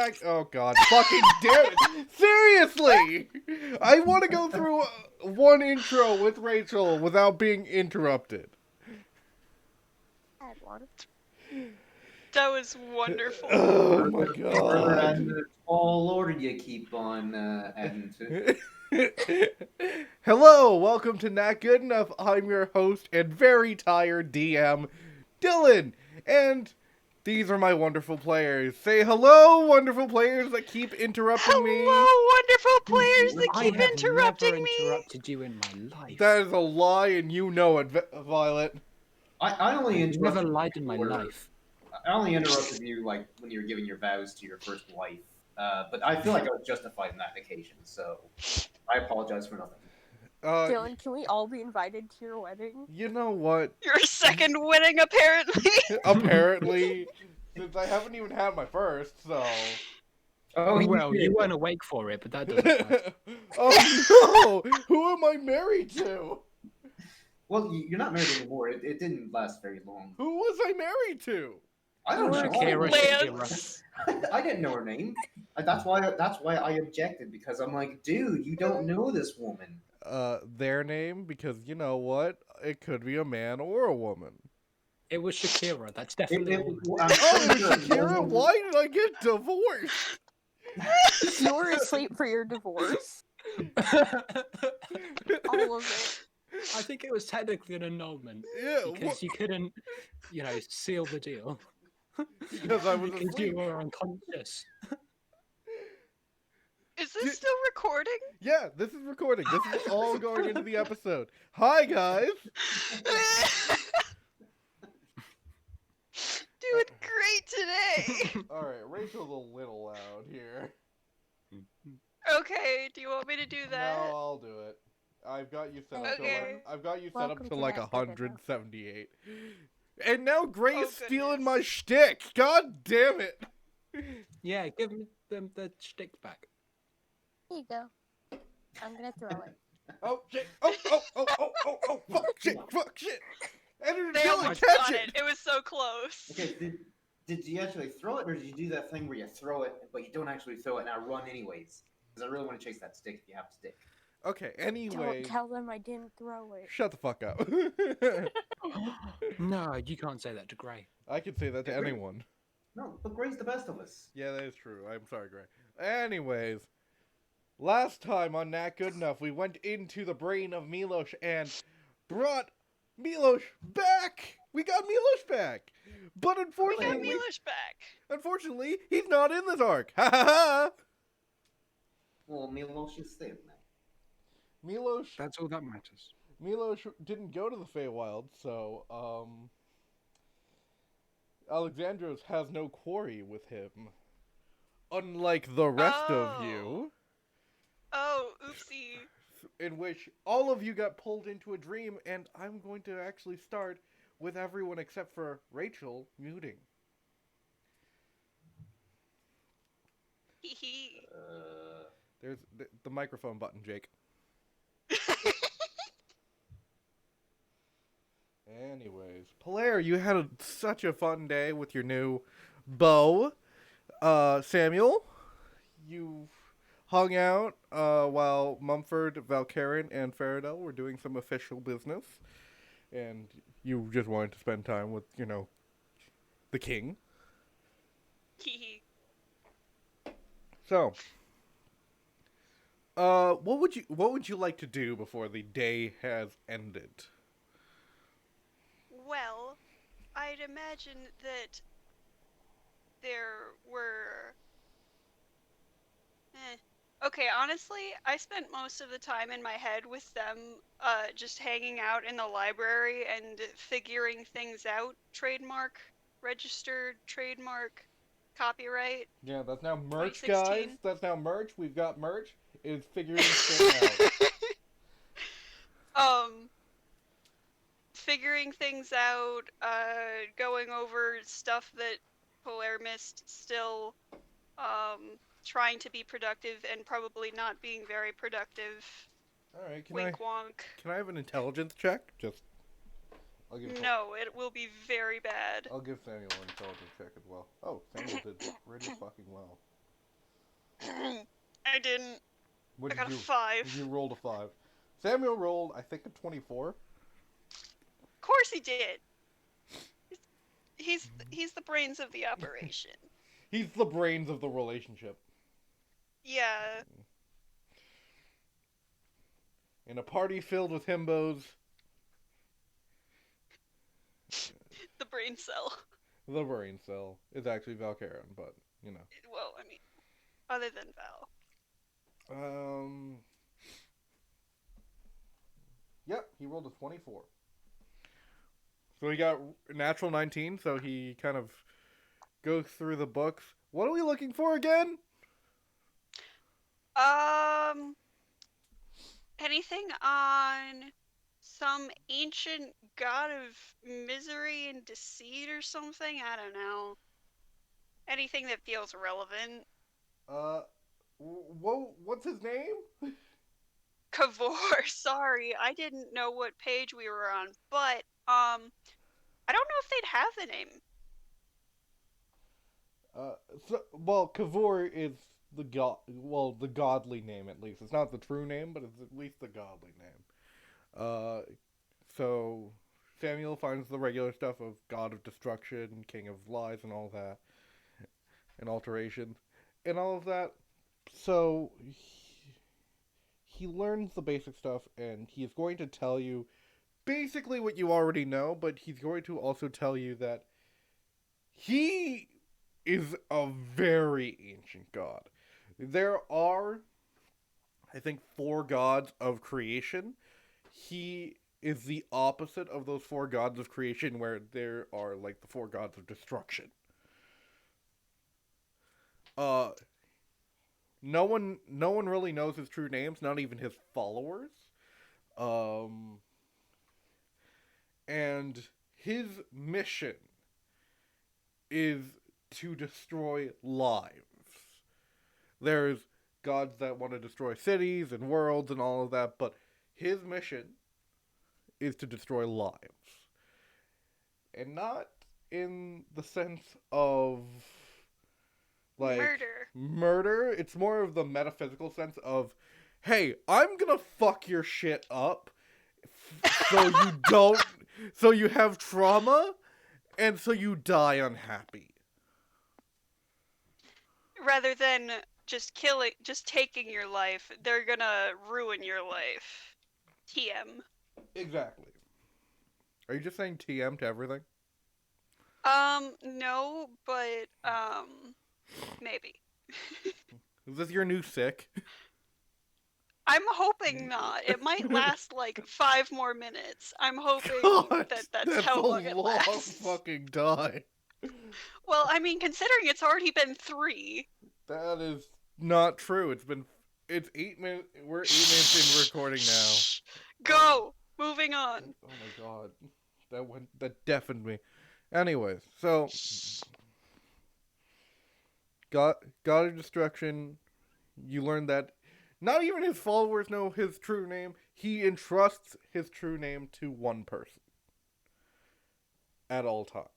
Nack. Oh god, fucking damn it! Seriously, I want to go through one intro with Rachel without being interrupted. I want. That was wonderful. Oh my Further god. than the tall order you keep on adding to. Hello, welcome to Not Good Enough. I'm your host and very tired DM, Dylan, and these are my wonderful players. Say hello, wonderful players that keep interrupting me. Hello, wonderful players that I keep have interrupting never me. interrupted you in my life. That is a lie, and you know it, Violet. I only I've never interrupted lied in my you life. I only interrupted you like when you were giving your vows to your first wife. But I feel like I was justified in that occasion, so I apologize for nothing. Dylan, can we all be invited to your wedding? You know what? Your second wedding, apparently. Apparently, since I haven't even had my first, so. Oh, Well, you did. weren't awake for it, but that doesn't matter. Oh no! Who am I married to? Well, you're not married anymore. It didn't last very long. Who was I married to? I don't know. Shakira, Lance. I didn't know her name. That's why I objected, because I'm like, dude, you don't know this woman. Their name, because you know what? It could be a man or a woman. It was Shakira. That's definitely. I'm Oh, pretty it was sure it Shakira? wasn't- Why did I get divorced? You were asleep for your divorce. All of it. I think it was technically an annulment Yeah, because you couldn't, seal the deal because I was because asleep. you were unconscious. Is this still recording? Yeah, this is recording. This is all going into the episode. Hi, guys. Doing great today. All right, Rachel's a little loud here. Okay, do you want me to do that? No, I'll do it. I've got you set up to Okay. like, I've got you set Welcome up to to like Not Good Enough. 178. And now Grace Oh, stealing goodness. my shtick. God damn it. Yeah, give them the sticks back. Here you go. I'm gonna throw it. Oh shit. Oh, fuck shit. And They Dylan, almost catch got it. it was so close. Okay, did you actually throw it, or did you do that thing where you throw it, but you don't actually throw it, and I run anyways? Because I really want to chase that stick if you have a stick. Okay, anyway. Don't tell them I didn't throw it. Shut the fuck up. No, you can't say that to Gray. I can say that to Agree. anyone. No, but Gray's the best of us. Yeah, that is true. I'm sorry, Gray. Anyways, last time on Not Good Enough, we went into the brain of Milos and brought Milos back. We got Milos back. But We got unfortunately, Milos back. he's not in this arc. Ha ha ha. Well, Milos is there now. Milos That's all that matters. didn't go to the Feywild, so Alexandros has no quarry with him. Unlike the rest of you. Oh, oopsie. In which all of you got pulled into a dream, and I'm going to actually start with everyone except for Rachel muting. Hee hee. There's the microphone button, Jake. Anyways, Polaire, you had such a fun day with your new bow. Samuel, you hung out while Mumford, Valkaren, and Faradell were doing some official business. And you just wanted to spend time with, the king. Hee hee. So, what would you like to do before the day has ended? Well, I'd imagine that there were... Okay, honestly, I spent most of the time in my head with them just hanging out in the library and figuring things out. Trademark, registered, trademark, copyright. Yeah, that's now merch, 2016. guys. That's now merch. We've got merch. It's figuring shit out. Figuring things out, going over stuff that Polaire missed still, trying to be productive and probably not being very productive. All right, Wink wonk. can I have an intelligence check? I'll give No, it will be very bad. I'll give Samuel an intelligence check as well. Oh, Samuel did pretty fucking well. I didn't. What I did got a you? 5. You rolled a 5. Samuel rolled, I think, a 24. Of course he did. He's the brains of the operation. He's the brains of the relationship. Yeah. In a party filled with himbos, The brain cell. the brain cell is actually Valkyran, but, you know. Well, I mean, other than Val. Yep, he rolled a 24. So he got natural 19, so he kind of goes through the books. What are we looking for again? Anything on some ancient god of misery and deceit or something? I don't know. Anything that feels relevant. What's his name? Kavor, sorry, I didn't know what page we were on, but I don't know if they'd have the name. Kavor is the the godly name at least. It's not the true name, but it's at least the godly name. So Samuel finds the regular stuff of God of Destruction, King of Lies, and all that, and alterations, and all of that. So he learns the basic stuff, and he's going to tell you basically what you already know, but he's going to also tell you that he is a very ancient god. There are, I think, 4 gods of creation. He is the opposite of those 4 gods of creation, where there are like the 4 gods of destruction. No one really knows his true names, not even his followers. And his mission is to destroy lives. There's gods that want to destroy cities and worlds and all of that, but his mission is to destroy lives. And not in the sense of like murder. It's more of the metaphysical sense of, hey, I'm gonna fuck your shit up so you don't, so you have trauma and so you die unhappy. Rather than just taking your life, they're gonna ruin your life. TM. Exactly. Are you just saying TM to everything? No, but, maybe. Is this your new sick? I'm hoping not. It might last like 5 more minutes. I'm hoping God, that's how long it lasts. Fucking time. Well, I mean, considering it's already been 3. That is not true. It's 8 minutes. We're 8 minutes in recording now. Go. Moving on. Oh my god, that deafened me. Anyways, so God of Destruction. You learn that not even his followers know his true name. He entrusts his true name to one person at all times.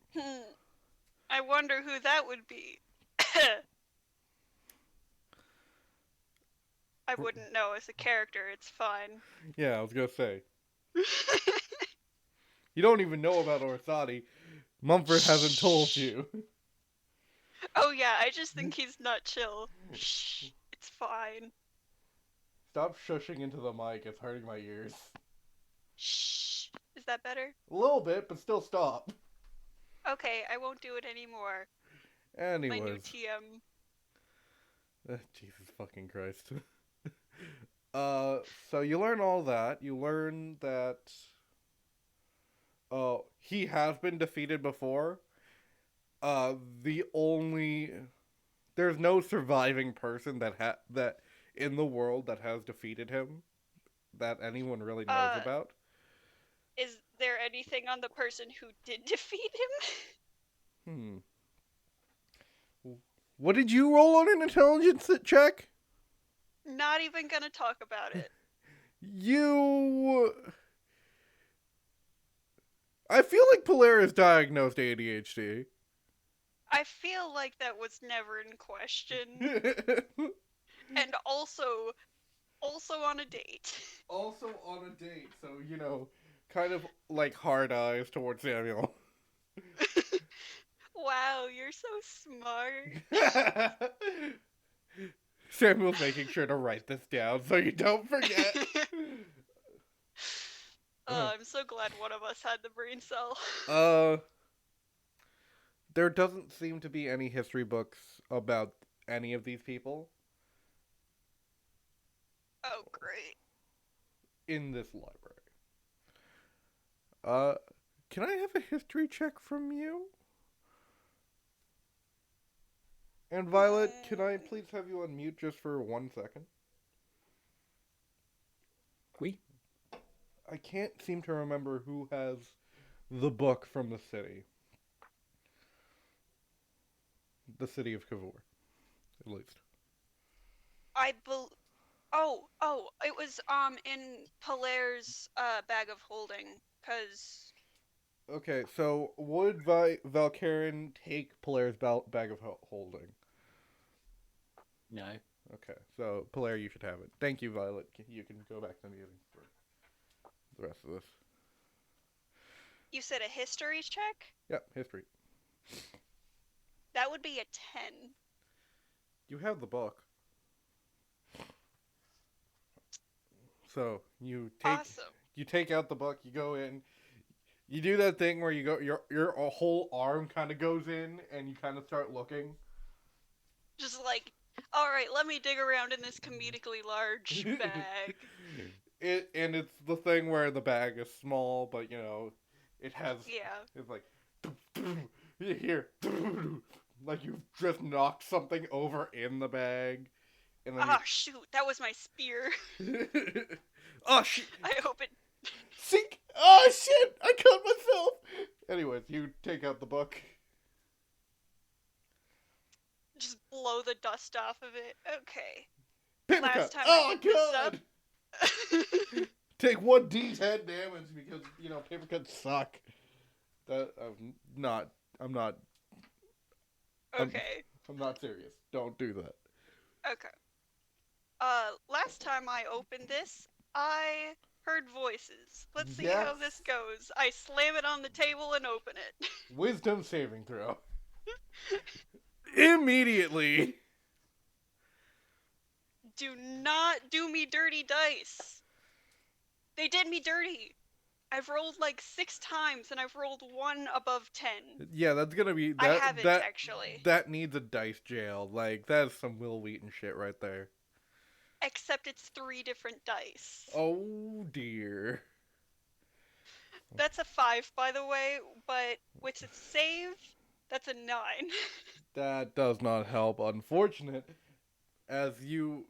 I wonder who that would be. I wouldn't know as a character. It's fine. Yeah, I was gonna say. You don't even know about Orsatti. Mumford hasn't told you. Oh yeah, I just think he's not chill. Shh, it's fine. Stop shushing into the mic. It's hurting my ears. Shh. Is that better? A little bit, but still stop. Okay, I won't do it anymore. Anyways. My new TM. Jesus fucking Christ. So you learn all that. You learn that he has been defeated before. There's no surviving person that in the world that has defeated him that anyone really knows about. Is there anything on the person who did defeat him? What did you roll on an intelligence check? Not even gonna talk about it. I feel like Polaris diagnosed ADHD. I feel like that was never in question. and also on a date. Also on a date, so, you know, kind of like hard eyes towards Samuel. Wow, you're so smart. Samuel's making sure to write this down so you don't forget. I'm so glad one of us had the brain cell. Uh, there doesn't seem to be any history books about any of these people Oh, great. in this library. Uh, can I have a history check from you? And Violet, can I please have you on mute just for 1 second? Oui. I can't seem to remember who has the book from the city. The city of Cavour, at least. Oh, it was in Palaire's bag of holding, cause Okay, so would Valkaren take Palaire's bag of holding? No. Okay, so Polaire, you should have it. Thank you, Violet. You can go back to muting for the rest of this. you said a history check? Yep, history. That would be a 10. You have the book. So you Awesome. take out the book, you go in, you do that thing where you go your whole arm kind of goes in and you kind of start looking. Just like, all right, let me dig around in this comedically large bag. It's the thing where the bag is small, but you know, it has Yeah. it's like here like you've just knocked something over in the bag, and then Ah, shoot, that was my spear. oh shit! I hope it. Sink! Oh shit! I cut myself. Anyways, you take out the book. Just blow the dust off of it. Okay. Paper Last cut. time Oh I picked this god! up. Take 1d10 damage because you know paper cuts suck. That I'm not Okay. I'm not serious. Don't do that. Okay. Last time I opened this, I heard voices. Let's see how Yes. this goes. I slam it on the table and open it. Wisdom saving throw. Immediately. Do not do me dirty dice. They did me dirty. I've rolled like 6 times and I've rolled 1 above 10. Yeah, that's gonna be I that. haven't, that actually. That needs a dice jail. Like that is some Will Wheaton shit right there. Except it's 3 different dice. Oh dear. That's a 5, by the way, but with a save, that's a 9. That does not help. Unfortunate, as you.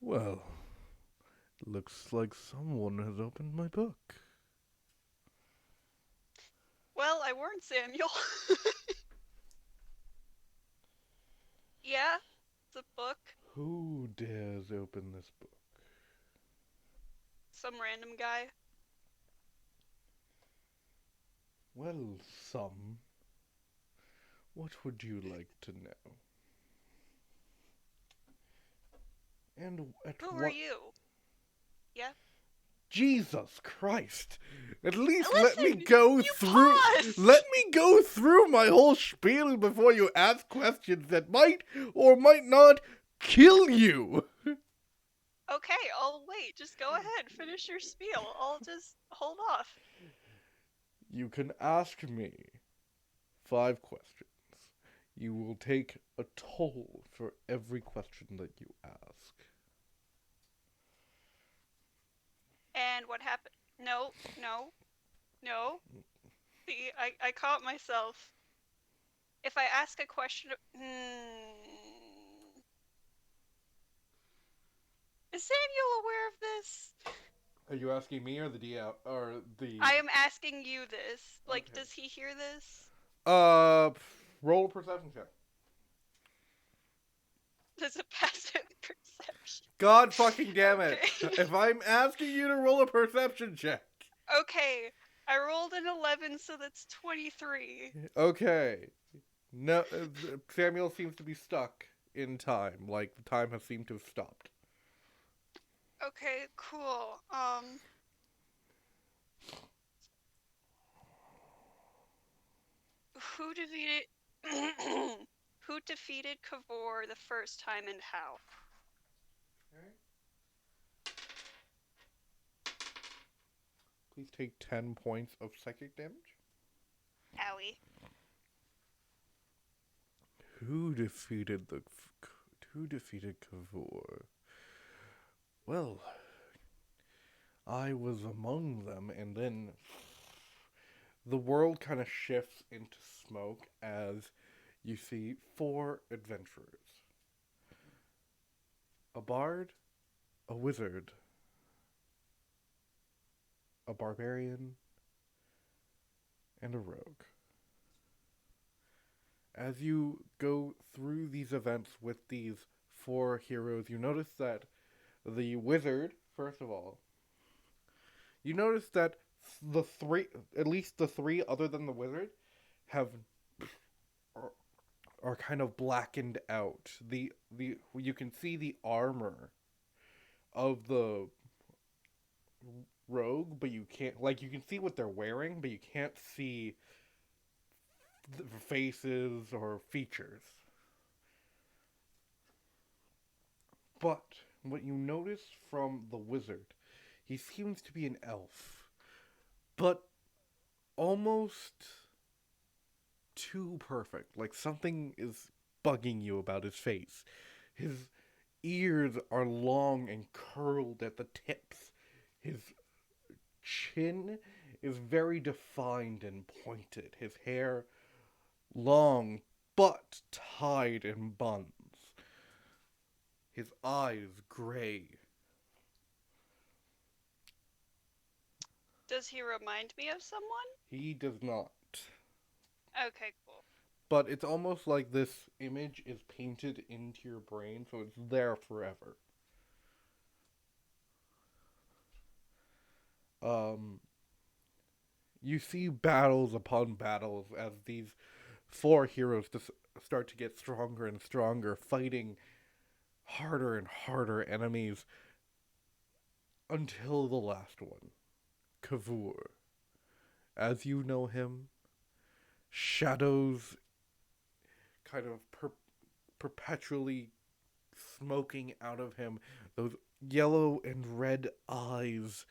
Well, looks like someone has opened my book. Well, I warned Samuel. Yeah, it's a book. Who dares open this book? Some random guy. Well, some. What would you like to know? And at Who what... are you? Yeah? Jesus Christ! At least Listen, let me go you through. paused! Let me go through my whole spiel before you ask questions that might or might not kill you. Okay, I'll wait. Just go ahead. Finish your spiel. I'll just hold off. You can ask me 5 questions. You will take a toll for every question that you ask. And what happened? No. See, I caught myself. If I ask a question... Is Samuel aware of this? Are you asking me or the DM or the? I am asking you this. Like, Okay. does he hear this? Roll a perception check. Does a passive perception? God fucking damn it! Okay. If I'm asking you to roll a perception check. Okay, I rolled an 11, so that's 23. Okay. No, Samuel seems to be stuck in time. Like, the time has seemed to have stopped. Okay, cool. Who defeated who defeated Kavor the first time and how? Please take 10 points of psychic damage. Owie. Who defeated the... Who defeated Kavor? Well, I was among them, and then the world kind of shifts into smoke as you see 4 adventurers. A bard, a wizard, a barbarian, and a rogue. As you go through these events with these 4 heroes, you notice that the wizard, first of all, you notice that the 3, at least the 3 other than the wizard, are kind of blackened out. The you can see the armor of the rogue, but you can't, like, you can see what they're wearing, but you can't see the faces or features. But what you notice from the wizard, he seems to be an elf, but almost too perfect. Like, something is bugging you about his face. His ears are long and curled at the tips. His chin is very defined and pointed. His hair long but tied in buns. His eyes gray. Does he remind me of someone? He does not. Okay, cool. But it's almost like this image is painted into your brain, so it's there forever. You see battles upon battles as these 4 heroes just start to get stronger and stronger, fighting harder and harder enemies until the last one, Kavur. As you know him, shadows kind of perpetually smoking out of him, those yellow and red eyes.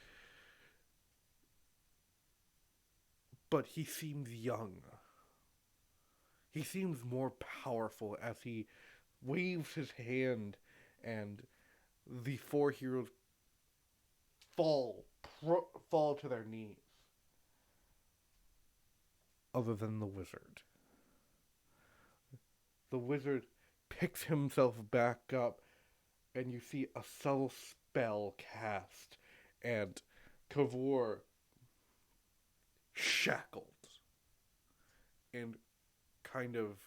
But he seems young. He seems more powerful as he waves his hand and the 4 heroes fall to their knees. Other than the wizard. The wizard picks himself back up, and you see a subtle spell cast, and Kavor shackled and kind of,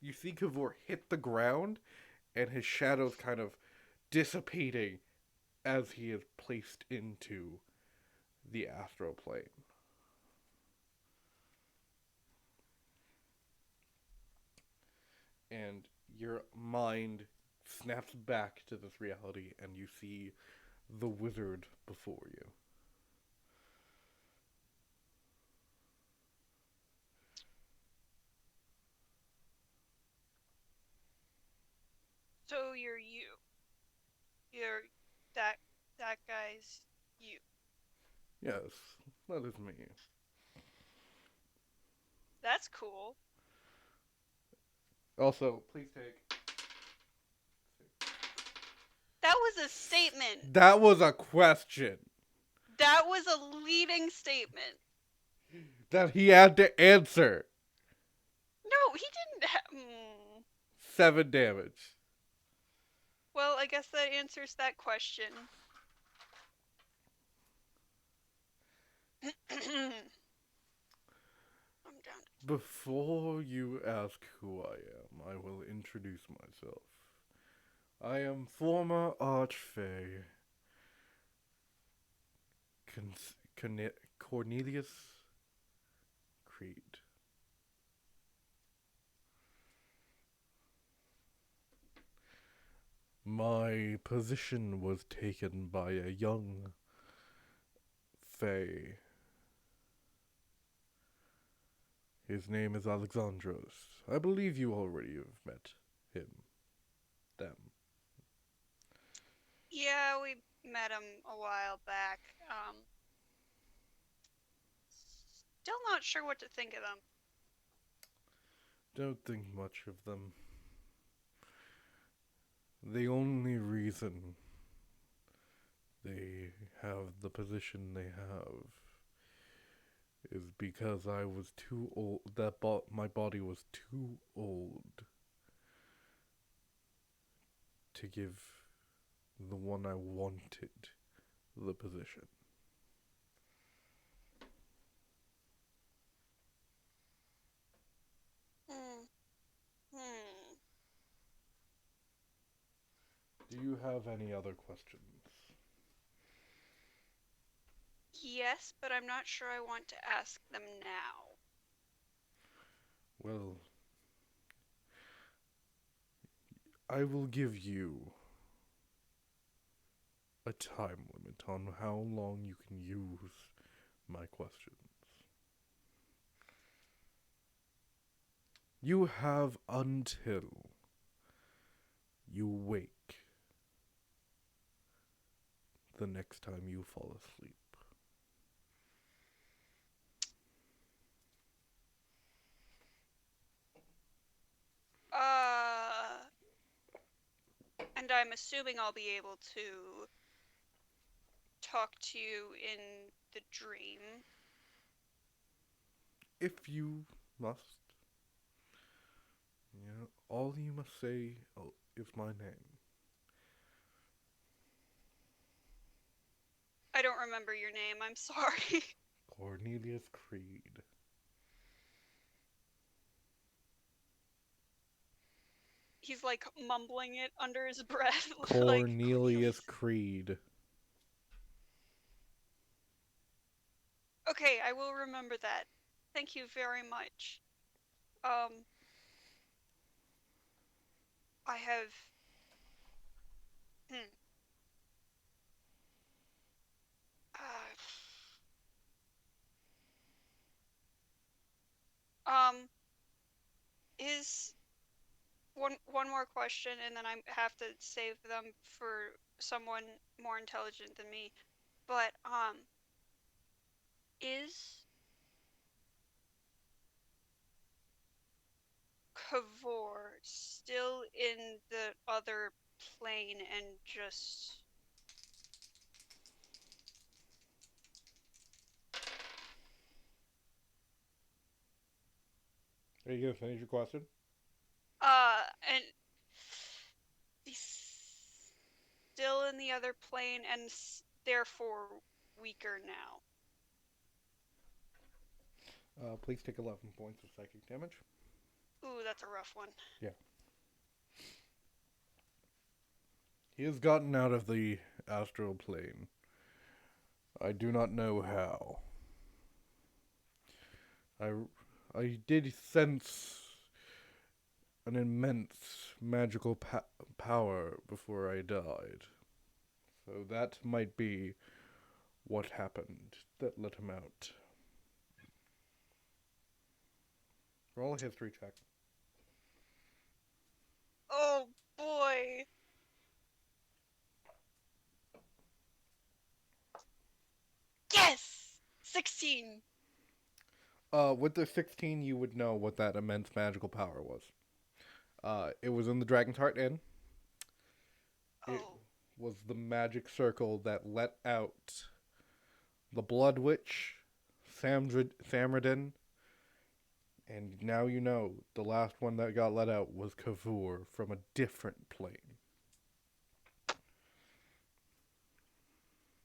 you see Kavor hit the ground and his shadows kind of dissipating as he is placed into the astral plane. And your mind snaps back to this reality and you see the wizard before you. So you're you. You're that guy's you. Yes, that is me. That's cool. Also, please take... That was a statement. That was a question That was a leading statement. that he had to answer. No, he didn't have... 7 damage. Well, I guess that answers that question. I'm down. Before you ask who I am, I will introduce myself. I am former Archfey Cornelius Creed. My position was taken by a young Fae. His name is Alexandros. I believe you already have met him. Them. Yeah, we met him a while back. Still not sure what to think of them. Don't think much of them. The only reason they have the position they have is because I was too old. My body was too old to give the one I wanted the position. Hmm. Do you have any other questions? Yes, but I'm not sure I want to ask them now. Well, I will give you a time limit on how long you can use my questions. You have until you wake the next time you fall asleep. And I'm assuming I'll be able to talk to you in the dream. If you must. All you must say is my name. I don't remember your name, I'm sorry. Cornelius Creed. He's like mumbling it under his breath. Cornelius Creed. Okay, I will remember that. Thank you very much. I have. Hmm. Is one more question, and then I have to save them for someone more intelligent than me. But is Kavor still in the other plane and just? Are you gonna finish your question? And he's still in the other plane and therefore weaker now. Please take 11 points of psychic damage. Ooh, that's a rough one. Yeah. He has gotten out of the astral plane. I do not know how. I did sense an immense magical power before I died. So that might be what happened that let him out. Roll a history check. Oh boy. Yes! 16. With the 16, you would know what that immense magical power was. It was in the Dragon's Heart Inn. It Oh. was the magic circle that let out the Blood Witch, Samradin, and now you know the last one that got let out was Kavur from a different plane.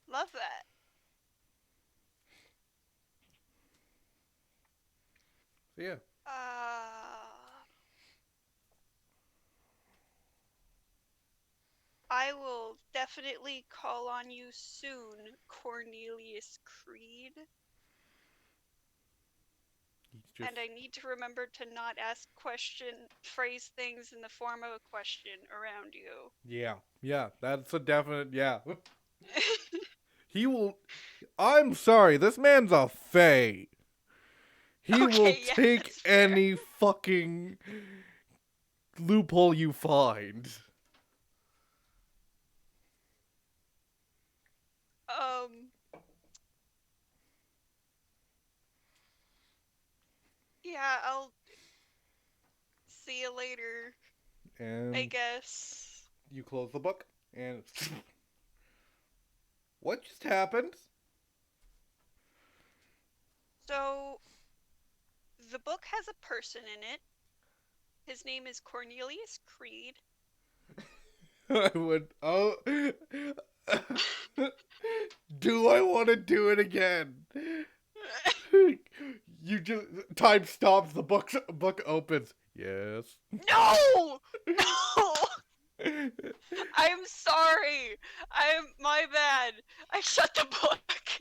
Love that. So yeah. I will definitely call on you soon, Cornelius Creed. He's just And I need to remember to not phrase things in the form of a question around you. yeah. That's a definite yeah. He will. I'm sorry. This man's a fae. He will Okay, yeah, take that's fair. any fucking loophole you find. Yeah, I'll see you later, I And guess. you close the book, and it's... What just happened? So, the book has a person in it. His name is Cornelius Creed. I would. Oh. Do I want to do it again? You just time stops. The book opens. Yes. No! No! I'm sorry. My bad. I shut the book.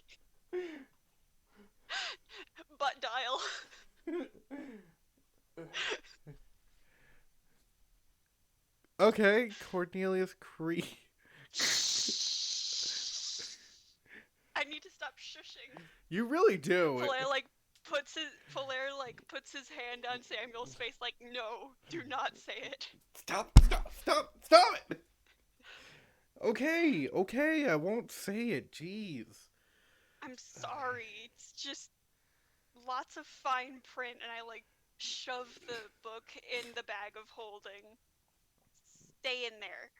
Butt dial. Okay, Cornelius Creed. I need to stop shushing. You really do. Polaire puts his hand on Samuel's face like, no, do not say it. Stop it. Okay, I won't say it. Jeez. I'm sorry. It's just lots of fine print, and I shove the book in the bag of holding. Stay in there.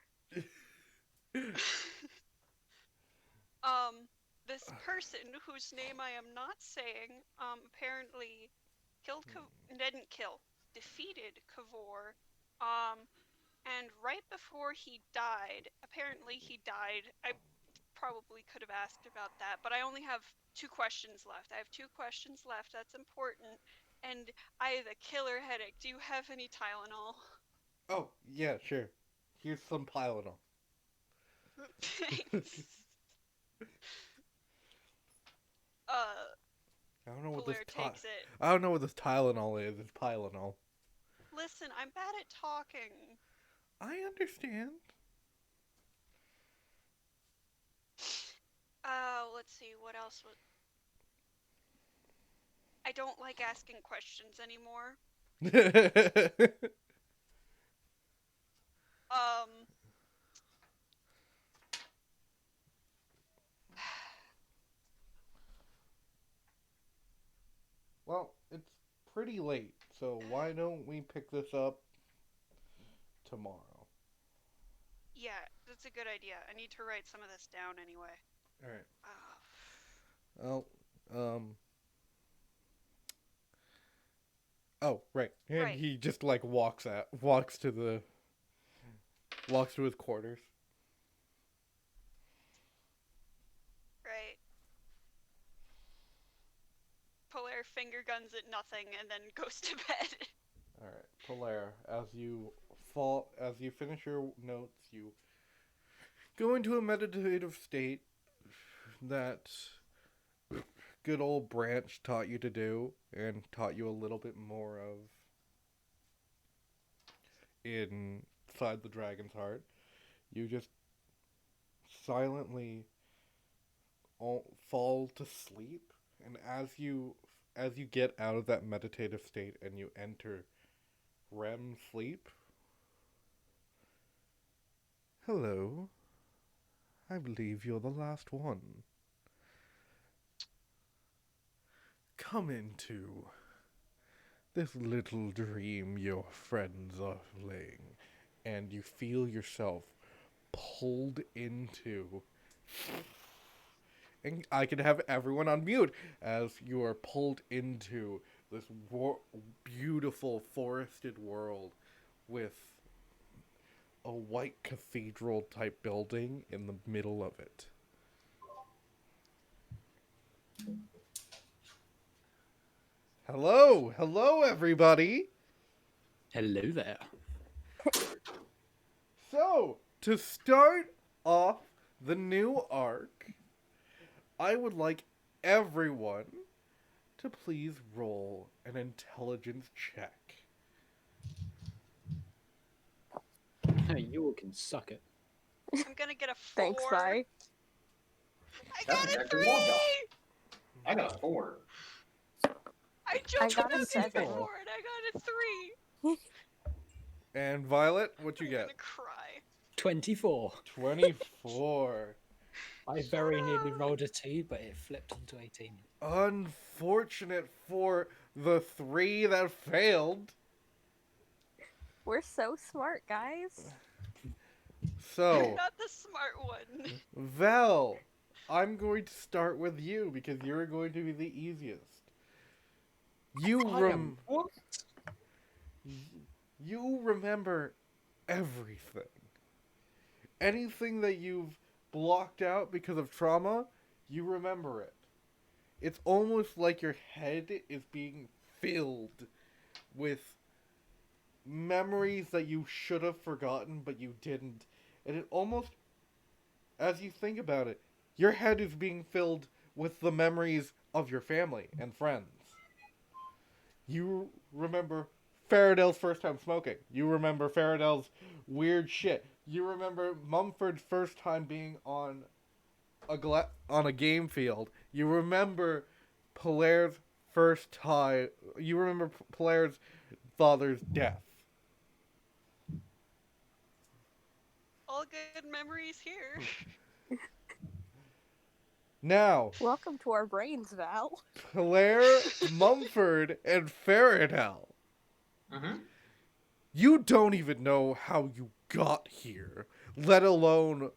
This person whose name I am not saying, apparently defeated Kavor, and right before he died, apparently he died. I probably could have asked about that, but I only have 2 questions left. I have 2 questions left. That's important. And I have a killer headache. Do you have any Tylenol? Oh, yeah, sure. Here's some Tylenol. Thanks. I don't know what this Polaire takes it. I don't know what this Tylenol is. It's Tylenol. Listen, I'm bad at talking. I understand. Let's see, what else was... I don't like asking questions anymore. Well, it's pretty late, so why don't we pick this up tomorrow? Yeah, that's a good idea. I need to write some of this down anyway. Alright. Oh. Well, oh, right. And Right. he just walks to his quarters. Right. Polaire finger guns at nothing and then goes to bed. Alright, Polaire, as you finish your notes, you go into a meditative state that good old Branch taught you to do, and taught you a little bit more of inside the Dragon's Heart. You just silently fall to sleep, and as you get out of that meditative state and you enter REM sleep. Hello. I believe you're the last one. Come into this little dream your friends are playing, and you feel yourself pulled into... And I can have everyone on mute as you are pulled into this beautiful forested world with a white cathedral type building in the middle of it. Hello everybody. Hello there. So, To start off the new arc, I would like everyone to please roll an intelligence check. You all can suck it. I'm gonna get a 4. Thanks, bye. I That's got a exactly 3! what I got. I got a 4. I jumped got a over 7. before and I got a 3. And Violet, what you I'm get? gonna cry. 24. 24. I very nearly rolled a 2, but it flipped onto 18. Unfortunate for the 3 that failed. We're so smart, guys. So, Not the smart one. Val, I'm going to start with you because you're going to be the easiest. What? You remember everything. Anything that you've blocked out because of trauma, you remember it. It's almost like your head is being filled with memories that you should have forgotten but you didn't. And it almost, as you think about it, your head is being filled with the memories of your family and friends. You remember Faraday's first time smoking. You remember Faraday's weird shit. You remember Mumford's first time being on a game field. You remember Polaire's first time. You remember Polaire's father's death. All good memories here. Now, Welcome to our brains, Val. Polaire, Mumford, and Faradal. Mm-hmm. You don't even know how you got here, let alone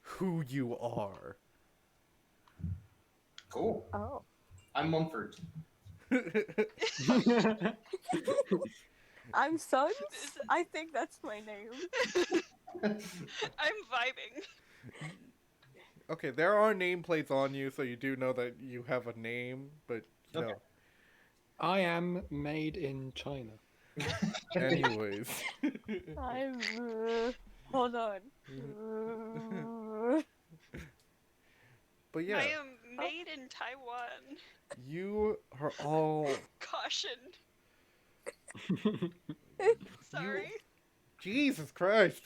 who you are. Cool. Oh. I'm Mumford. I'm Sons? I think that's my name. I'm vibing. Okay, there are nameplates on you, so you do know that you have a name, but you Okay. know. I am made in China. Anyways. I'm. Hold on. But yeah, I am made in Taiwan. you are all. Caution. Sorry. Jesus Christ!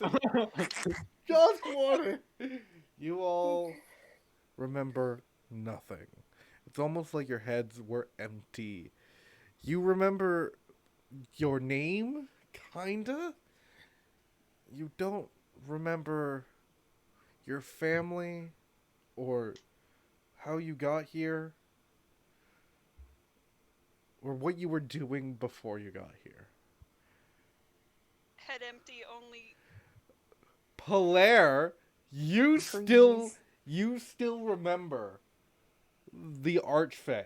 Just wanted. You all remember nothing. It's almost like your heads were empty. You remember your name, kinda? You don't remember your family or how you got here or what you were doing before you got here. Head empty only. Polaire, you Trees. still remember the Archfey.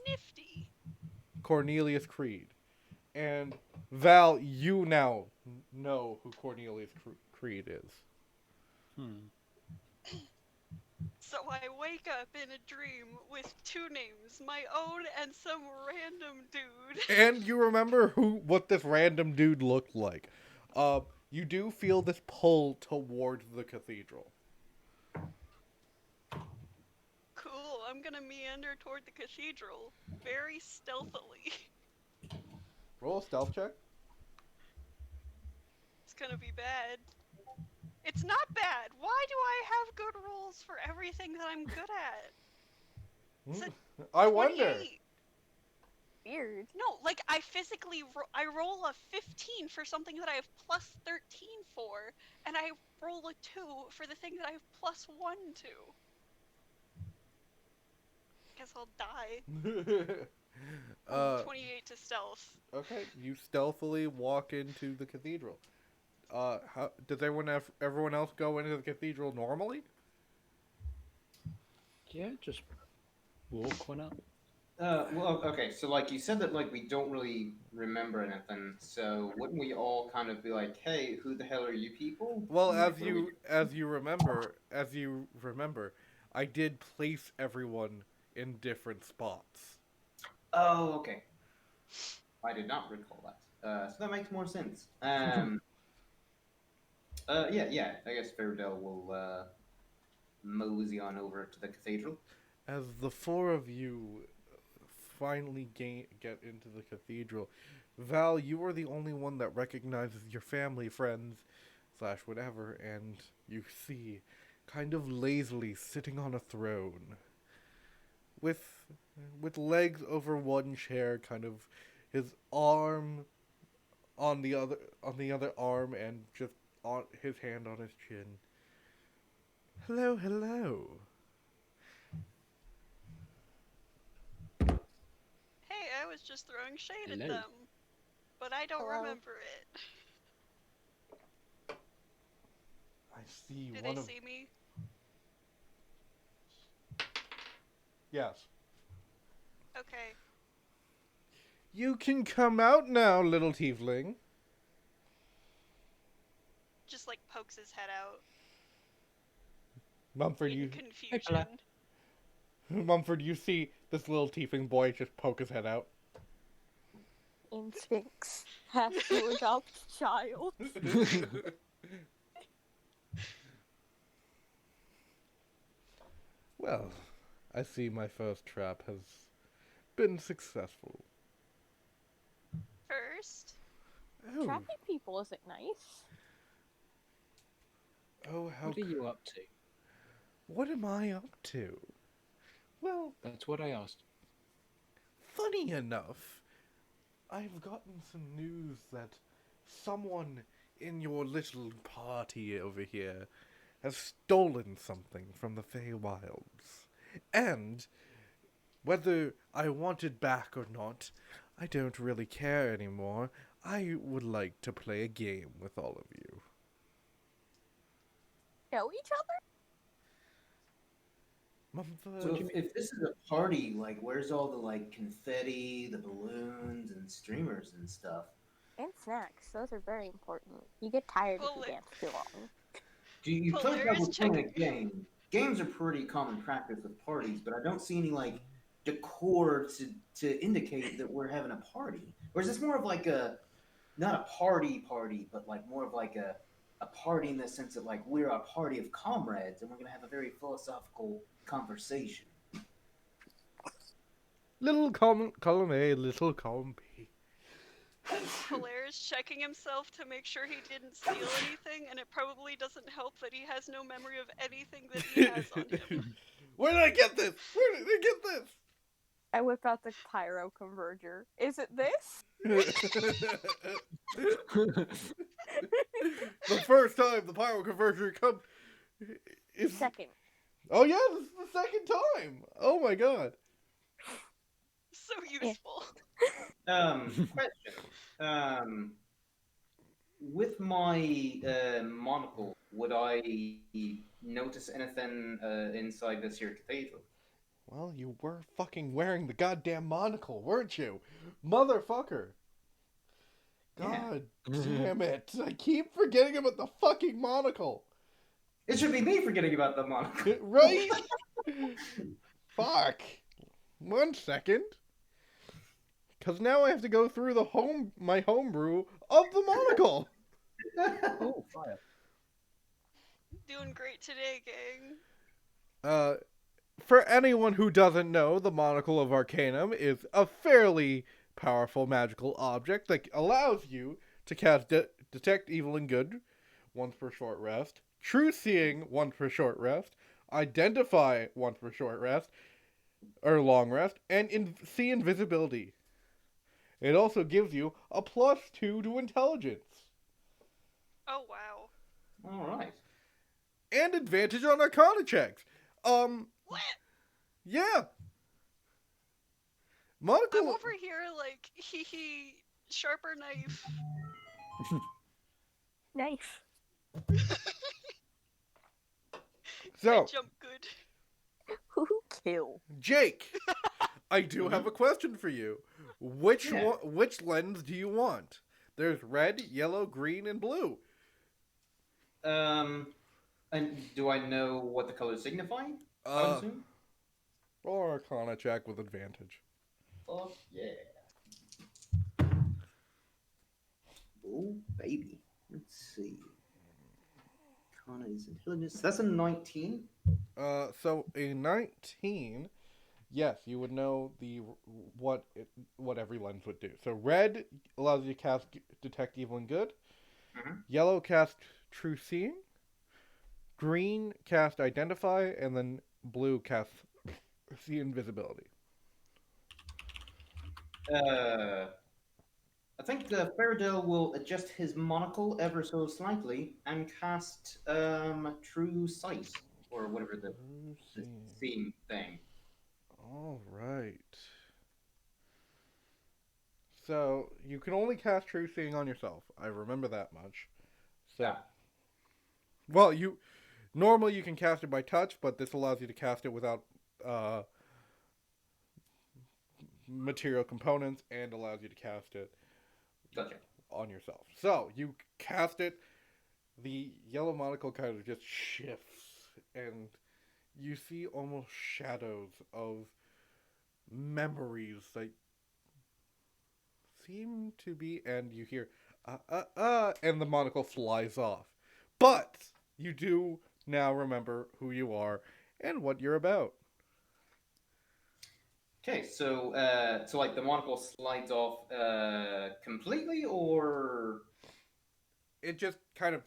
Nifty. Cornelius Creed. And Val, you now know who Cornelius Creed is. So I wake up in a dream with 2 names, my own and some random dude. And you remember what this random dude looked like. You do feel this pull towards the cathedral. Cool, I'm gonna meander toward the cathedral, very stealthily. Roll a stealth check. It's gonna be bad. It's not bad. Why do I have good rolls for everything that I'm good at? It's a I wonder. 28. Weird. No, like I physically I roll a 15 for something that I have plus 13 for, and I roll a 2 for the thing that I have plus 1 to. Guess I'll die. 28 to stealth. Okay, you stealthily walk into the cathedral. How does everyone else go into the cathedral normally? Yeah, just walk one up. Well, okay. So, like you said that, like we don't really remember anything. So, wouldn't we all kind of be like, "Hey, who the hell are you people?" Well, And, like, what are we- as you remember, I did place everyone in different spots. Oh, okay. I did not recall that. So that makes more sense. Yeah. I guess Fairdale will mosey on over to the cathedral. As the four of you finally get into the cathedral, Val, you are the only one that recognizes your family, friends, slash whatever, and you see, kind of lazily sitting on a throne, with legs over one chair, kind of his arm on the other arm, and just on his hand on his chin. Hello, hello. Hey, I was just throwing shade at Hello. them, but I don't Hello. remember it. I see Do one they of see me? yes. Okay. You can come out now, little tiefling. Just like pokes his head out Mumford, in you confusion. Mumford, you see this little tiefling boy just poke his head out. Instincts have to adopt child. Well, I see my first trap has been successful. First, Oh, Trapping people isn't nice. oh, how What are you up to? what am I up to? Well, That's what I asked. funny enough, I've gotten some news that someone in your little party over here has stolen something from the Feywilds. And whether I want it back or not, I don't really care anymore. I would like to play a game with all of you. Know each other? Mumford, So do you if this is a party, like, where's all the like confetti, the balloons, and streamers and stuff? And snacks. Those are very important. You get tired if you Well, dance too long. Do you talk Polaris about we're playing checking. a game? Games are pretty common practice with parties, but I don't see any like decor to indicate that we're having a party. Or is this more of like a not a party, but like more of like a party in the sense that like we're a party of comrades and we're gonna have a very philosophical conversation. little column A, little column B. Polaris checking himself to make sure he didn't steal anything, and it probably doesn't help that he has no memory of anything that he has on him. Where did I get this? Where did I get this? I whip out the pyro converger. Is it this? The first time the pyro converter comes is Second. oh yeah, this is the second time. Oh my god. So useful. Question. With my monocle, would I notice anything inside this here cathedral? Well, you were fucking wearing the goddamn monocle, weren't you? Motherfucker. Yeah. God damn it. I keep forgetting about the fucking monocle. It should be me forgetting about the monocle. Right? Fuck. 1 second. Cause now I have to go through my homebrew of the monocle. Oh, fire. Doing great today, gang. For anyone who doesn't know, the Monocle of Arcanum is a fairly powerful magical object that allows you to cast Detect Evil and Good once per short rest, True Seeing once per short rest, Identify once per short rest, or long rest, and see Invisibility. It also gives you a +2 to Intelligence. Oh wow. All right. And advantage on Arcana checks. What? Yeah. I'm Monocle. over here like hee sharper knife. Knife. So, I jump good. Who kill? Jake, I do have a question for you. Which Yeah. which lens do you want? There's red, yellow, green, and blue. And do I know what the colors signify? I would assume. Or Arcana check with advantage. Fuck yeah. Oh, baby. Let's see. Kana is intelligence. That's a 19. So a 19, yes, you would know what every lens would do. So red allows you to cast detect evil and good. Mhm. Yellow cast true seeing. Green cast identify, and then blue cast see invisibility. I think Faradell will adjust his monocle ever so slightly and cast True Sight, or whatever True the seeing. seeing thing. All right. So you can only cast true seeing on yourself. I remember that much. So, Yeah. well, you normally you can cast it by touch, but this allows you to cast it without uh, material components and allows you to cast it Gotcha. on yourself. So you cast it. The yellow monocle kind of just shifts, and you see almost shadows of memories that seem to be, and you hear, and the monocle flies off. But you do now remember who you are and what you're about. Okay, so like the monocle slides off completely, or It just kind of,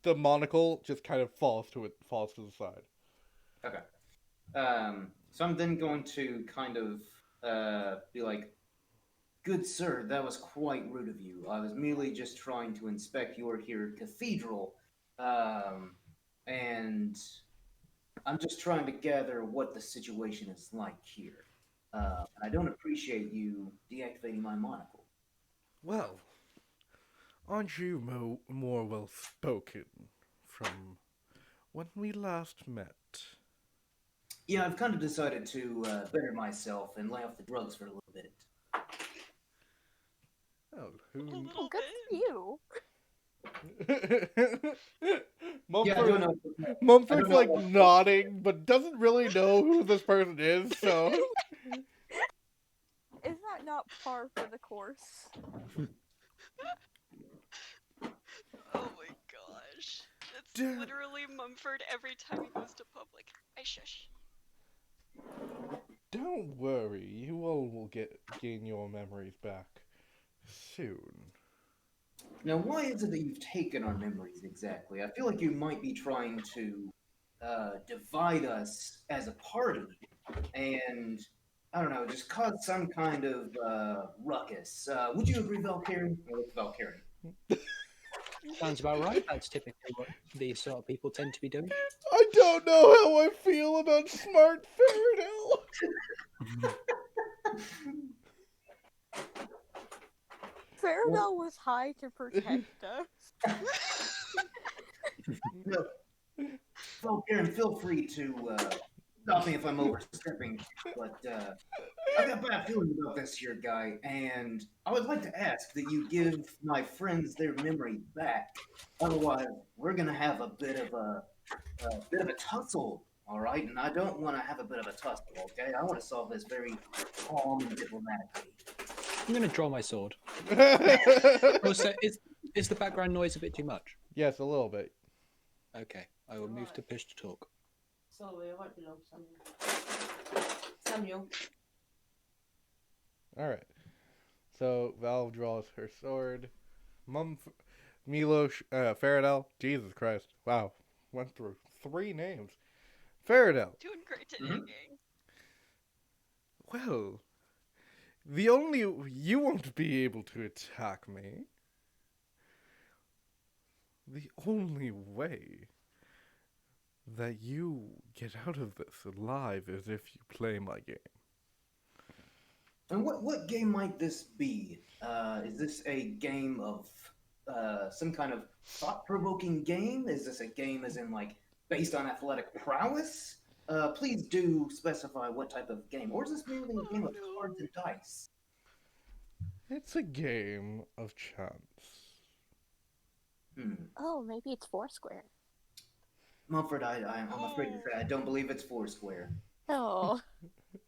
the monocle just kind of falls to the side. okay. So I'm then going to kind of be like, "Good sir, that was quite rude of you. I was merely just trying to inspect your here cathedral, and I'm just trying to gather what the situation is like here. And I don't appreciate you deactivating my monocle." Well, aren't you more well spoken from when we last met? Yeah, I've kind of decided to better myself and lay off the drugs for a little bit. Oh, A who? Oh, little good bit. for you. Yeah, I don't Mumford, know. I don't Mumford's know. like nodding, but doesn't really know who this person is. So Is that not par for the course? Oh my gosh. It's Duh. literally Mumford every time he goes to public. I shush. Don't worry, you all will gain your memories back soon. Now, why is it that you've taken our memories exactly? I feel like you might be trying to divide us as a party and, I don't know, just cause some kind of ruckus. Would you agree, Valkyrie? Or with Valkyrie? Sounds about right. That's typically what these sort of people tend to be doing. I don't know how I feel about smart Fairdale. Farewell was high to protect us. No, Valkyrie, feel free to stop me if I'm overstepping, but I've got a bad feeling about this here guy, and I would like to ask that you give my friends their memory back. Otherwise, we're gonna have a bit of a tussle, all right? And I don't want to have a bit of a tussle, okay? I want to solve this very calm and diplomatically. I'm going to draw my sword. Also, is the background noise a bit too much? Yes, a little bit. Okay, I will move to push to talk. Sorry, I won't be long, Samuel. Samuel. All right. So Val draws her sword. Faradell. Jesus Christ! Wow, went through 3 names. Faradell. Doing great today, Mhm. gang. Well, you won't be able to attack me. The only way that you get out of this alive is if you play my game. And what game might this be? Is this a game of some kind of thought-provoking game? Is this a game as in like based on athletic prowess? Please do specify what type of game. Or is this merely a game of no. cards and dice? It's a game of chance. Oh, maybe it's Foursquare. Mumford, I'm afraid to say I don't believe it's Foursquare. Oh.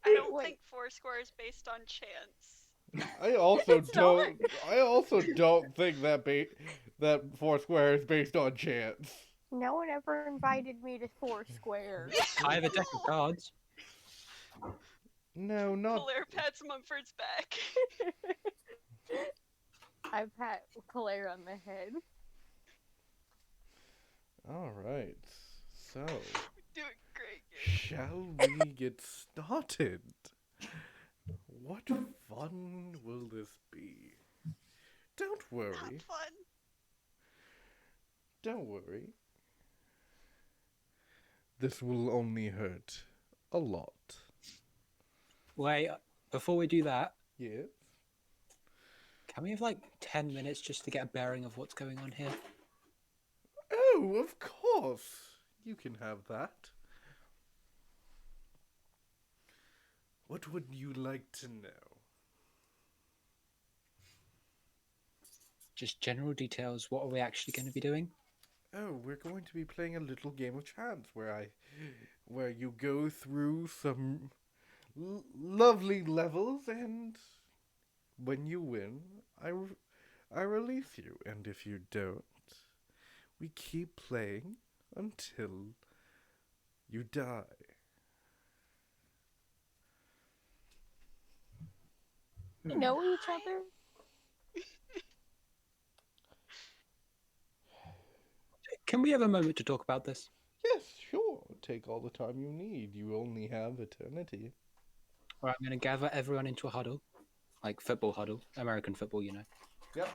I don't Wait. think Foursquare is based on chance. I also It's not. don't. I also don't think that that Foursquare is based on chance. No one ever invited me to Foursquare. I have a deck of cards. No, not. Polaire pats Mumford's back. I pat Claire on the head. All right. So, Doing great, Gary. shall we get started? What fun will this be? Don't worry. Not fun. Don't worry. This will only hurt a lot. Wait, before we do that, Yes. can we have like 10 minutes just to get a bearing of what's going on here? Oh, of course. You can have that. What would you like to know? Just general details. What are we actually going to be doing? Oh, we're going to be playing a little game of chance where you go through some lovely levels, and when you win, I release you, and if you don't, we keep playing until you die. We know each other. Can we have a moment to talk about this? Yes, sure. Take all the time you need. You only have eternity. Right, I'm going to gather everyone into a huddle, like football huddle, American football, you know. Yep.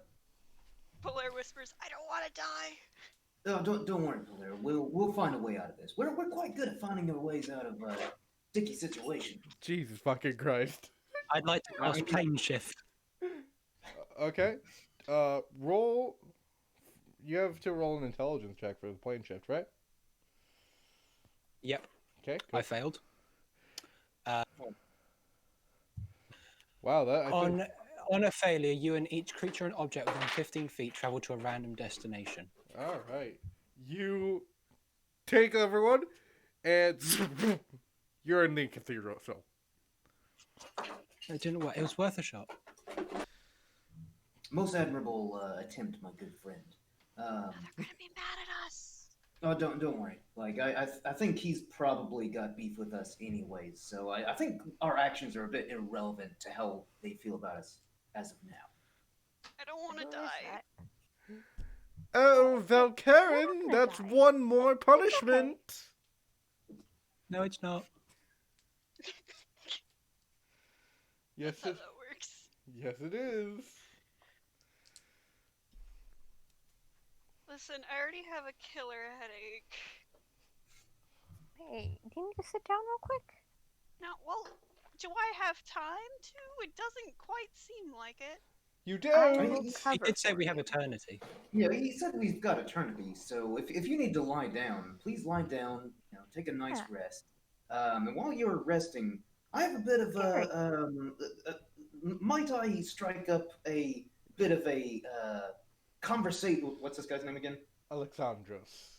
Polaire whispers, I don't want to die. Oh, don't worry, Polaire. We'll find a way out of this. We're quite good at finding our ways out of sticky situations. Jesus fucking Christ. I'd like to cast plane shift. Okay. Roll. You have to roll an intelligence check for the plane shift, right? Yep, Okay. I Good. failed. Wow, that On a failure, you and each creature and object within 15 feet travel to a random destination. All right. You take everyone, and you're in the cathedral. So I don't know what. It was worth a shot. Most admirable attempt, my good friend. They're gonna be mad at us. Oh, don't worry. Like I think he's probably got beef with us anyways. So I think our actions are a bit irrelevant to how they feel about us as of now. I don't want to Who is die. that? oh, We're Valkaren, not that's gonna die. one more punishment. No, it's not. Yes, That's how it. that works. Yes, it is. Listen, I already have a killer headache. Hey, can you just sit down real quick? No, well, do I have time to? It doesn't quite seem like it. You I don't. will He cover did say for we have you. eternity. Yeah, he said we've got eternity. So if you need to lie down, please lie down. You know, take a nice Yeah. rest. And while you're resting, I have a bit of Gary. might I strike up a bit of a conversation? What's this guy's name again? Alexandros.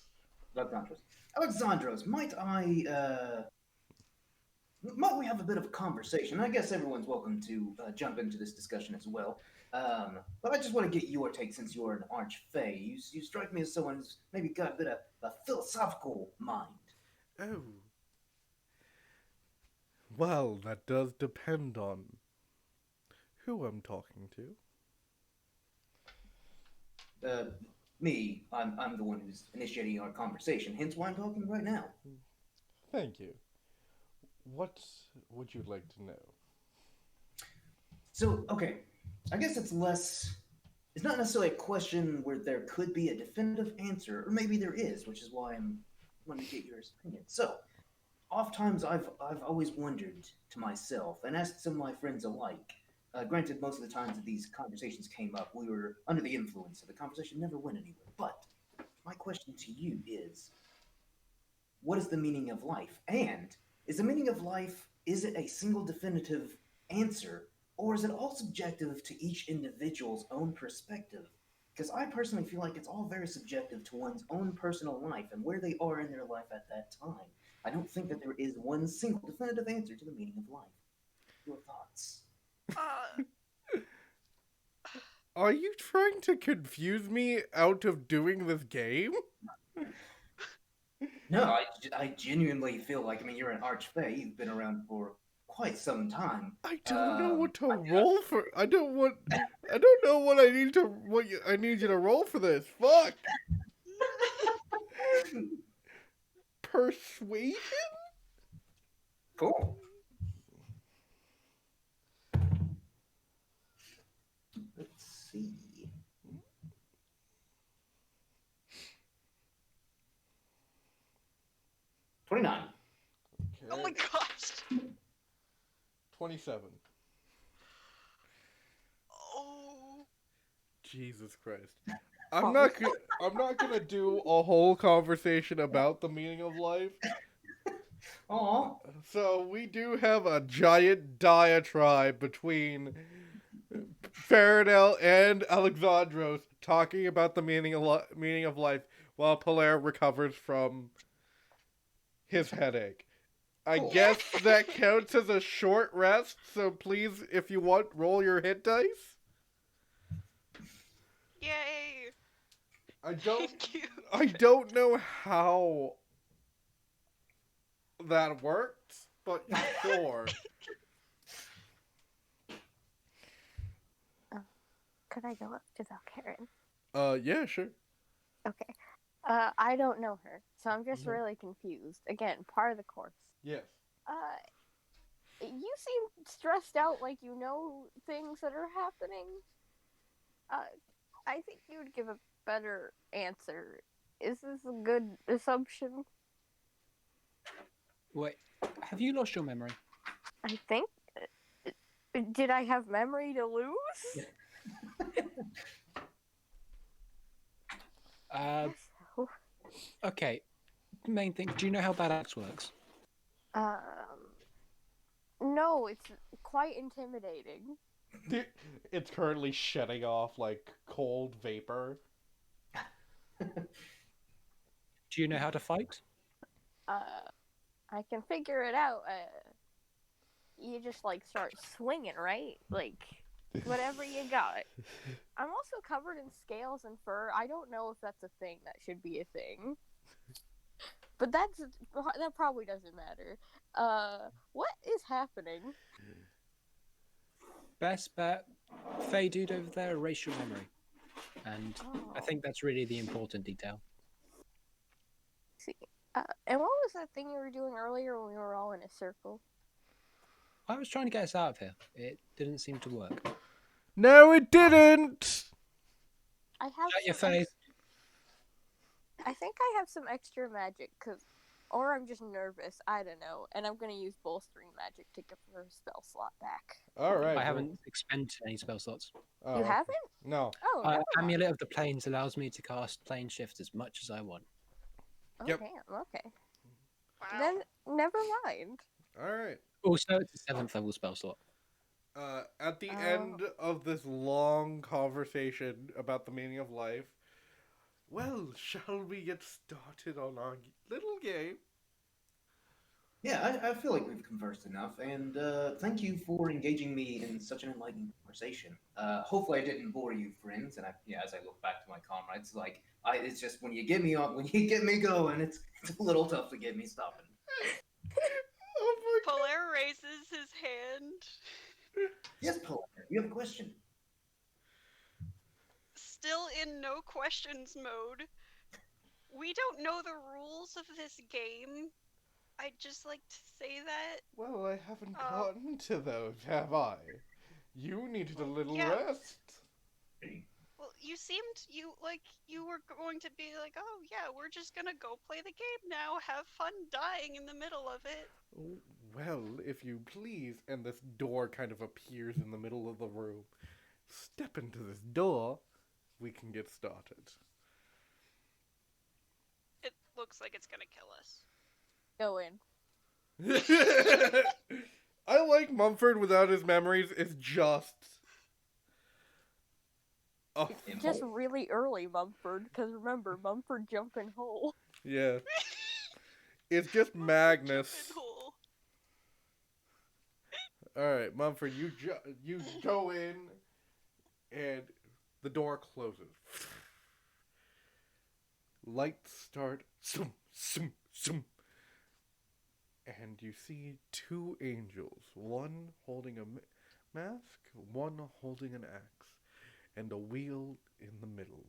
Alexandros. Alexandros, might we have a bit of a conversation? I guess everyone's welcome to jump into this discussion as well. But I just want to get your take since you're an archfey. You strike me as someone who's maybe got a bit of a philosophical mind. Oh. Well, that does depend on who I'm talking to. Me, I'm the one who's initiating our conversation, hence why I'm talking right now. Thank you. What would you like to know? So, okay, I guess it's not necessarily a question where there could be a definitive answer, or maybe there is, which is why I'm wanting to get your opinion. So, oftentimes I've always wondered to myself, and asked some of my friends alike. Granted, most of the times that these conversations came up, we were under the influence, so the conversation never went anywhere. But my question to you is, what is the meaning of life? And is the meaning of life, is it a single definitive answer, or is it all subjective to each individual's own perspective? Because I personally feel like it's all very subjective to one's own personal life and where they are in their life at that time. I don't think that there is one single definitive answer to the meaning of life. Your thoughts? Are you trying to confuse me out of doing this game? No, I genuinely feel like, I mean, you're an archfey. You've been around for quite some time. I don't know what to roll for. I don't know what I need to. I need you to roll for this. Fuck. Persuasion. Cool. Let's see. 29. Okay. Oh my gosh. 27. Oh. Jesus Christ. I'm not gonna do a whole conversation about the meaning of life. Aw. So we do have a giant diatribe between Faradell and Alexandros talking about the meaning of life while Polaire recovers from his headache. I Cool. guess that counts as a short rest, so please, if you want, roll your hit dice. Yay. I don't Thank you. I don't know how that works, but sure. Could I go up to Valkaren? Yeah, sure. Okay. I don't know her, so I'm just Mhm. really confused. Again, part of the course. Yes. You seem stressed out, like you know things that are happening. I think you would give a better answer. Is this a good assumption? Wait, have you lost your memory? I think. Did I have memory to lose? Uh, Guess so. okay. Main thing. Do you know how bad axe works? No, it's quite intimidating. It's currently shedding off like cold vapor. Do you know how to fight? I can figure it out. You just like start swinging, right? Like whatever you got. I'm also covered in scales and fur. I don't know if that's a thing that should be a thing. But that probably doesn't matter. What is happening? Best bet. Faye dude over there, erase your memory. And I think that's really the important detail. See. And what was that thing you were doing earlier when we were all in a circle? I was trying to get us out of here. It didn't seem to work. No, it didn't. I have. Shut your some face. I think I have some extra magic, or I'm just nervous. I don't know, and I'm gonna use bolstering magic to get her spell slot back. All right. I haven't expended any spell slots. Oh, You haven't? No. Oh, never mind. Amulet of the Planes allows me to cast Plane Shift as much as I want. Oh, Yep. damn. Okay. Wow. Then never mind. All right. Also, it's a 7th level spell slot. At the Oh. end of this long conversation about the meaning of life, well, shall we get started on our little game? Yeah, I feel like we've conversed enough, and thank you for engaging me in such an enlightening conversation. Hopefully, I didn't bore you, friends. And as I look back to my comrades, it's just when you get me on, when you get me going, it's a little tough to get me stopping. Oh my Polaire raises his hand. Yes, Polaire, you have a question. Still in no questions mode. We don't know the rules of this game. I'd just like to say that. Well, I haven't gotten to those, have I? You needed a little yeah. rest. Well, you were going to be like, oh yeah, we're just gonna go play the game now, have fun dying in the middle of it. Well, if you please, and this door kind of appears in the middle of the room. Step into this door, we can get started. It looks like it's gonna kill us. Go in. I like Mumford without his memories is just a Just really early, Mumford, because remember, Mumford jumping hole. yeah. It's just Magnus. Jumping hole. All right, Mumford, you go in, and The door closes. Lights start. Zoom, zoom, zoom. And you see two angels. One holding a mask, one holding an axe, and a wheel in the middle.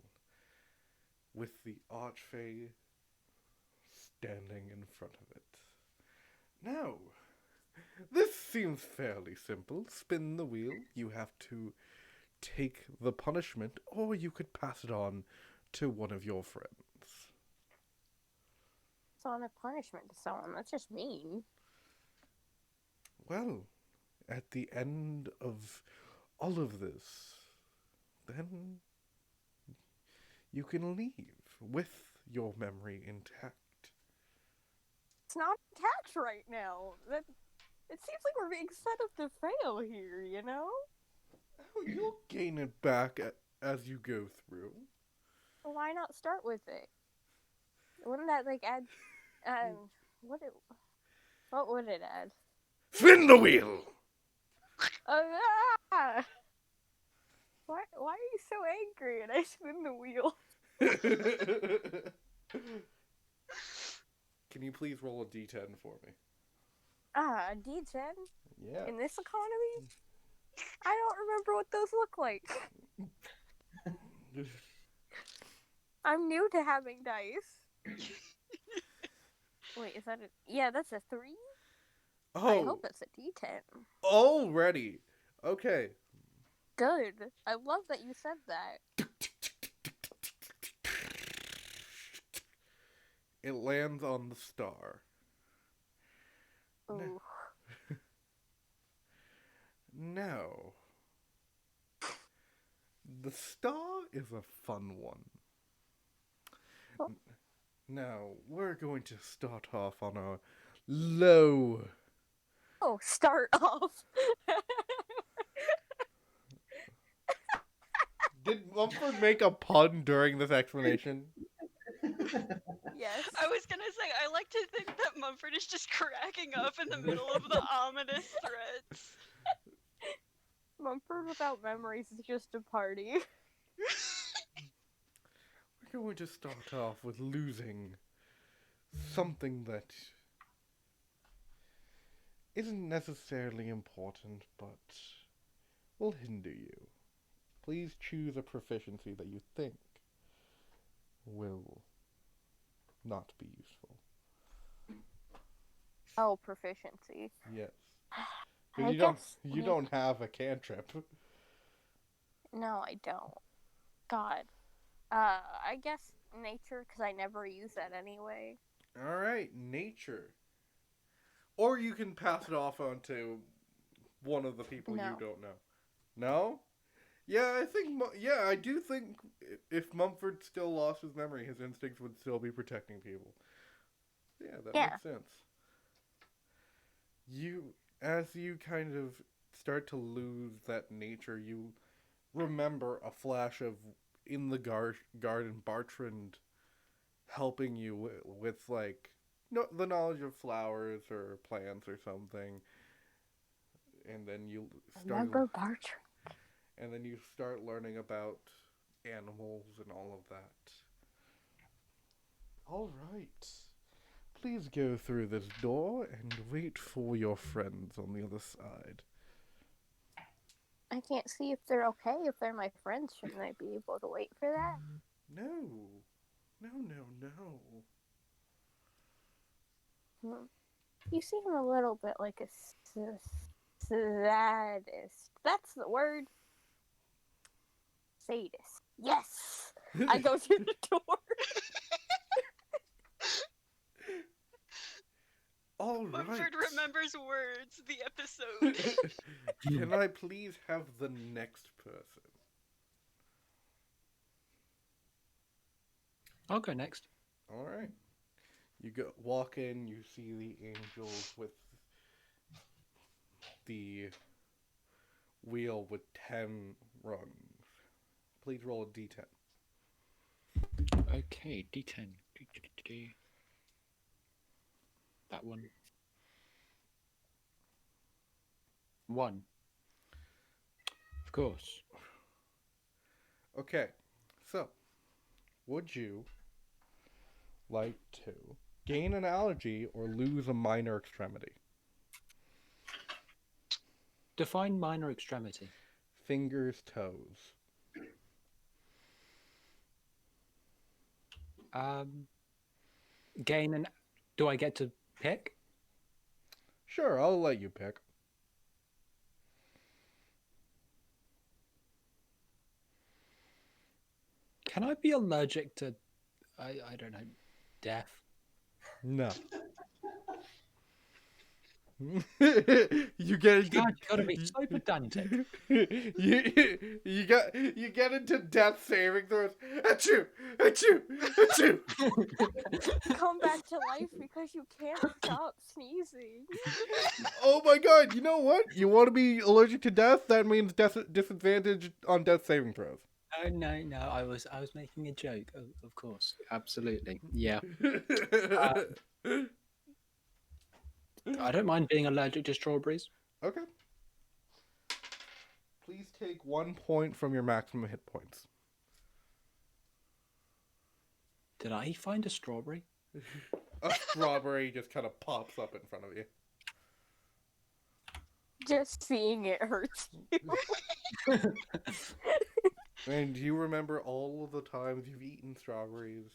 With the archfey standing in front of it. Now, this seems fairly simple. Spin the wheel. You have to take the punishment, or you could pass it on to one of your friends. It's on a punishment to someone. That's just mean. Well, at the end of all of this, then you can leave with your memory intact. It's not attached right now. It seems like we're being set up to fail here, you know? Oh, you'll gain it back as you go through. Well, why not start with it? Wouldn't that like add? What would it add? Spin the wheel! Ah! Why are you so angry? And I spin the wheel. Can you please roll a d10 for me? Ah, D10 Yeah. in this economy? I don't remember what those look like. I'm new to having dice. Wait, is that a... Yeah, that's a 3? I hope it's a D10. Already. Okay. Good. I love that you said that. It lands on the star. Ooh. Now, the star is a fun one. Oh. Now, we're going to start off on a low. Oh, start off. Did Mumford make a pun during this explanation? Yes. I was gonna say, I like to think that Mumford is just cracking up in the middle of the ominous threats. Mumford without memories is just a party. We're going to start off with losing something that isn't necessarily important, but will hinder you. Please choose a proficiency that you think will not be useful. Oh, proficiency. Yes. I You guess don't have a cantrip. No, I don't. God. I guess nature, because I never use that anyway. Alright, nature. Or you can pass it off onto one of the people No. you don't know. No? Yeah, I do think if Mumford still lost his memory, his instincts would still be protecting people. Yeah, that makes sense. As you kind of start to lose that nature, you remember a flash of in the garden Bartrand helping you with like the knowledge of flowers or plants or something, and then you Remember Bartrand. And then you start learning about animals and all of that. All right. Please go through this door and wait for your friends on the other side. I can't see if they're okay. If they're my friends, shouldn't I be able to wait for that? No. You seem a little bit like a sadist. That's the word. Sadist. Yes! I go through the door. All right. Mumford remembers words, the episode. Can I please have the next person? I'll go next. All right. You walk in, you see the angels with the wheel with 10 rungs. Please roll a d10. Okay, D10. That one. 1. Of course. Okay, so would you like to gain an allergy or lose a minor extremity? Define minor extremity. Fingers, toes. Gain an. Do I get to pick? Sure, I'll let you pick. Can I be allergic to? I don't know. Death. No. You get into God, you gotta be so pedantic. you get into death saving throws. Achoo! Achoo! Achoo! Come back to life because you can't stop sneezing. Oh my god! You know what? You want to be allergic to death? That means disadvantage on death saving throws. Oh no! I was making a joke. Of course, absolutely. Yeah. I don't mind being allergic to strawberries. Okay. Please take 1 point from your maximum hit points. Did I find a strawberry? A strawberry just kind of pops up in front of you. Just seeing it hurts you. And do you remember all of the times you've eaten strawberries?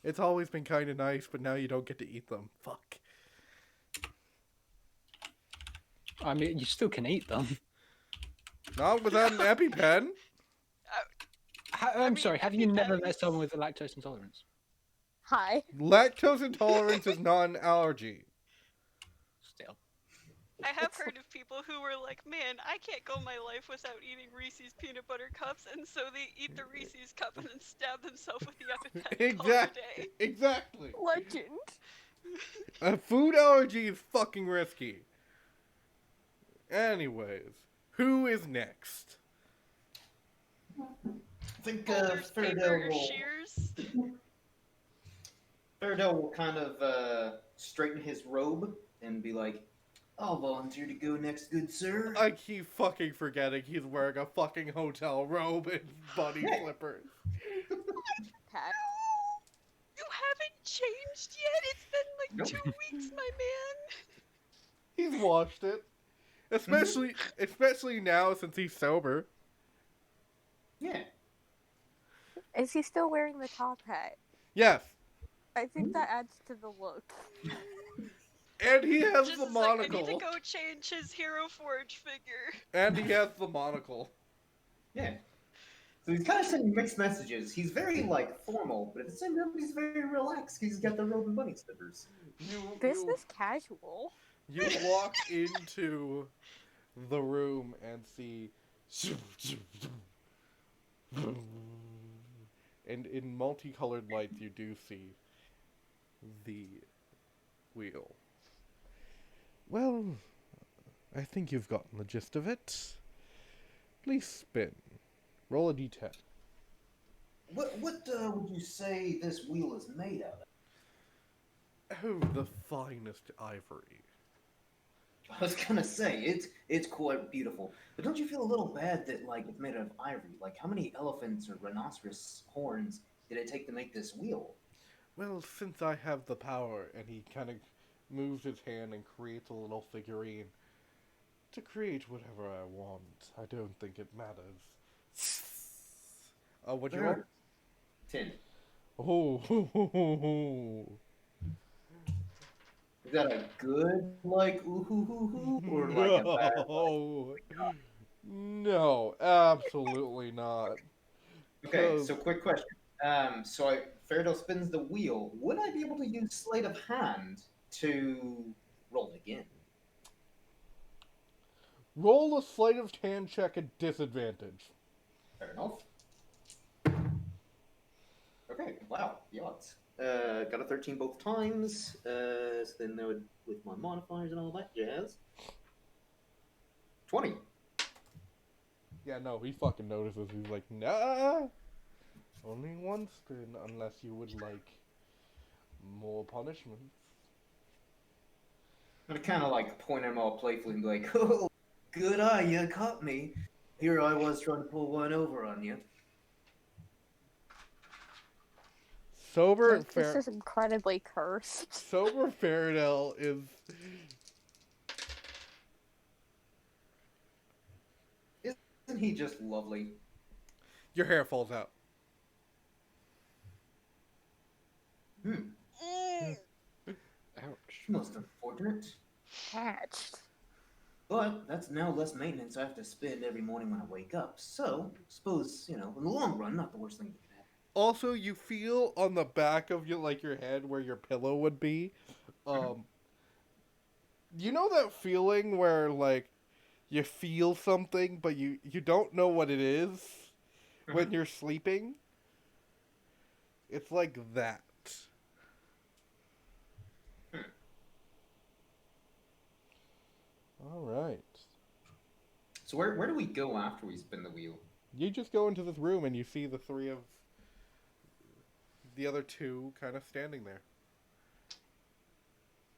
It's always been kind of nice, but now you don't get to eat them. Fuck. I mean, you still can eat them. Not without an EpiPen. I'm sorry. Have you never met someone with a lactose intolerance? Hi. Lactose intolerance is not an allergy. Still. I have heard of people who were like, man, I can't go my life without eating Reese's peanut butter cups, and so they eat the Reese's cup and then stab themselves with the EpiPen. Exactly. Exactly. Legend. A food allergy is fucking risky. Anyways, who is next? I think Folders, paper, Fairdale will. shears. Fairdale will kind of straighten his robe and be like, "I'll volunteer to go next, good sir." I keep fucking forgetting he's wearing a fucking hotel robe and bunny slippers. Pat. You haven't changed yet. It's been like Nope. 2 weeks, my man. He's washed it. Especially now since he's sober. Yeah. Is he still wearing the top hat? Yes. I think that adds to the look. And he has Just the is like, I monocle. need to go change his Hero Forge figure. And he has the monocle. Yeah. So he's kind of sending mixed messages. He's very like formal, but at the same time he's very relaxed. He's got the robe and bunny slippers. Business casual. You walk into the room and see. And in multicolored lights, you do see the wheel. Well, I think you've gotten the gist of it. Please spin. Roll a d10. What would you say this wheel is made out of? Oh, the finest ivory. I was gonna say it's quite beautiful, but don't you feel a little bad that like it's made out of ivory? Like how many elephants or rhinoceros horns did it take to make this wheel? Well, since I have the power, and he kind of moves his hand and creates a little figurine to create whatever I want. I don't think it matters. What'd you roll? 10. Oh, Is that a good like ooh hoo hoo hoo or like a bad? no, no, absolutely not. Okay, Cause so quick question. So Fairdale spins the wheel. Would I be able to use sleight of hand to roll it again? roll a sleight of hand check at disadvantage. Fair enough. Okay, wow, the odds. Got a 13 both times. So then that would, with my modifiers and all that jazz. 20. Yeah, no, he fucking notices. He's like, nah, only one spin unless you would like more punishments. I'm kind of like point at him all playfully and be like, "Oh, good eye, you caught me." here I was trying to pull one over on you. Sober Like, this is incredibly cursed. Sober Fairdale is. Isn't he just lovely? Your hair falls out. Mm. Ouch. Most unfortunate. Hatched. But that's now less maintenance I have to spend every morning when I wake up. So, suppose, in the long run, not the worst thing that can happen. Also, you feel on the back of your head where your pillow would be. You know that feeling where you feel something but you don't know what it is when you're sleeping? It's like that. All right. So where do we go after we spin the wheel? You just go into this room and you see the three of the other two kind of standing there.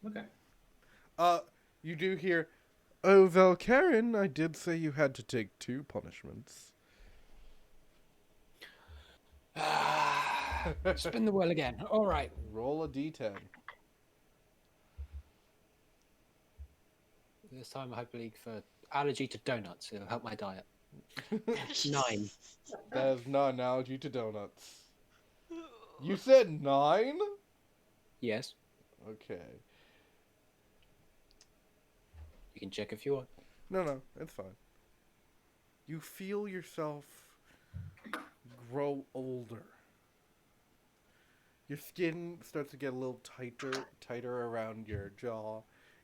Okay. You do hear, "Oh, Valkaren, I did say you had to take 2 punishments." Spin the wheel again. All right. Roll a d10. This time I believe for allergy to donuts. It'll help my diet. 9. That is not an allergy to donuts. You said 9? Yes. Okay. You can check if you want. No, it's fine. You feel yourself grow older. Your skin starts to get a little tighter around your jaw.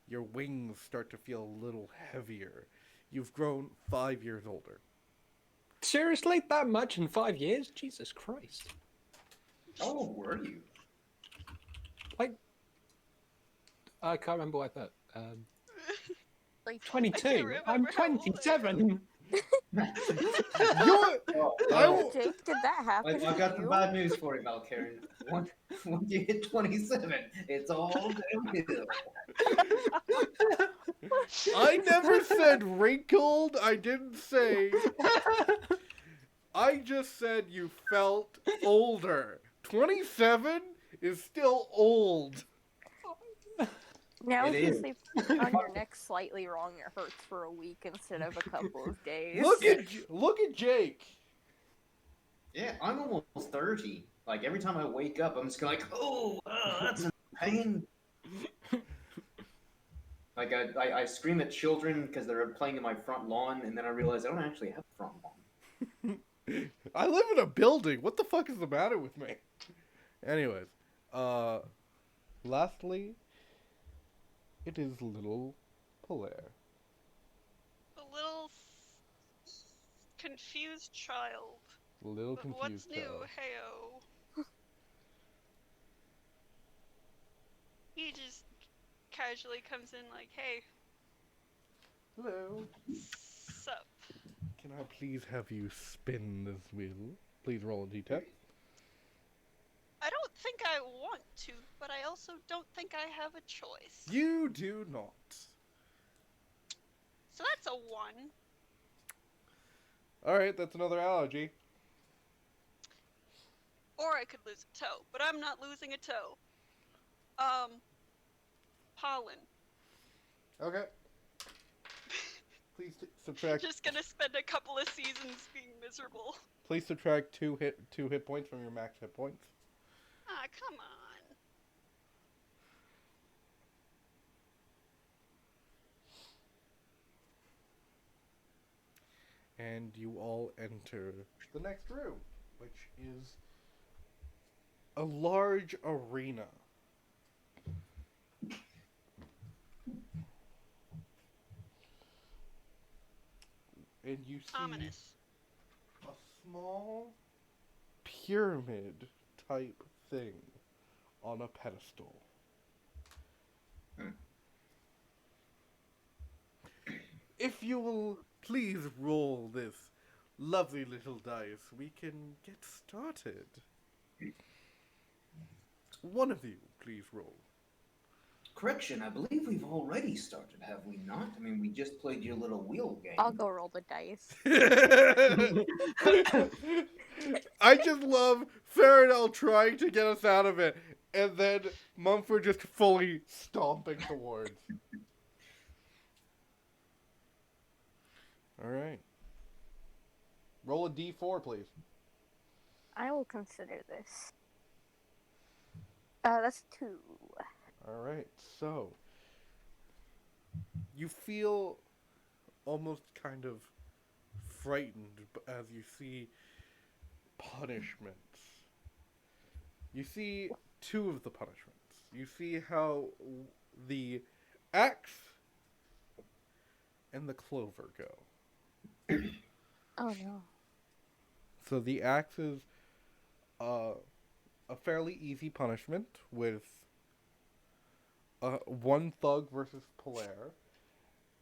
Your wings start to feel a little heavier. You've grown 5 years older. Seriously? That much in 5 years? Jesus Christ. How old were you? Like, I can't remember what I put. Like, 22. I'm 27. Jake, did that happen I've got to some you? bad news for you, Valkaren. Once you hit 27, it's all downhill. I never said wrinkled. I didn't say. I just said you felt older. 27 is still old. Now It if you is. sleep on your neck slightly wrong, it hurts for a week instead of a couple of days. Look at Jake. Yeah, I'm almost 30. Like, every time I wake up, I'm just like, that's a pain. Like, I scream at children because they're playing in my front lawn, and then I realize I don't actually have a front lawn. I live in a building. What the fuck is the matter with me? Anyways, lastly, it is little Polaire. A little confused child. A little But confused what's new? child. Heyo. He just casually comes in like, hey, Hello. sup? Can I please have you spin this wheel? Please roll a d10. I don't think I want to, but I also don't think I have a choice. You do not. So that's a 1. Alright, that's another allergy. Or I could lose a toe, but I'm not losing a toe. Pollen. Okay. Please subtract. Just gonna spend a couple of seasons being miserable. Please subtract two hit points from your max hit points. Ah, come on. And you all enter the next room, which is a large arena. And you see Ominous. a small pyramid type thing on a pedestal. If you will please roll this lovely little dice, we can get started. One of you, please roll. Correction, I believe we've already started, have we not? I mean, we just played your little wheel game. I'll go roll the dice. I just love Faradell trying to get us out of it, and then Mumford just fully stomping towards. All right. Roll a d4, please. I will consider this. That's 2. All right. So you feel almost kind of frightened as you see punishments. You see 2 of the punishments. You see how the axe and the clover go. Oh no. So the axe is a fairly easy punishment with 1 thug versus Polaire,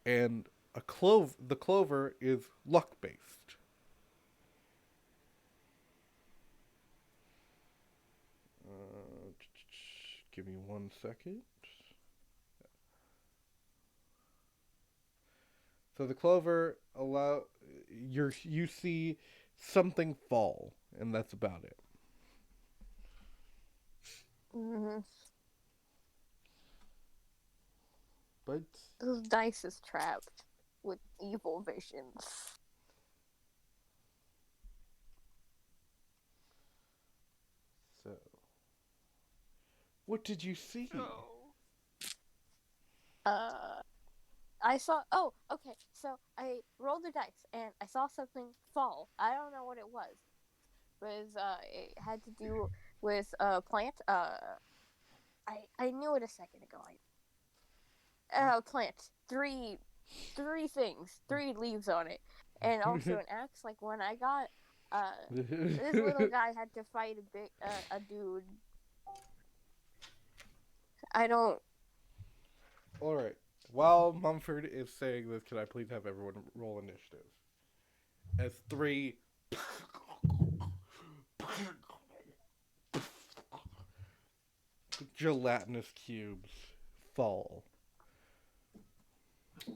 and the clover is luck based. Give me 1 second. So the clover you see something fall, and that's about it. Mm-hmm. But This dice is trapped with evil visions. so, what did you see? Oh. I saw. Oh, okay. So I rolled the dice and I saw something fall. I don't know what it was. It had to do with a plant. I knew it a second ago. Plant. Three things. 3 leaves on it, and also an axe. Like when I got this little guy had to fight a dude. I don't. All right. While Mumford is saying this, can I please have everyone roll initiative? As 3 gelatinous cubes fall.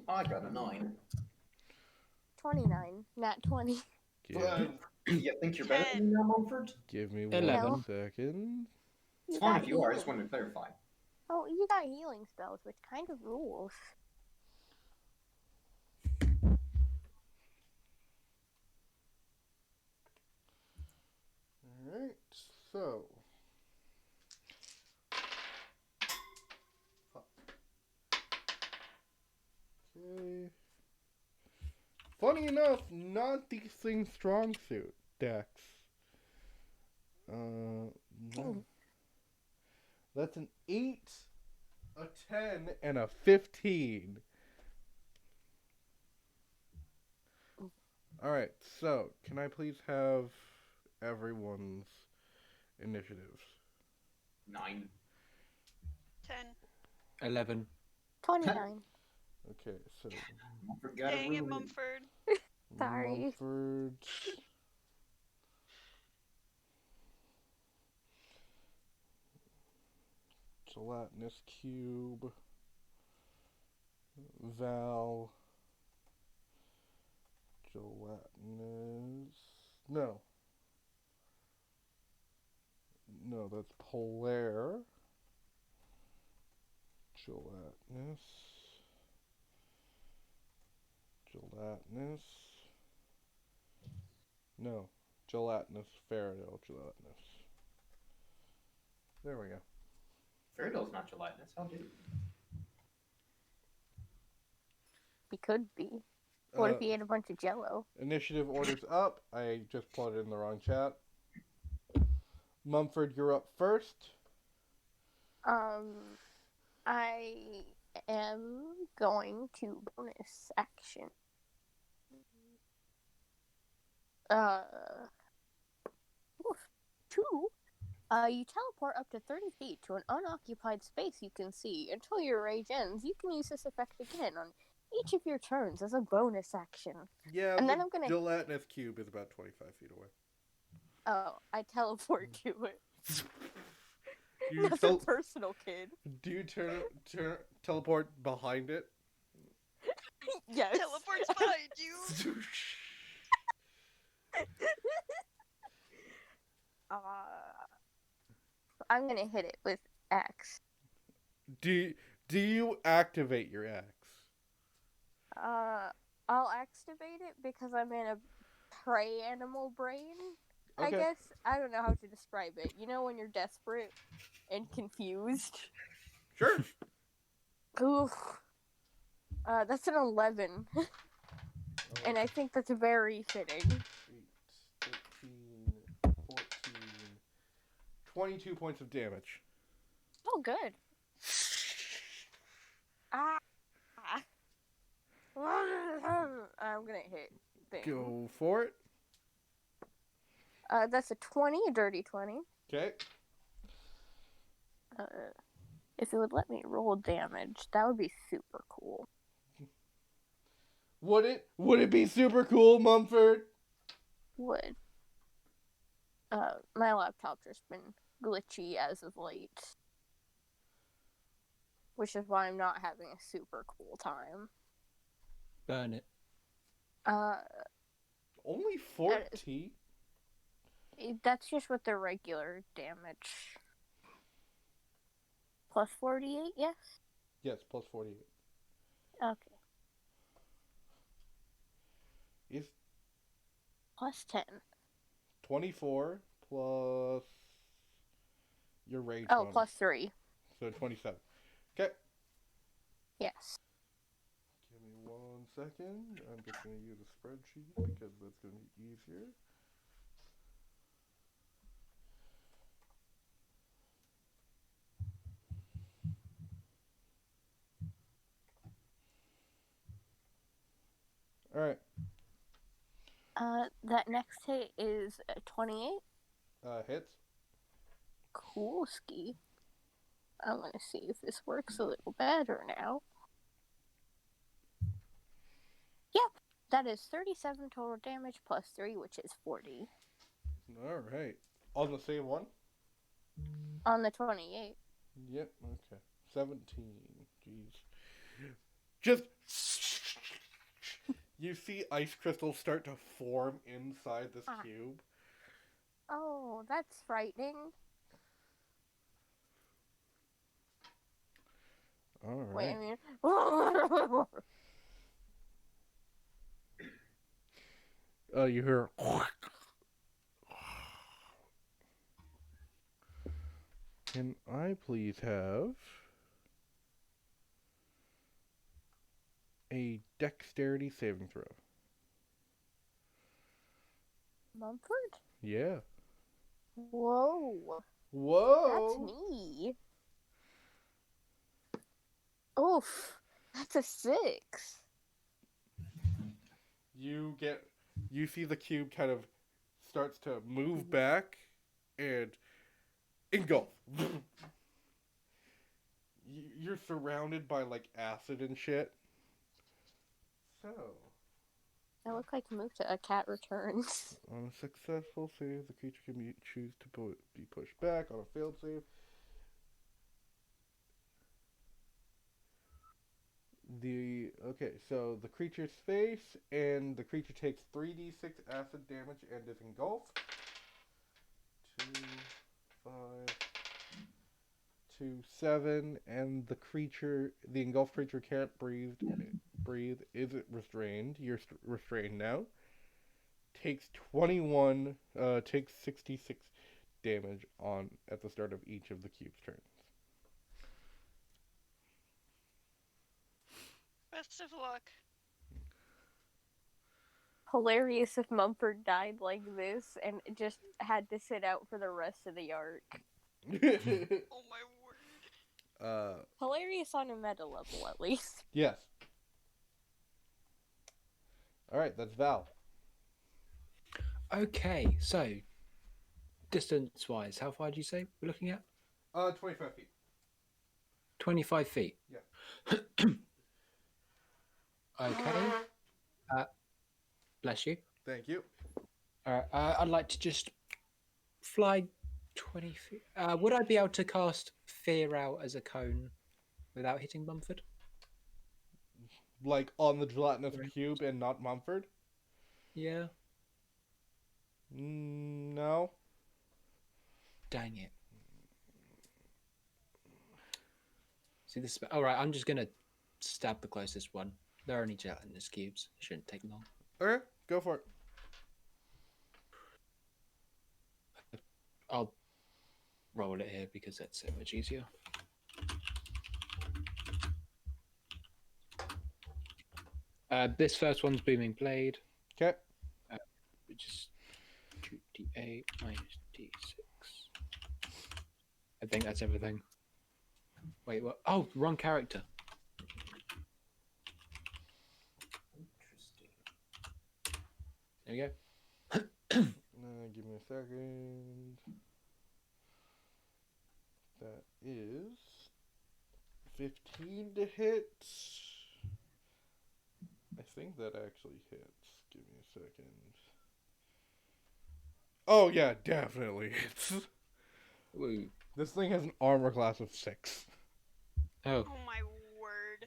I got a 9. 29, not 20. You think you're better than me now, Mumford? Give me 11. 1 second. It's fine if you are. I just wanted to clarify. Oh, you got healing spells, which kind of rules. Alright, so. Okay. Funny enough, not these things' strong suit, Dex. No. That's an 8, a 10, and a 15. Alright, so, can I please have everyone's initiatives? 9. 10. 11. 29. Okay, so Mumford got Dang it, ruined. Mumford. Sorry. Mumford. Gelatinous cube. Val. Gelatinous. No. No, that's Polaire. Gelatinous. Gelatinous. No. Gelatinous. Faradell gelatinous. There we go. Faradell's not gelatinous. How do you? He could be. What if he ate a bunch of Jello? Initiative orders up. I just plotted in the wrong chat. Mumford, you're up first. I am going to bonus action. Oof, 2. You teleport up to 30 feet to an unoccupied space you can see. Until your rage ends, you can use this effect again on each of your turns as a bonus action. Yeah, And the then I'm gonna- gelatinous cube is about 25 feet away. Oh, I teleport to it. you Nothing personal, kid. do you teleport behind it? Yes. Teleports behind you. Uh, I'm gonna hit it with X. do you activate your axe? I'll activate it because I'm in a prey animal brain. I Okay. guess I don't know how to describe it. You know when you're desperate and confused. Sure. Oof. That's an 11, and I think that's very fitting. 8, 13, 14, 22 points of damage. Oh, good. Ah. I'm gonna hit. Thing. Go for it. That's a 20, a dirty 20. Okay. If it would let me roll damage, that would be super cool. Would it be super cool, Mumford? Would. My laptop's just been glitchy as of late. Which is why I'm not having a super cool time. Burn it. Only 14? That's just with the regular damage. Plus 48, yes? Yes, plus 48. Okay. Is Plus 10. 24 plus your rage Oh, bonus. plus 3. So 27. Okay. Yes. Give me 1 second. I'm just going to use a spreadsheet because that's going to be easier. All right. That next hit is 28. Hits. Cool ski. I'm gonna see if this works a little better now. Yep, that is 37 total damage plus 3, which is 40. All right. On the same one? On the 28. Yep, okay. 17. Jeez. Just. You see ice crystals start to form inside this cube. Oh, that's frightening. All right. Wait a minute. You hear. Can I please have a dexterity saving throw? Mumford? Yeah. Whoa. Whoa! That's me. Oof. That's a 6. You see the cube kind of starts to move back and engulf. You're surrounded by like acid and shit. So, I look like move to A Cat Returns. on a successful save, the creature can choose to be pushed back. On a failed save, so the creature's face, and the creature takes 3d6 acid damage and is engulfed. 2, 5, 2, 7, and the engulfed creature can't breathe. Isn't restrained. You're restrained now. Takes 66 damage at the start of each of the cube's turns. Best of luck. Hilarious if Mumford died like this and just had to sit out for the rest of the arc. Oh my word. Hilarious on a meta level, at least. Yes. Alright, that's Val. Okay, so distance-wise, how far did you say we're looking at? 25 feet. 25 feet. Yeah. Okay. Bless you. Thank you. I'd like to just fly 20 feet. Would I be able to cast Fear out as a cone without hitting Mumford? Like on the gelatinous Right. cube and not Mumford? Yeah. No. Dang it. See this? All right, I'm just gonna stab the closest one. They're only gelatinous cubes. Shouldn't take long. Okay, go for it. I'll roll it here because that's so much easier. This first one's Booming Blade, Okay. which is 2d8 minus d6. I think that's everything. Wait, what? Oh, wrong character. Interesting. There you go. Give me a second. That is 15 to hit. I think that actually hits. Give me a second. Oh yeah, definitely hits. Woo. This thing has an armor class of 6. Oh, Oh my word.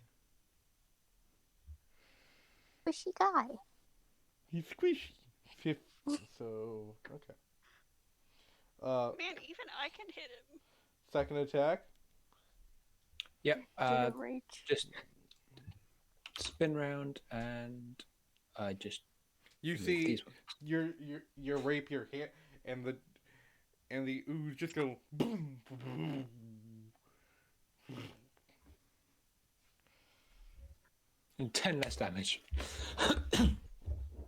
Squishy guy. He's squishy. So okay. Man, even I can hit him. Second attack. yep. Didn't reach. Just spin round and I just You move see these ones. your rapier hit, and the ooze just go boom, boom. 10 less damage.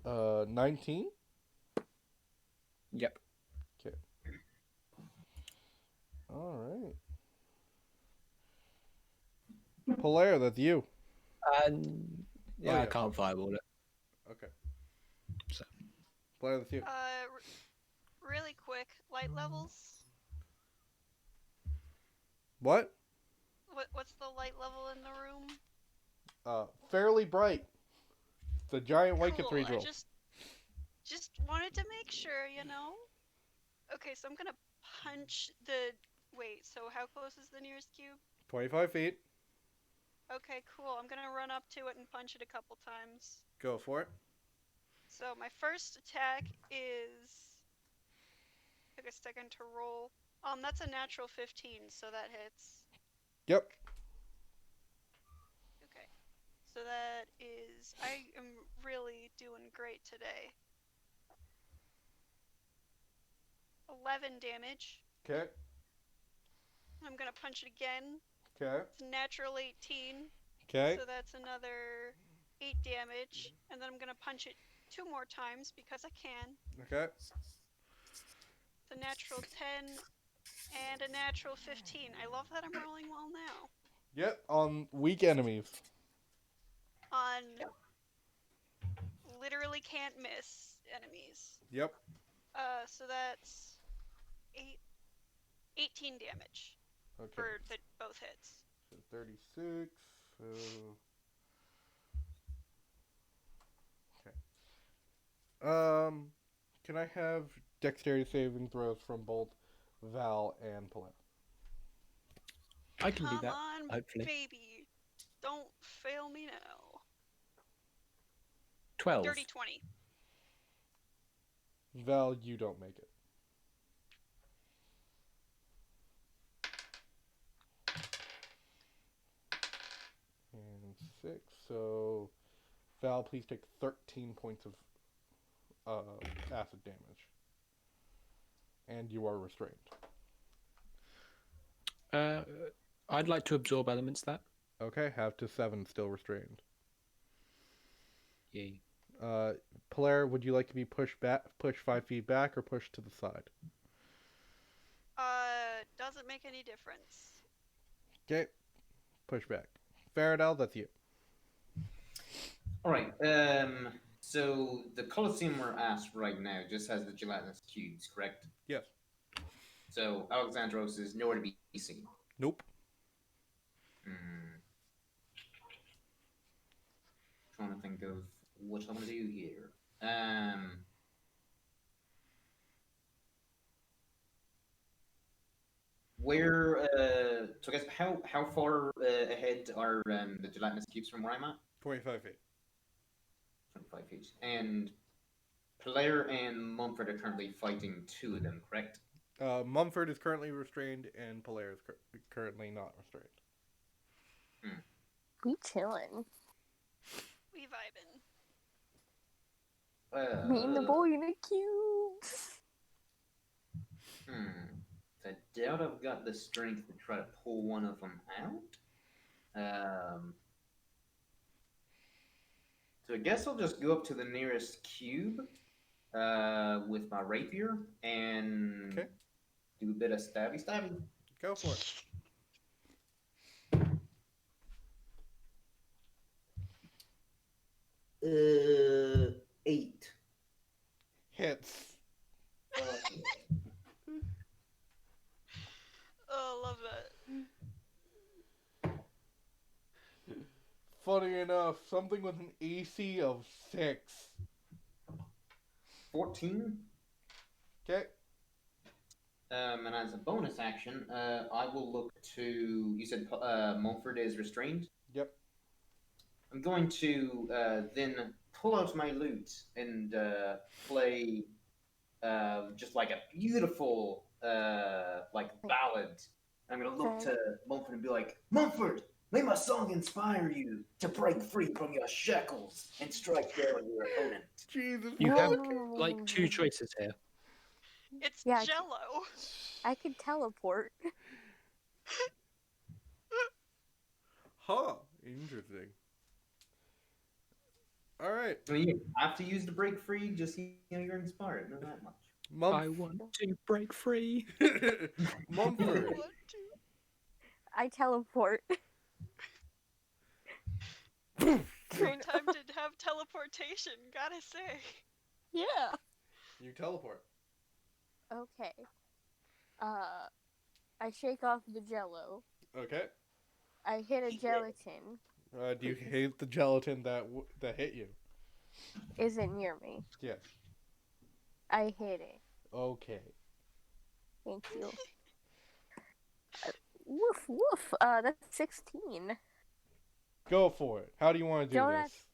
19. Yep. All right. Polaire, that's you. Yeah, yeah. I can't fireball it. Okay. So. Polaire, that's you. Really quick, light levels. What? What's the light level in the room? Fairly bright. It's a giant white Cool. cathedral. I just wanted to make sure, you know. Okay, so I'm gonna punch the. Wait. So how close is the nearest cube? 25 feet. Okay, cool. I'm gonna run up to it and punch it a couple times. Go for it. So my first attack is. Took a second to roll. That's a natural 15, so that hits. Yep. Okay. So that is. I am really doing great today. 11 damage. Okay. I'm gonna punch it again. Okay. It's a natural 18. Okay. So that's another 8 damage. And then I'm gonna punch it 2 more times because I can. Okay. It's a natural 10 and a natural 15. I love that I'm rolling well now. Yep. On weak enemies. On literally can't miss enemies. Yep. So that's 18 damage Okay. for both hits. So 36. So. Okay. Can I have dexterity saving throws from both Val and Polaire? I can do that, Come on, hopefully. baby. Don't fail me now. 12. Dirty 20. Val, you don't make it. And 6. So, Val, please take 13 points of acid damage. And you are restrained. I'd like to absorb elements that. Okay, have to 7 still restrained. Yay. Polaire, would you like to be pushed 5 feet back, or pushed to the side? Doesn't make any difference. Okay, push back. Faradal, that's you. All right. So the Colosseum we're at right now just has the gelatinous cubes, correct? Yes. So Alexandros is nowhere to be seen. Nope. Trying to think of what I'm gonna do here. where? So I guess how far ahead are the gelatinous cubes from where I'm at? 25 feet. 25 feet. And Player and Mumford are currently fighting two of them, correct? Mumford is currently restrained, and Polaire is currently not restrained. We chillin'. We vibing. Me and the boy in the cubes. I doubt I've got the strength to try to pull one of them out. So I guess I'll just go up to the nearest cube with my rapier and Okay. do a bit of stabby. Go for it. Eight. Hits. Oh, love that. Funny enough, something with an AC of 6. 14. Okay. And as a bonus action, I will look to. You said Mumford is restrained? Yep. I'm going to then pull out my lute and play just like a beautiful like ballad. I'm going to look to Mumford and be like, Mumford, may my song inspire you to break free from your shackles and strike down your opponent. Jesus. You have No. like two choices here. It's Yeah, Jello. I could teleport. Huh. Interesting. All right. I mean, you have to use to break free, just you're inspired, not that much. I want to break free. Mumford. I teleport. Great time to have teleportation, gotta say. Yeah. You teleport. Okay. I shake off the jello. Okay. I hit a gelatin. Do you hate the gelatin that hit you? Is it near me? Yes. I hit it. Okay. Thank you. Woof woof. That's 16. Go for it. How do you want to do Donut. this?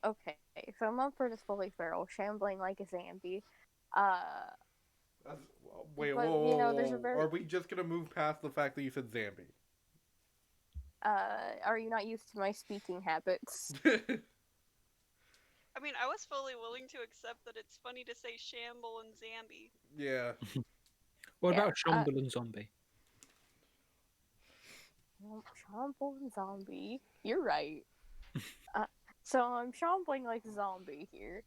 Okay. So Mumford is fully feral, shambling like a zombie. Wait, but, whoa, you know, there's a very- Are we just gonna move past the fact that you said Zambi? Are you not used to my speaking habits? I mean, I was fully willing to accept that it's funny to say shamble and Zambi. Yeah. What Yeah, about Shamble and Zombie? Shambling zombie. You're right. So I'm shambling like a zombie here.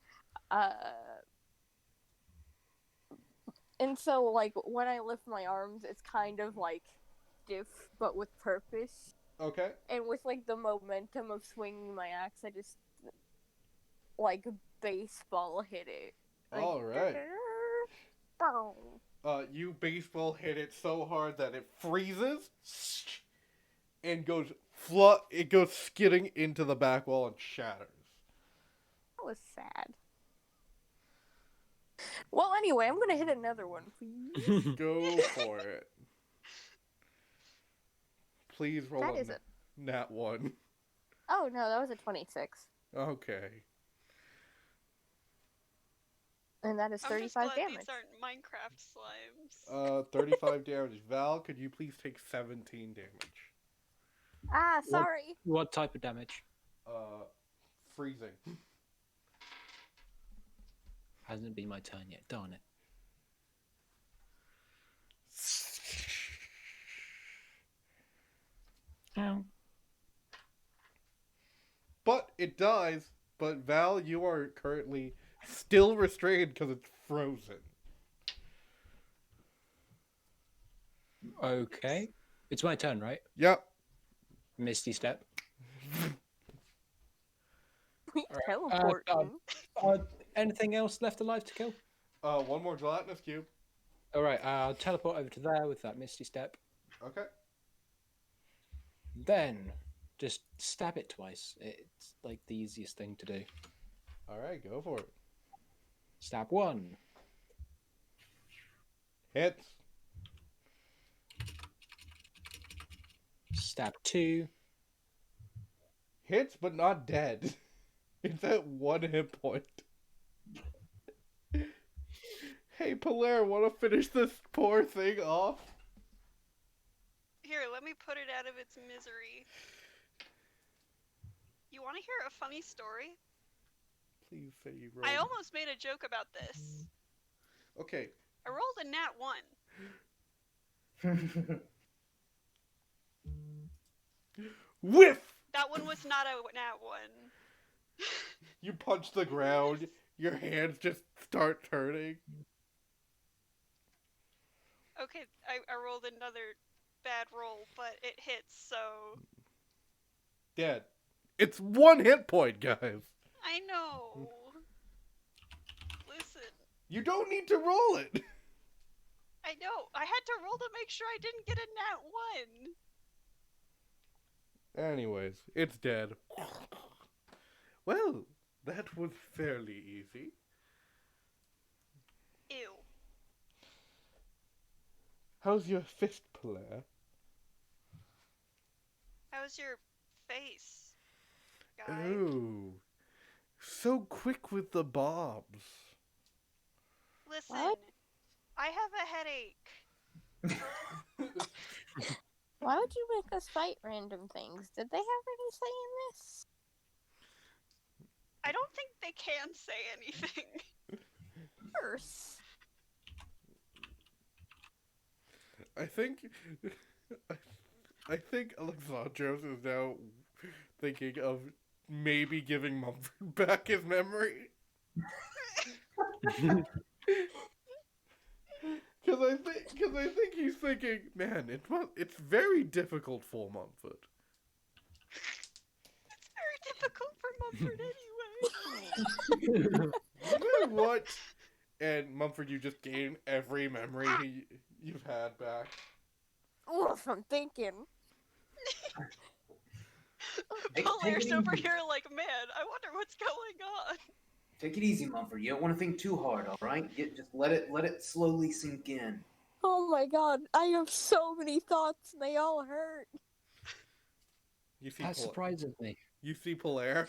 And so, like, when I lift my arms, it's kind of like stiff, but with purpose. Okay. And with, like, the momentum of swinging my axe, I just, like, baseball hit it. Like, All right. boom. You baseball hit it so hard that it freezes and goes It goes skidding into the back wall and shatters. That was sad. Well, anyway, I'm gonna hit another one, please. Go for it. Please roll That a is a... nat 1. Oh, no, that was a 26. Okay. And that is I'm just 35 glad damage. these aren't Minecraft slimes. 35 damage. Val, could you please take 17 damage? Ah, sorry. What type of damage? Freezing. Hasn't been my turn yet, darn it. Ow. But it dies. But Val, you are currently still restrained because it's frozen. Okay. It's my turn, right? Yep. Misty Step. We Alright, teleporting. Anything else left alive to kill? One more gelatinous cube. Alright, I'll teleport over to there with that Misty Step. Okay. Then, just stab it twice. It's like the easiest thing to do. Alright, go for it. Stab one. Hits. Stab 2. Hits, but not dead. It's at 1 hit point. Hey, Polaire, want to finish this poor thing off? Here, let me put it out of its misery. You want to hear a funny story? Please say you rolled. I almost made a joke about this. Okay. I rolled a nat 1. Whiff! That one was not a nat 1. You punch the ground, your hands just start turning. Okay, I rolled another bad roll, but it hits, so... Dead. It's 1 hit point, guys. I know. Listen, You don't need to roll it. I know. I had to roll to make sure I didn't get a nat 1. Anyways, it's dead. Well, that was fairly easy. Ew. How's your fist, Polaire? How's your face, guy? Oh, so quick with the bobs. Listen, What? I have a headache. Why would you make us fight random things? Did they have any say in this? I don't think they can say anything. Worse. I think Alexandros is now thinking of maybe giving Mumford back his memory. Because I think he's thinking, man, it's very difficult for Mumford. It's very difficult for Mumford anyway. You know what? And Mumford, you just gain every memory you've had back. Oof, I'm thinking. Polaire's over here like, man, I wonder what's going on. Take it easy, Mumford. You don't want to think too hard, all right? Just let it slowly sink in. Oh my god, I have so many thoughts and they all hurt. You see That surprises me. You see Polaire?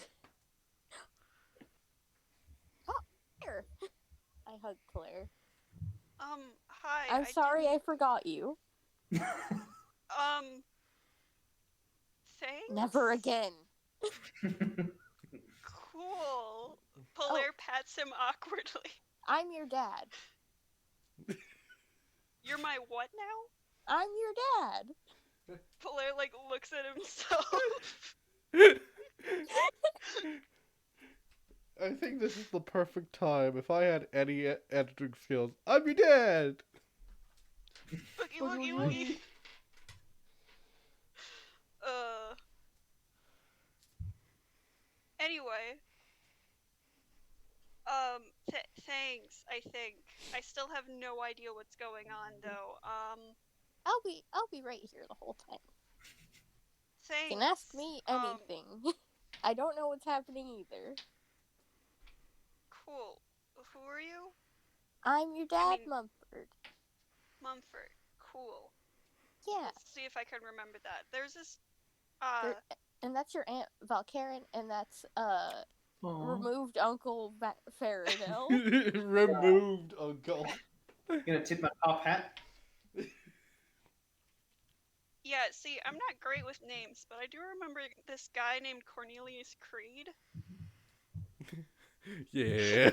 Here. I hug Claire. Hi. I'm sorry I forgot you. Thanks? Never again. Cool. Polaire pats him awkwardly. I'm your dad. You're my what now? I'm your dad. Polaire, like, looks at himself. I think this is the perfect time. If I had any editing skills, I'm your dad. Boogie woogie woogie. Anyway. Thanks, I think. I still have no idea what's going on, though. I'll be right here the whole time. Thanks. You can ask me anything. I don't know what's happening either. Cool. Who are you? I'm your dad, Mumford. Mumford. Cool. Yeah. Let's see if I can remember that. There's this, and that's your Aunt Valkaren, and that's, Aw. removed Uncle Faradell. Removed, uncle. Gonna tip my top hat? Yeah, see, I'm not great with names, but I do remember this guy named Cornelius Creed. Yeah.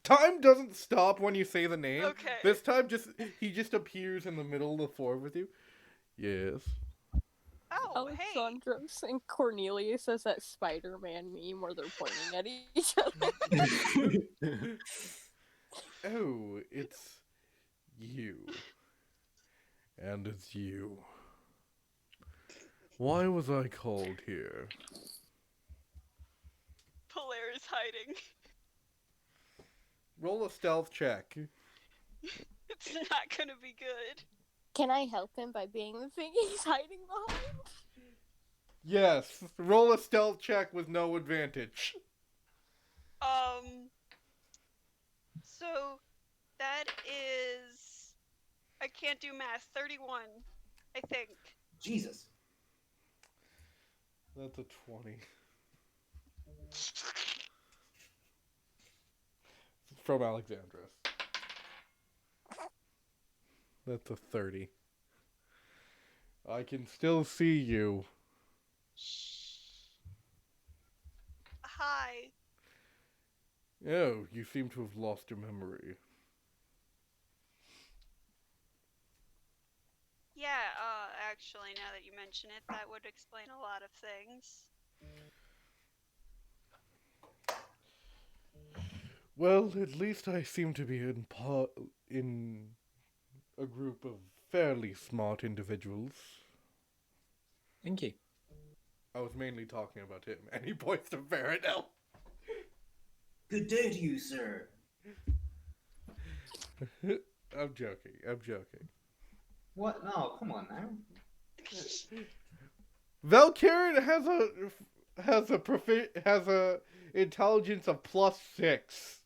Time doesn't stop when you say the name. Okay. This time, he just appears in the middle of the floor with you. Yes. Oh, hey. Alexandros and Cornelius as that Spider-Man meme where they're pointing at each other. Oh, it's you. And it's you. Why was I called here? Polaire is hiding. Roll a stealth check. It's not gonna be good. Can I help him by being the thing he's hiding behind? Yes. Roll a stealth check with no advantage. So that is can't do math. 31, I think. Jesus. That's a 20. From Alexandros. That's a 30. I can still see you. Hi. Oh, you seem to have lost your memory. Yeah, actually, now that you mention it, that would explain a lot of things. Well, at least I seem to be in a group of fairly smart individuals. Thank you. I was mainly talking about him, and he points to Faradell. Good day to you, sir. I'm joking. What? No, come on now. Valkyrie has a intelligence of +6.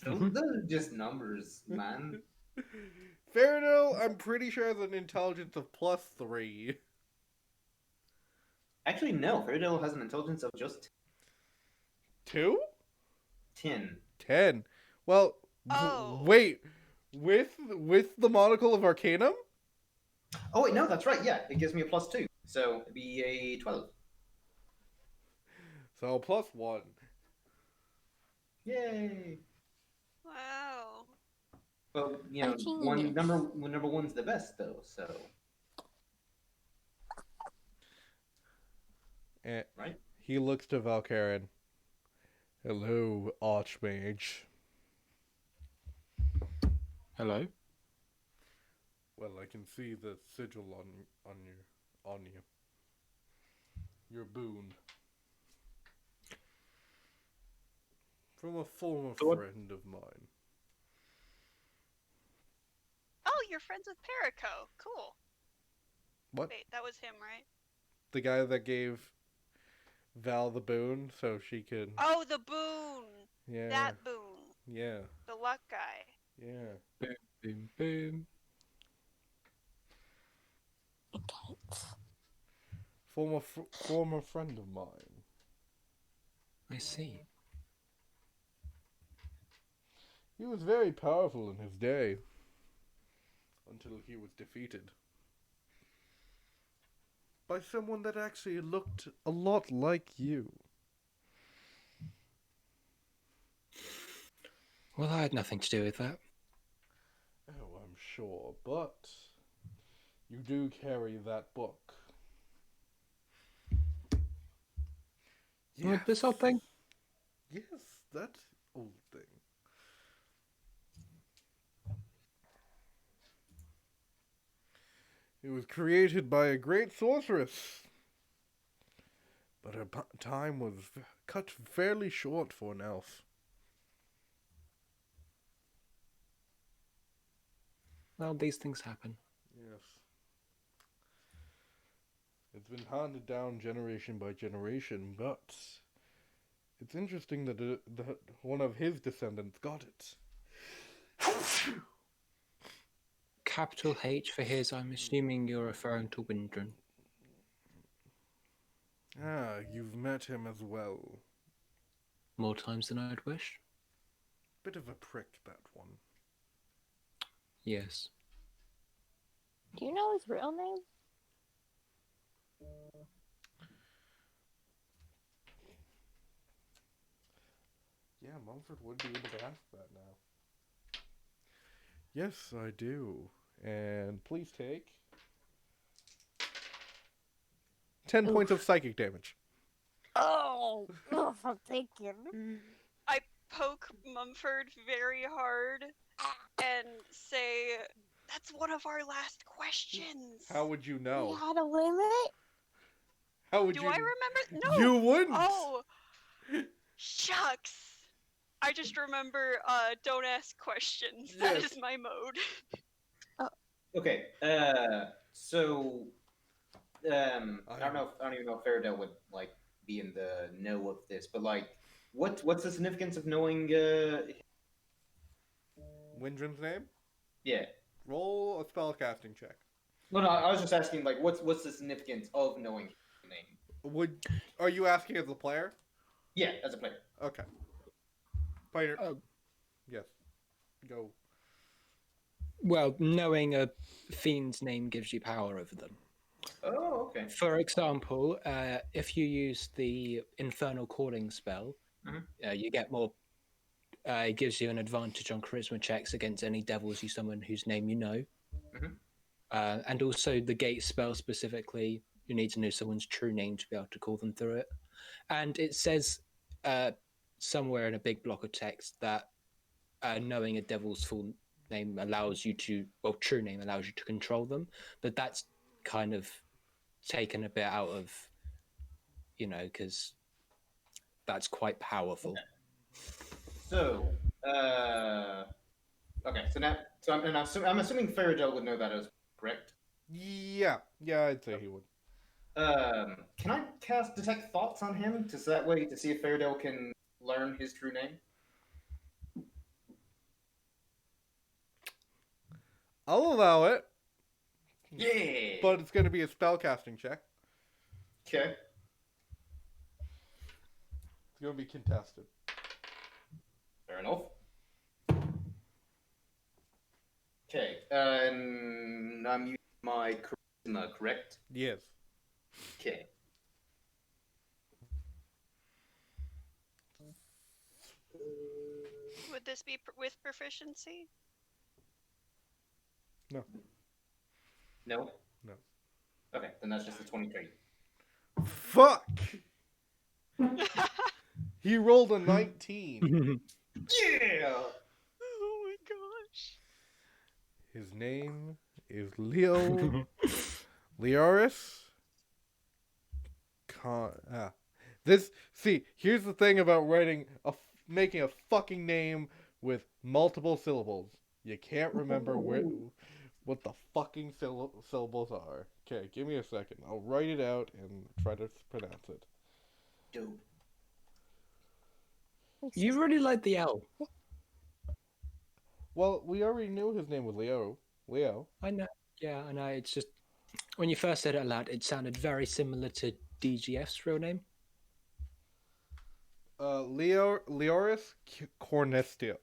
Those are just numbers, man. Faradell, I'm pretty sure has an intelligence of +3. Actually, no. Faradell has an intelligence of just 2? 10. 10. Well, Oh. wait. With the monocle of Arcanum? Oh wait, no, that's right. Yeah, it gives me a +2, so it'd be a 12. So +1. Yay! Wow. But you A know, genius. number one's the best though. So And right. he looks to Valkyrin. Hello, Archmage. Hello. Well, I can see the sigil on you. Your boon. From a former What? friend of mine. Oh, you're friends with Perico. Cool. What? Wait, that was him, right? The guy that gave Val the boon so she could. Oh, the boon. Yeah. That boon. Yeah. The luck guy. Yeah. Boom, boom, boom. Former friend of mine. I see. He was very powerful in his day. Until he was defeated. By someone that actually looked a lot like you. Well, I had nothing to do with that. Oh, I'm sure, but you do carry that book. What, this old thing? Yes, that old thing. It was created by a great sorceress. But her time was cut fairly short for an elf. Well, these things happen. Yes. It's been handed down generation by generation, but it's interesting that that one of his descendants got it. Capital H for his, I'm assuming you're referring to Windrun. Ah, you've met him as well. More times than I'd wish. Bit of a prick, that one. Yes. Do you know his real name? Yeah, Mumford would be able to ask that now. Yes, I do. And please take 10 points of psychic damage. Oh, I'm thinking. I poke Mumford very hard and say, "That's one of our last questions." How would you know? We had a limit? How would Do you? I remember? No. You wouldn't. Oh, shucks. I just remember, don't ask questions. That Yes. is my mode. Okay. So I don't even know if Faradell would like be in the know of this, but like, what's the significance of knowing? Windrum's name? Yeah. Roll a spellcasting check. No, I was just asking, like, what's the significance of knowing his name? Are you asking as a player? Yeah, as a player. Okay. Player. Oh. Yes. Go. Well, knowing a fiend's name gives you power over them. Oh, okay. For example, if you use the Infernal Calling spell, you get more. It gives you an advantage on charisma checks against any devils you summon whose name you know. And also the gate spell specifically, you need to know someone's true name to be able to call them through it. And it says somewhere in a big block of text that knowing a devil's full name allows you to, well, true name allows you to control them, but that's kind of taken a bit out of, because that's quite powerful. Okay. So I'm assuming Faradell would know that as correct. Yeah, I'd say he would. Can I cast Detect Thoughts on him so that way to see if Faradell can learn his true name? I'll allow it. Yeah. But it's going to be a spellcasting check. Okay. It's going to be contested. Fair enough. Okay. And I'm using my charisma, correct? Yes. Okay. Would this be with proficiency? No. No? No. Okay, then that's just a 23. Fuck! He rolled a 19. Yeah! Oh my gosh. His name is Leo Leoris. Here's the thing about making a fucking name with multiple syllables. You can't remember what the fucking syllables are. Okay, give me a second. I'll write it out and try to pronounce it. Dope. You really like the L. Well, we already knew his name was Leo. I know. Yeah, I know. It's just when you first said it aloud, it sounded very similar to DGF's real name. Leoris Cornesetto.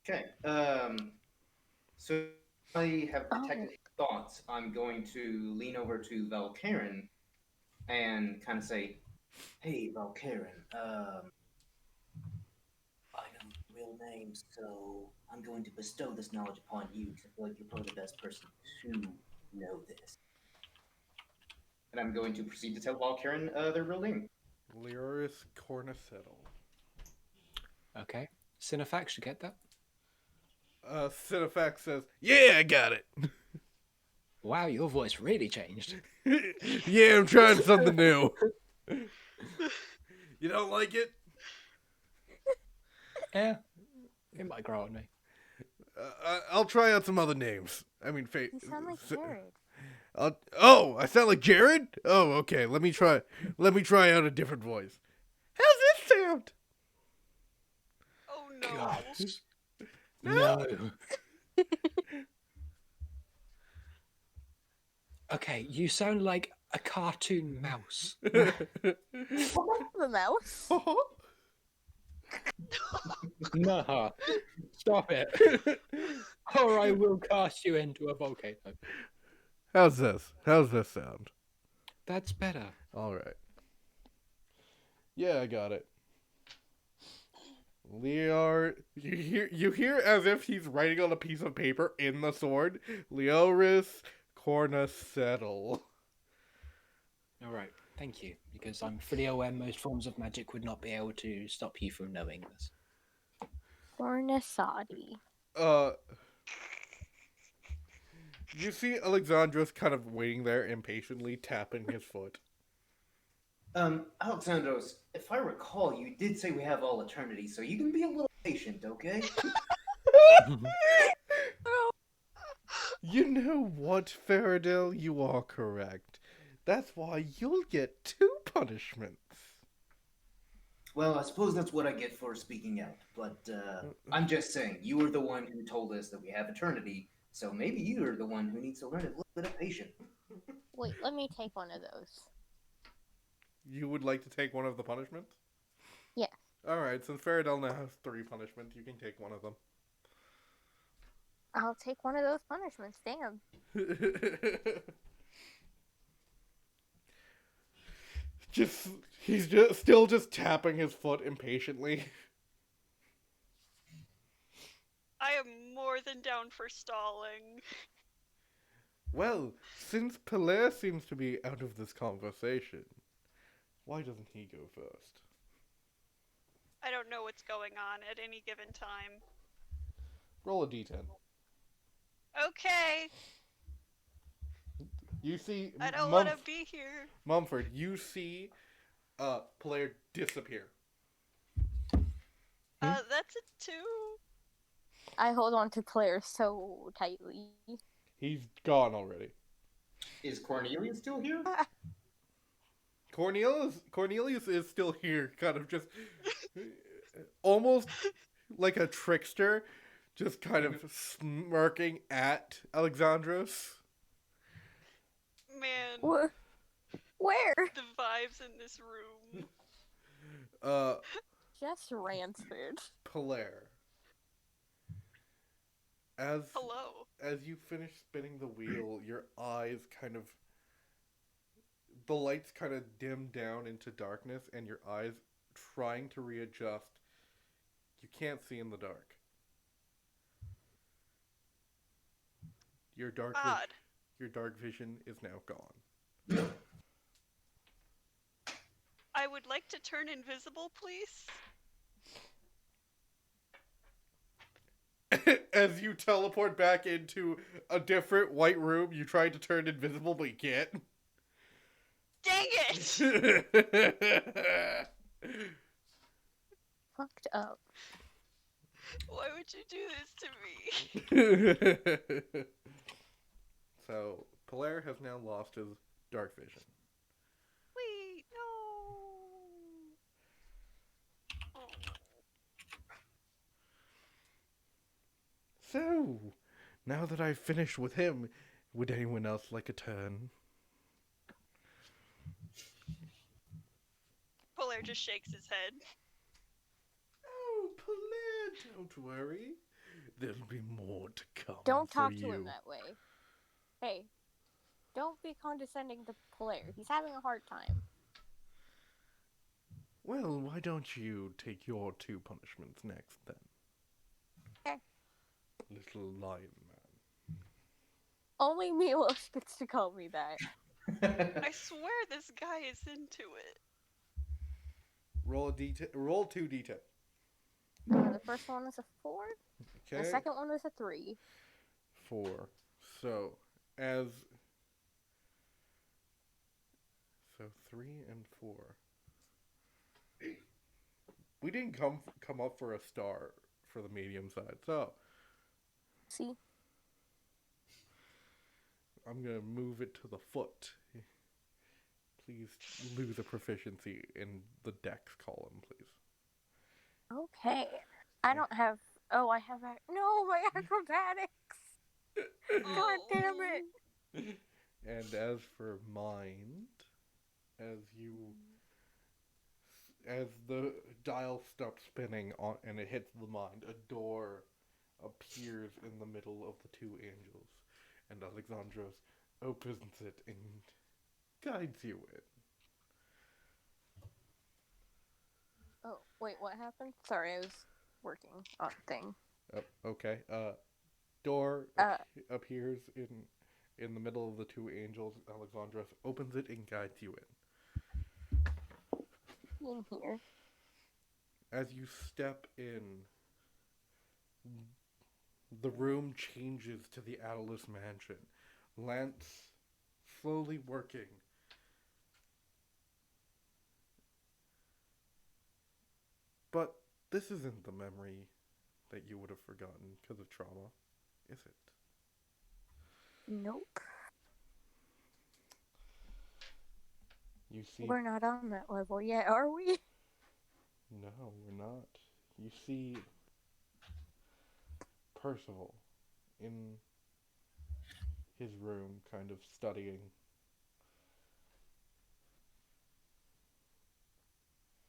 Okay. So I have detected his thoughts. I'm going to lean over to Valkaren and kind of say, "Hey, Valkaren, I know your real name, so I'm going to bestow this knowledge upon you because I feel like you're probably the best person to know this." And I'm going to proceed to tell Valkaren their real name. Leoris Cornesetto. Okay. Cinefax, you get that? Cinefax says, "Yeah, I got it." Wow, your voice really changed. Yeah, I'm trying something new. You don't like it? Yeah, it might grow on me. I'll try out some other names. I mean, You sound like Jared. I sound like Jared? Oh, okay. Let me try out a different voice. How's this sound? Oh no. God. No. Okay, you sound like a cartoon mouse. The mouse? Nah, stop it. Or I will cast you into a volcano. How's this? How's this sound? That's better. All right. Yeah, I got it. You hear as if he's writing on a piece of paper in the sword. Leoris Cornesetto. All right, thank you, because I'm fully aware most forms of magic would not be able to stop you from knowing this. Cornesati. You see Alexandra's kind of waiting there impatiently, tapping his foot. Alexandros, if I recall, you did say we have all eternity, so you can be a little patient, okay? You know what, Faradell? You are correct. That's why you'll get 2 punishments. Well, I suppose that's what I get for speaking out. But I'm just saying, you were the one who told us that we have eternity, so maybe you're the one who needs to learn a little bit of patience. Wait, let me take one of those. You would like to take one of the punishments? Yes. Alright, since Faradell now has 3 punishments, you can take one of them. I'll take one of those punishments. Damn. He's just still just tapping his foot impatiently. I am more than down for stalling. Well, since Pilar seems to be out of this conversation, why doesn't he go first? I don't know what's going on at any given time. Roll a d10. Okay, You see, I don't want to be here. Mumford, you see Pilar disappear. That's a 2. I hold on to Claire so tightly. He's gone already. Is Cornelius still here? Cornelius is still here, kind of just almost like a trickster, just kind of smirking at Alexandros. Man, Where? the vibes in this room. Just rancid. Pilar. Hello. As you finish spinning the wheel, your eyes the lights kind of dim down into darkness, and your eyes trying to readjust. You can't see in the dark. Your dark vision is now gone. I would like to turn invisible, please. As you teleport back into a different white room, you try to turn invisible, but you can't. Dang it! Fucked up. Why would you do this to me? So, Pilar has now lost his dark vision. Wait, no. Oh. So, now that I've finished with him, would anyone else like a turn? Polaire just shakes his head. Oh, Pilar, don't worry. There'll be more to come. Don't for talk to you. him that way. Hey, don't be condescending to Pilar. He's having a hard time. Well, why don't you take your 2 punishments next, then? Okay. Little lion man. Only Milos gets to call me that. I swear this guy is into it. Roll 2 d10. The first one is a 4. Okay. The second one is a 3. 4. So 3 and 4. We didn't come up for a star for the medium side, so See? I'm gonna move it to the foot. Please lose a proficiency in the dex column, please. Okay. I don't have... Oh, I have... No, my acrobatics! God damn it! And as for mind, as the dial stops spinning and it hits the mind, a door appears in the middle of the 2 angels, and Alexandros opens it and guides you in. Oh, wait, what happened? Sorry, I was working on a thing. Okay. Door appears in the middle of the 2 angels. Alexandros opens it and guides you in. In here. As you step in, the room changes to the Atlas mansion. Lance slowly working. But this isn't the memory that you would have forgotten because of trauma, is it? Nope. You see, We're not on that level yet, are we? No, we're not. You see Percival in his room, kind of studying.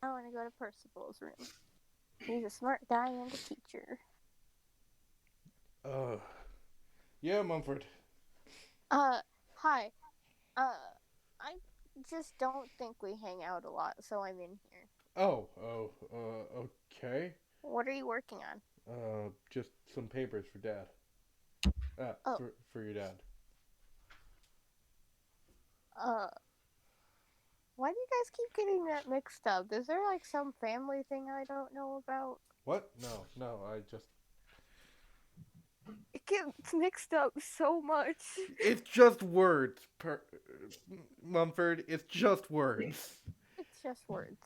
I want to go to Percival's room. He's a smart guy and a teacher. Yeah, Mumford. Hi. I just don't think we hang out a lot, so I'm in here. Okay. What are you working on? Just some papers for Dad. Oh. For your dad. Why do you guys keep getting that mixed up? Is there like some family thing I don't know about? What? No, I just... It gets mixed up so much. It's just words, Mumford. It's just words. It's just words.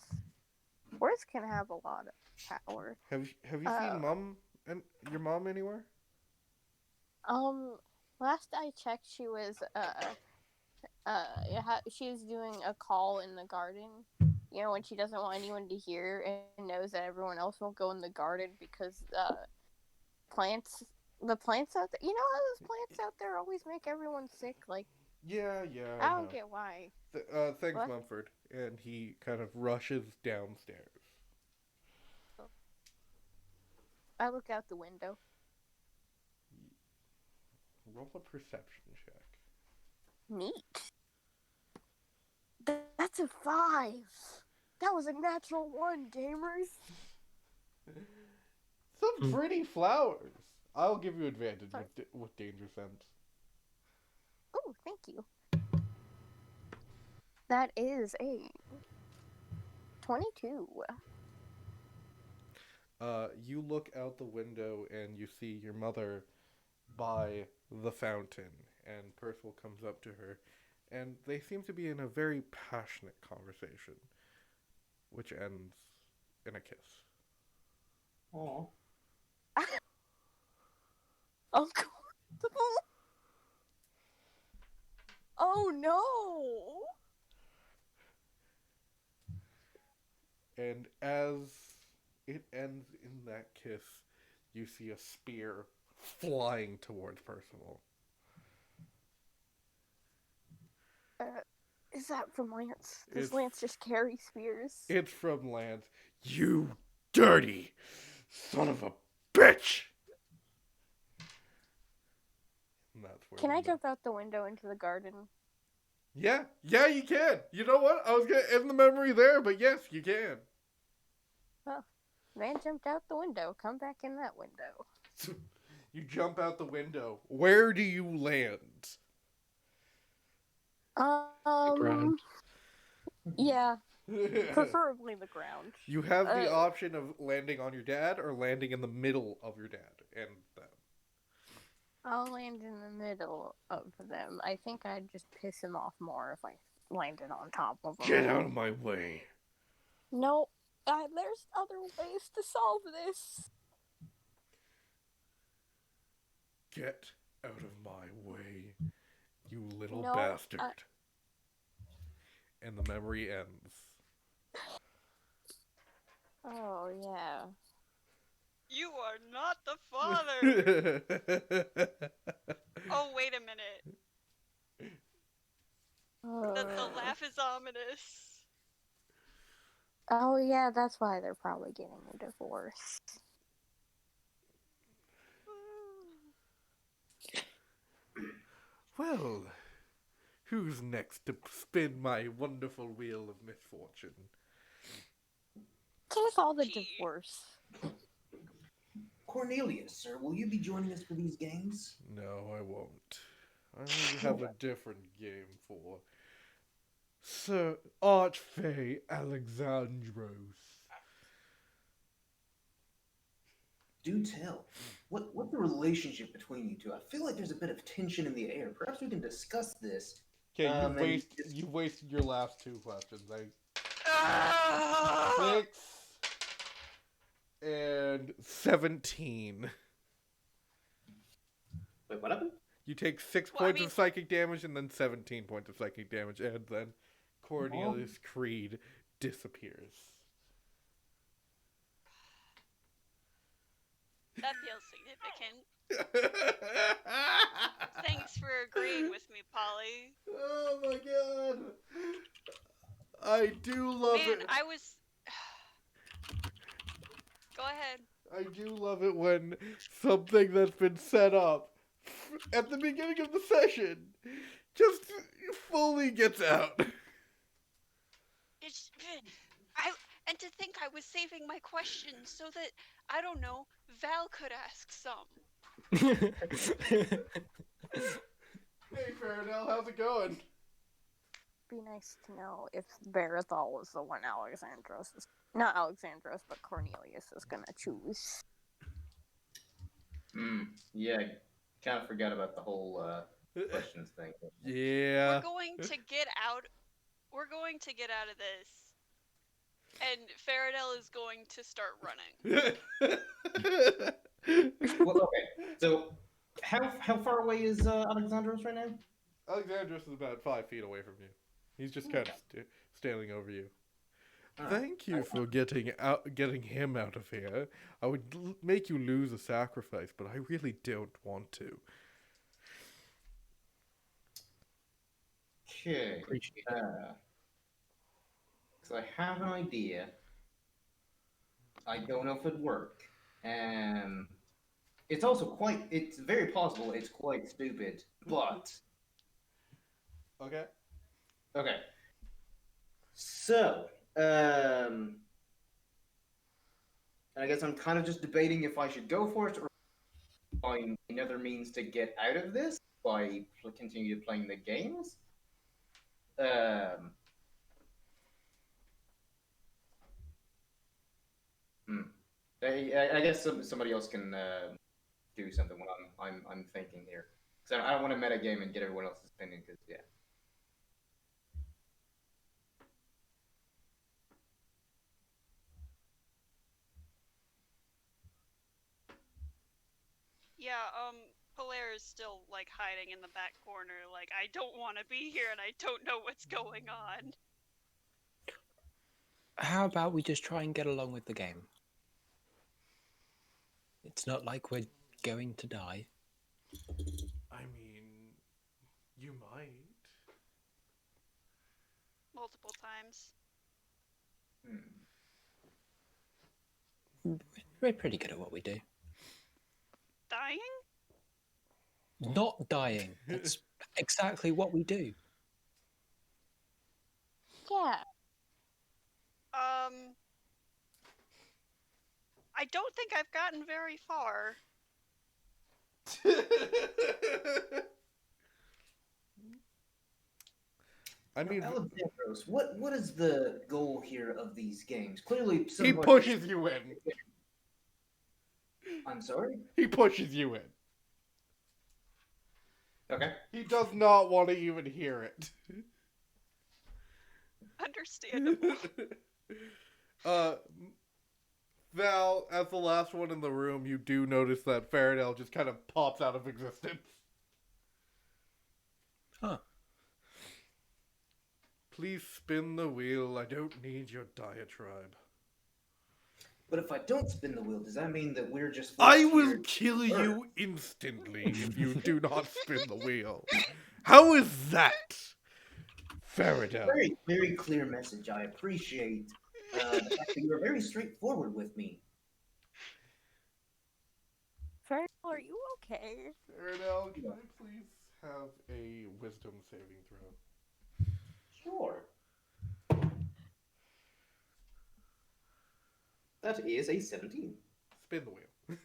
Words can have a lot of power. Have you seen your mom anywhere? Last I checked, she was she was doing a call in the garden. You know, when she doesn't want anyone to hear and knows that everyone else won't go in the garden because the plants out there. You know how those plants out there always make everyone sick? Like, Yeah, I don't get why. Thanks, What? Mumford. And he kind of rushes downstairs. I look out the window. Roll a perception check. Neat. That's a 5. That was a natural 1, gamers. Some pretty flowers. I'll give you advantage with danger sense. Oh, thank you. That is a 22. You look out the window and you see your mother by the fountain, and Percival comes up to her, and they seem to be in a very passionate conversation, which ends in a kiss. Aw. Uncle. Oh no! And as it ends in that kiss, you see a spear flying towards Percival. Is that from Lance? Does It's- Lance just carry spears? It's from Lance. You dirty son of a bitch! And that's where Can I jump out the window into the garden? Yeah, you can. You know what? I was gonna end the memory there, but yes, you can. Oh, man jumped out the window. Come back in that window. You jump out the window. Where do you land? Ground. Yeah, preferably the ground. You have the option of landing on your dad or landing in the middle of your dad and them. I'll land in the middle of them. I think I'd just piss him off more if I landed on top of him. Get out of my way. No, there's other ways to solve this. Get out of my way, you little No, bastard. And the memory ends. Oh, yeah. You are not the father! Oh, wait a minute. The laugh is ominous. Oh, yeah, that's why they're probably getting a divorce. Well, who's next to spin my wonderful wheel of misfortune? So with all the divorce. Cornelius, sir, will you be joining us for these games? No, I won't. I have a different game for Sir Archfey Alexandros. Do tell. What's the relationship between you two? I feel like there's a bit of tension in the air. Perhaps we can discuss this. Okay, you wasted your last 2 questions. 6 and 17. Wait, what happened? You take 6 points of psychic damage and then 17 points of psychic damage, and then Cornelius Creed disappears. That feels significant. Thanks for agreeing with me, Polly. Oh my god. I do love Man, it. I was... Go ahead. I do love it when something that's been set up at the beginning of the session just fully gets out. It's... And to think I was saving my questions so that, I don't know, Val could ask some. Hey, Faradell, how's it going? Be nice to know if Barathol was the one Alexandros is not Alexandros, but Cornelius is gonna choose. Yeah, kind of forgot about the whole questions thing. Yeah. We're going to get out of this, and Faradell is going to start running. Well, okay. So, how far away is Alexandros right now? Alexandros is about 5 feet away from you. He's just kind of standing over you. Thank you for getting him out of here. I would make you lose a sacrifice, but I really don't want to. Okay. So I have an idea. I don't know if it'd work. It's very possible it's quite stupid, but... Okay. Okay. So, I guess I'm kind of just debating if I should go for it or find another means to get out of this by continue playing the games. I guess somebody else can do something when I'm thinking here. Because I don't want to meta game and get everyone else's opinion. Because yeah. Yeah, Polaire is still, like, hiding in the back corner, like, I don't want to be here and I don't know what's going on. How about we just try and get along with the game? It's not like we're going to die. I mean, you might. Multiple times. We're pretty good at what we do. Dying? Not dying. That's exactly what we do. Yeah. I don't think I've gotten very far. I mean, Alexandros, what is the goal here of these games? Clearly, he pushes you in. I'm sorry? He pushes you in. Okay. He does not want to even hear it. Understandable. Val, as the last one in the room, you do notice that Faradell just kind of pops out of existence. Huh. Please spin the wheel. I don't need your diatribe. But if I don't spin the wheel, does that mean that we're just... I will kill you instantly if you do not spin the wheel. How is that, Faradell? Very, very clear message. I appreciate the fact that you're very straightforward with me. Faradell, are you okay? Faradell, can I please have a wisdom saving throw? Sure. That is a 17. Spin the wheel.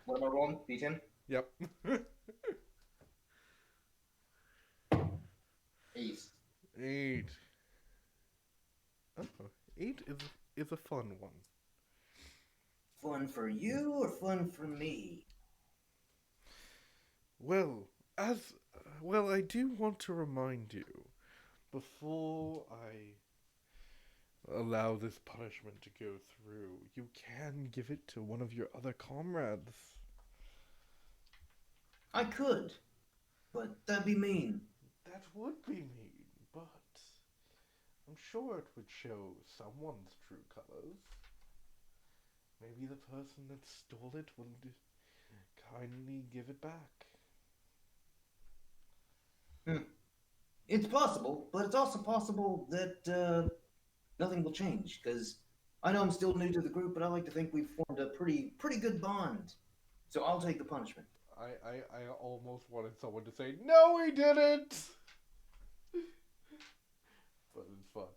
What am I rolling? D10? Yep. 8. 8. Oh, 8 is a fun one. Fun for you or fun for me? Well, I do want to remind you, before I allow this punishment to go through, you can give it to one of your other comrades. I could, but that'd be mean. That would be mean, but I'm sure it would show someone's true colors. Maybe the person that stole it will kindly give it back. It's possible, but it's also possible that nothing will change. Because I know I'm still new to the group, but I like to think we've formed a pretty good bond. So I'll take the punishment. I almost wanted someone to say, no, he didn't! But it's fun.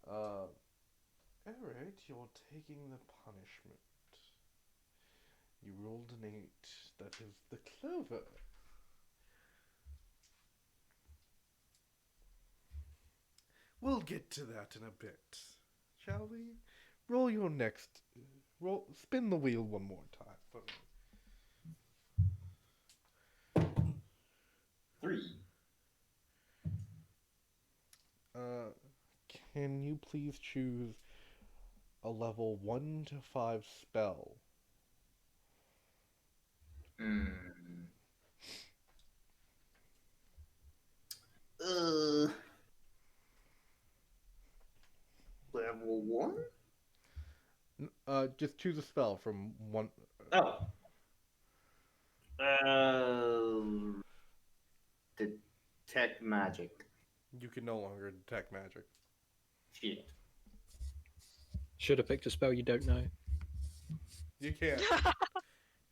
Alright, you're taking the punishment. You rolled an 8. That is the clover. We'll get to that in a bit, shall we? Roll your next. Spin the wheel one more time for me. 3. Can you please choose a level 1 to 5 spell? Level 1? Just choose a spell from one. Oh. Detect magic. You can no longer detect magic. Shit. Should have picked a spell you don't know. You can't.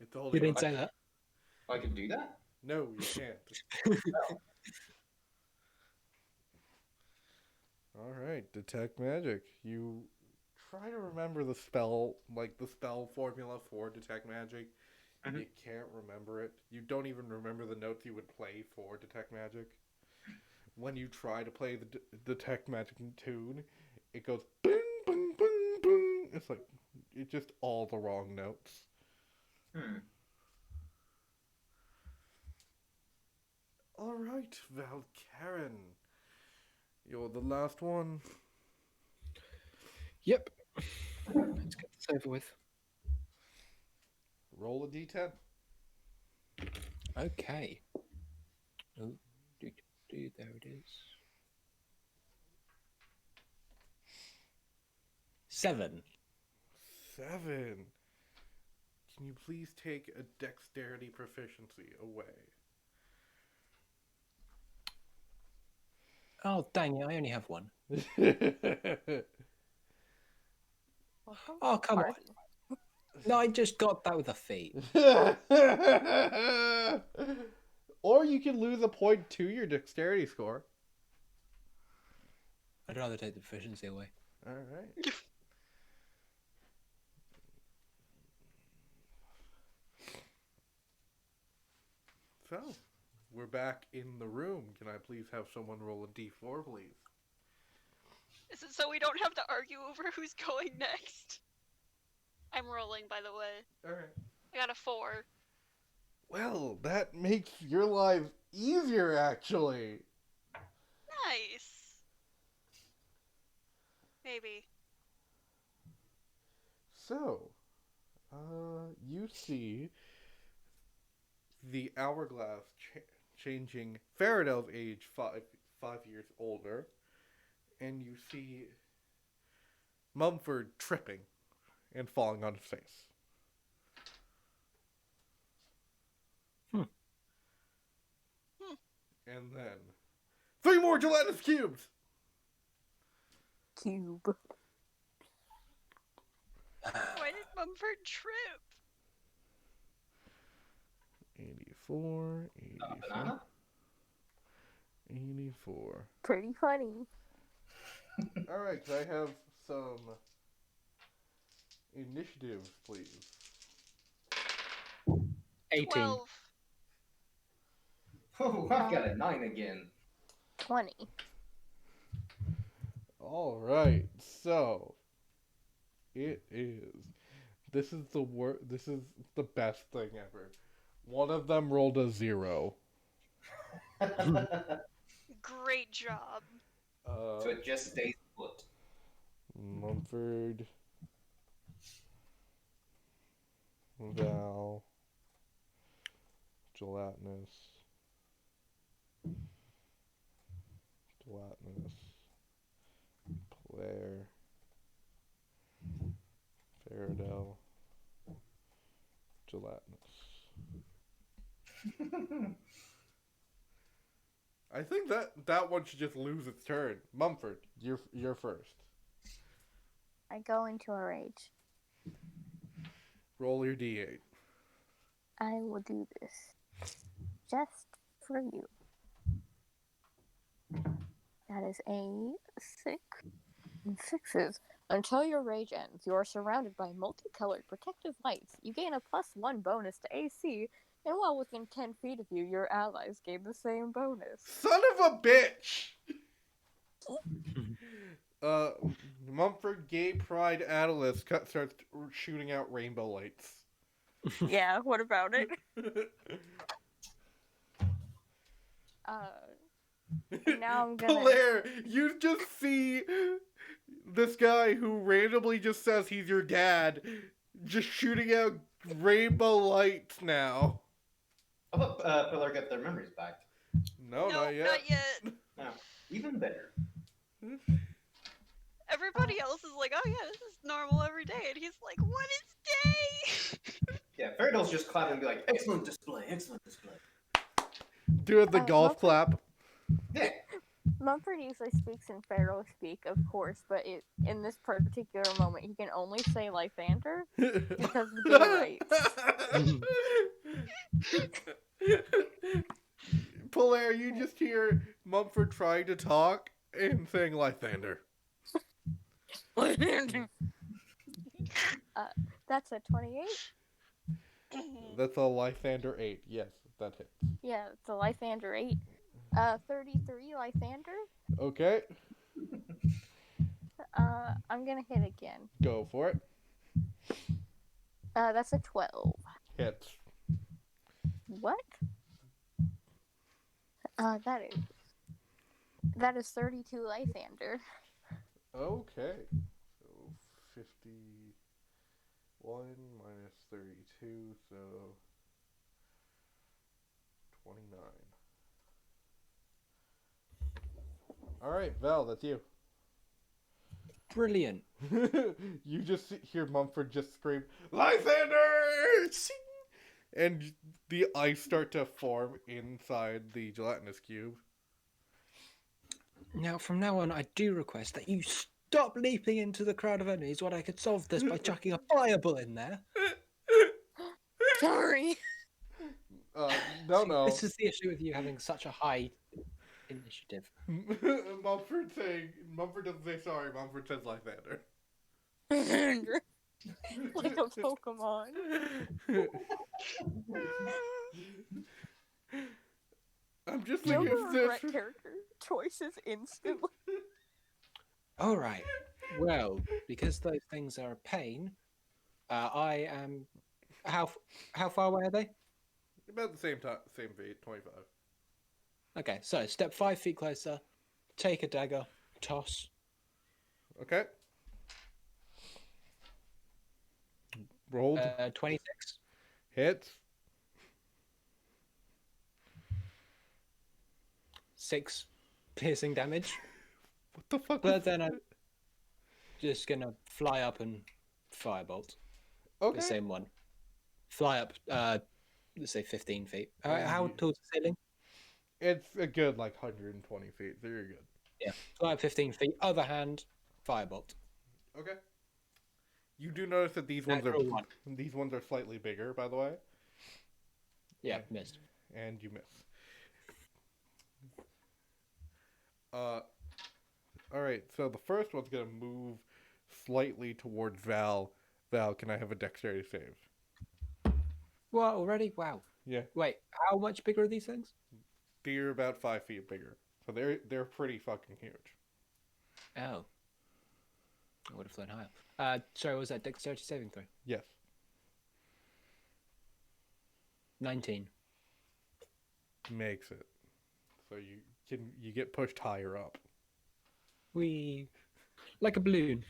It's only You didn't say that. I can do that? No, you can't. Alright, detect magic. You try to remember the spell, like the spell formula for detect magic. Mhm. You can't remember it. You don't even remember the notes you would play for detect magic. When you try to play the detect magic tune, it goes boom, boom, boom, boom. It's like, it's just all the wrong notes. Alright, Valkaren. You're the last one. Yep. Let's get this over with. Roll a d10. Okay. Oh, there it is. 7. 7. Can you please take a dexterity proficiency away? Oh, dang it, I only have 1. Oh, come on. No, I just got that with a feat. Or you can lose a point to your dexterity score. I'd rather take the proficiency away. Alright. So, we're back in the room. Can I please have someone roll a d4, please? Is it so we don't have to argue over who's going next? I'm rolling, by the way. Alright. I got a 4. Well, that makes your life easier, actually. Nice. Maybe. So, you see the hourglass changing Faradel's age 5 years older, and you see Mumford tripping and falling on his face. And then 3 more gelatinous cubes. Cube. Why did Mumford trip? 84, 84, Banana? 84. Pretty funny. Alright, can I have some initiatives, please? 18. 12. Oh, I've got a 9 again. 20. Alright, so it is. This is the best thing ever. One of them rolled a 0. Great job. So it just stays put. Mumford, Val, gelatinous, Blair, Faradell, Gelatinous. I think that one should just lose its turn. Mumford, you're first. I go into a rage. Roll your d8. I will do this just for you. That is a 6 and 6s. Until your rage ends, you are surrounded by multicolored protective lights. You gain a +1 bonus to AC, and while within 10 feet of you, your allies gain the same bonus. Son of a bitch! Mumford Gay Pride Atlas starts shooting out rainbow lights. Yeah, what about it? And now I'm gonna... Blair, you just see this guy who randomly just says he's your dad just shooting out rainbow lights now. I thought Pillar got their memories back. No, not yet. Not yet. No, even better. Everybody else is like, oh yeah, this is normal every day. And he's like, what is day? Yeah, Fairdale's just clapping and be like, excellent display, excellent display. Doing the golf Mumford, clap. Yeah. Mumford usually speaks in Pharaoh speak, of course, but in this particular moment, he can only say Lythander because of gay rights. Polaire, you just hear Mumford trying to talk and saying Lythander. That's a 28. That's a Lythander 8. Yes, that hits. Yeah, it's a Lythander 8. 33 Lythander. Okay, I'm gonna hit again. go for it. That's a 12. Hits. What? That is 32 Lythander. Okay. So 51 minus 32, so 29. Alright, Val, that's you. Brilliant. You just hear Mumford just scream, Lythander! And the ice start to form inside the gelatinous cube. Now, from now on, I do request that you stop leaping into the crowd of enemies when I could solve this by chucking a fireball in there. Sorry. No. This is the issue with you having such a high initiative. Mumford doesn't say sorry, Mumford says Lythander. Like a Pokemon. I'm just You'll thinking regret character choices instantly. All right. Well, because those things are a pain, I am. How far away are they? About the same feet, 25. Okay, so step 5 feet closer, take a dagger, toss. Okay. Rolled. 26. Hits. 6 piercing damage. What the fuck? But then I'm just gonna fly up and firebolt. Okay. The same one. Fly up, let's say 15 feet. How tall's the ceiling? It's a good, 120 feet, so you're good. Yeah. Fly up 15 feet. Other hand, firebolt. Okay. You do notice that these ones are slightly bigger, by the way. Yeah, missed. And you miss. Alright, so the first one's gonna move slightly towards Val. Val, can I have a dexterity save? What, already? Wow. Yeah. Wait, how much bigger are these things? They're about 5 feet bigger. So they're pretty fucking huge. Oh. I would have flown higher. Sorry, what was that dexterity saving throw? Yes. 19. Makes it. So you get pushed higher up. We like a balloon.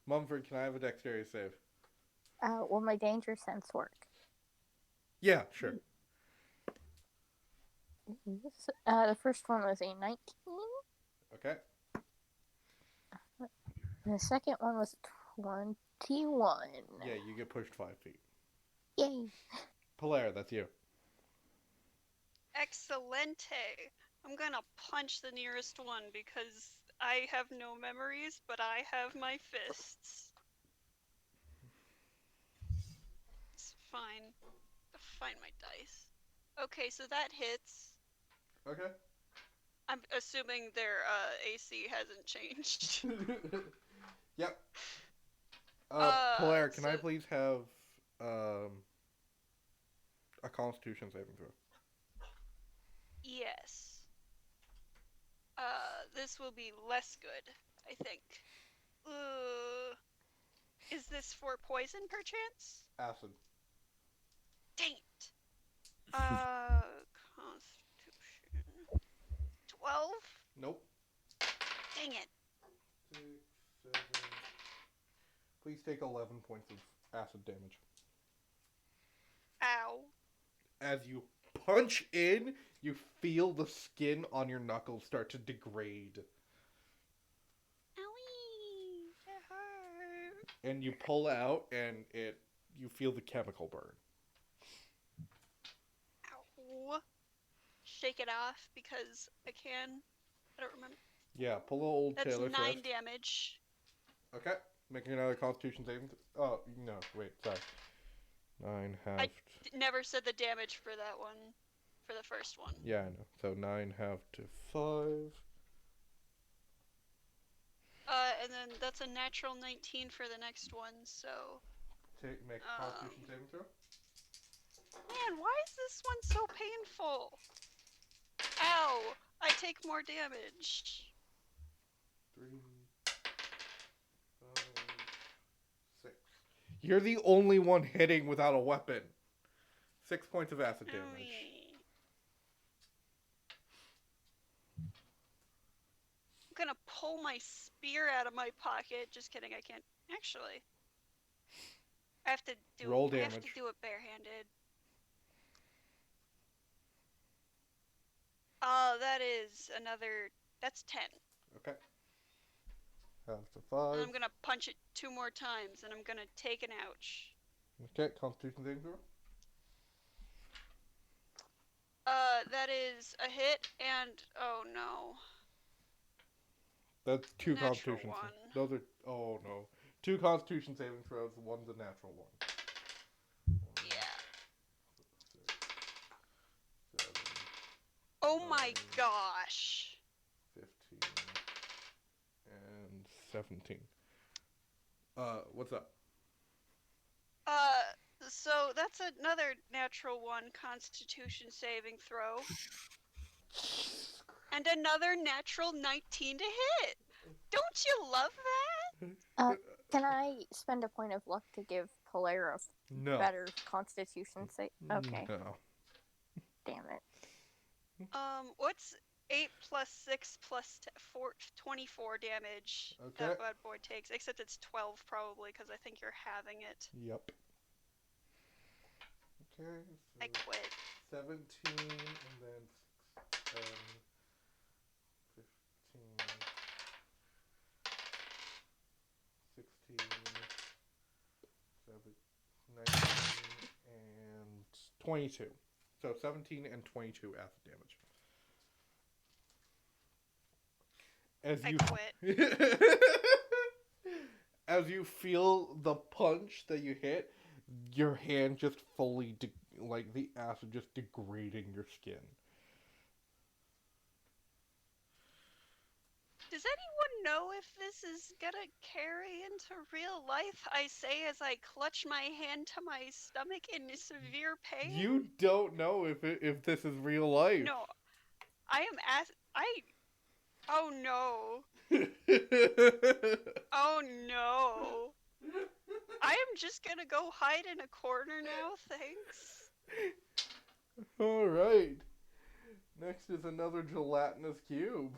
Mumford, can I have a dexterity save? Will my danger sense work? Yeah, sure. The first one was a 19. Okay. The second one was 21. Yeah, you get pushed 5 feet. Yay. Polaire, that's you. Excelente. I'm gonna punch the nearest one because I have no memories, but I have my fists. It's fine. Find my dice. Okay, so that hits. Okay. I'm assuming their AC hasn't changed. Yep. Uh, Polaire, can I so- please have a Constitution saving throw? Yes. This will be less good, I think. Is this for poison, perchance? Acid. Dang it. Constitution. 12? Nope. Dang it. 6, 7. Please take 11 points of acid damage. Ow. As you punch in, you feel the skin on your knuckles start to degrade. Owie. It hurt. And you pull out, and you feel the chemical burn. Ow. Shake it off because I can. I don't remember. Yeah, pull a old That's Taylor 9 Swift. damage. Okay, making another Constitution saving. Oh no, wait, sorry. 9 halved. I never said the damage for that one. For the first one. Yeah, I know. So 9 halved to 5. And then that's a natural 19 for the next one, so... Make a Constitution saving throw. Man, why is this one so painful? Ow! I take more damage. 3, 5, 6. You're the only one hitting without a weapon. 6 points of acid damage. Owie. I'm gonna pull my spear out of my pocket. Just kidding, I can't. Actually. I have to do Roll I have damage. to do it barehanded. Oh, that is another... That's 10. Okay. Halved to And 5. I'm gonna punch it 2 more times, and I'm gonna take an ouch. Okay, Constitution saving throw. That is a hit, and... Oh, no. That's 2 Natural Constitution. one. Those are... Oh, no. 2 Constitution saving throws. One's a natural one. Yeah. 7, Oh my 9, gosh. 15, and 17. What's up? So that's another natural 1 Constitution saving throw. And another natural 19 to hit. Don't you love that? Can I spend a point of luck to give Polaire a No. better Constitution save? Okay, No. damn it. What's 8 plus 6 plus 24 damage Okay. that bad boy takes? Except it's 12 probably, because I think you're halving it. Yep. Okay. I So quit. 17 and then 6, 10, 15, 16, 19, and 22. So 17 and 22 acid damage. As I you quit. as you feel the punch that you hit, your hand just fully like the acid just degrading your skin. Does anyone know if this is gonna carry into real life? I say as I clutch my hand to my stomach in severe pain. You don't know if this is real life. No, I am Oh no. Oh no. I am just gonna go hide in a corner now, thanks. All right. Next is another gelatinous cube.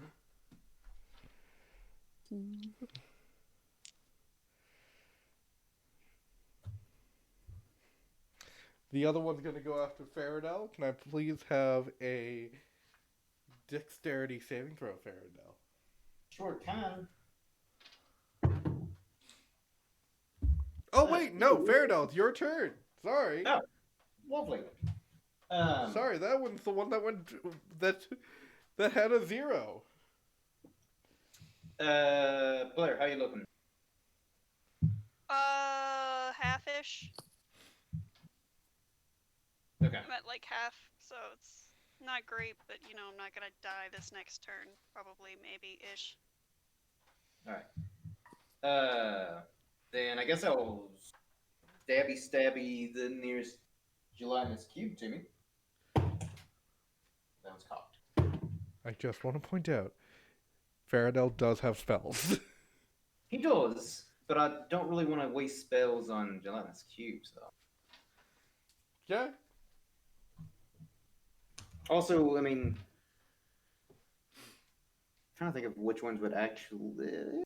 The other one's going to go after Faradell. Can I please have a dexterity saving throw, Faradell? Sure can. wait, no, Faradol, it's your turn. Sorry. Oh, lovely. Sorry, that one's the one that went that had a 0. Blair, how you looking? Half-ish. Okay. I'm at like half, so it's not great, but you know, I'm not gonna die this next turn. Probably, maybe-ish. Alright. Then I guess I'll stabby the nearest gelatinous cube to me. That was cocked. I just want to point out, Faradol does have spells. He does, but I don't really want to waste spells on gelatinous cubes, though. Yeah. Also, I mean, I'm trying to think of which ones would actually.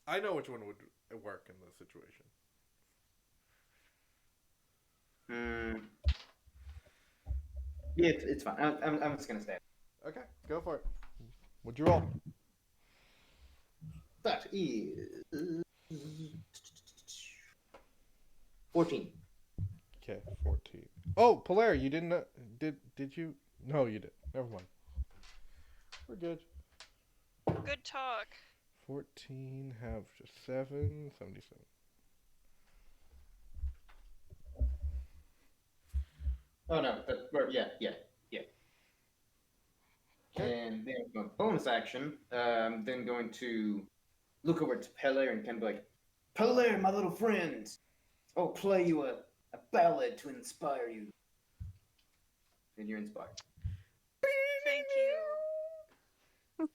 I know which one would work in this situation. Yeah, it's fine. I'm just gonna stay. Okay, go for it. What'd you roll? That is 14. Okay, 14. Oh, Polaire, you didn't. Did you? No, you did. Never mind. We're good. Good talk. 14 have just 7, 77. Oh no, yeah. Okay. And then my bonus action, I'm then going to look over to Pele and kind of be like, Pele, my little friend, I'll play you a ballad to inspire you. And you're inspired. Thank you.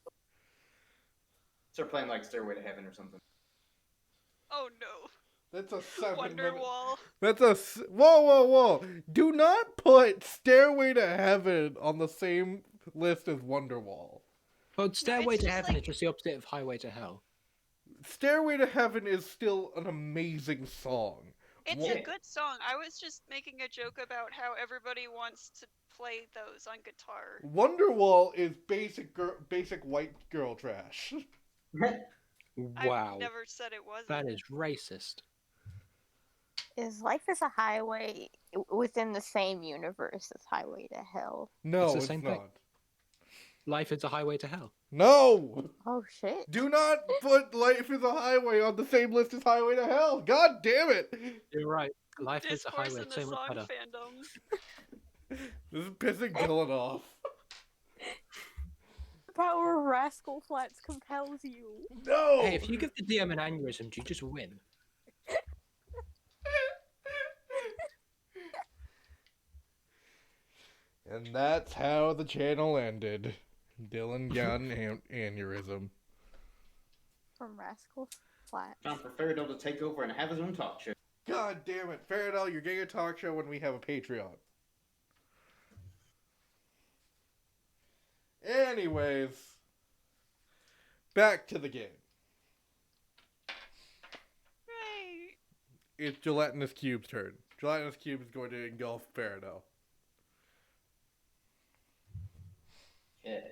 Start playing like Stairway to Heaven or something. Oh no. That's a 7-minute. Wonderwall. That's a. Whoa. Do not put Stairway to Heaven on the same list as Wonderwall. Well, Stairway it's to just Heaven like- is just the opposite of Highway to Hell. Stairway to Heaven is still an amazing song. It's Yeah. a good song. I was just making a joke about how everybody wants to play those on guitar. Wonderwall is basic white girl trash. Wow, I've never said it wasn't. that is racist. Is Life is a Highway within the same universe as Highway to Hell? No, It's the it's same not. thing. Life is a Highway to Hell. No! Oh shit. Do not put Life is a Highway on the same list as Highway to Hell. God damn it! You're right. Life is a Discourse Highway. in the So much song better. fandom. This is pissing Dylan off. The power of Rascal Flats compels you. No! Hey, if you give the DM an aneurysm, do you just win? And that's how the channel ended. Dylan got an aneurysm. From Rascal Flats. Time for Faradol to take over and have his own talk show. God damn it. Faradol, you're getting a talk show when we have a Patreon. Anyways, back to the game. Right. It's Gelatinous Cube's turn. Gelatinous Cube is going to engulf Faradol. Okay.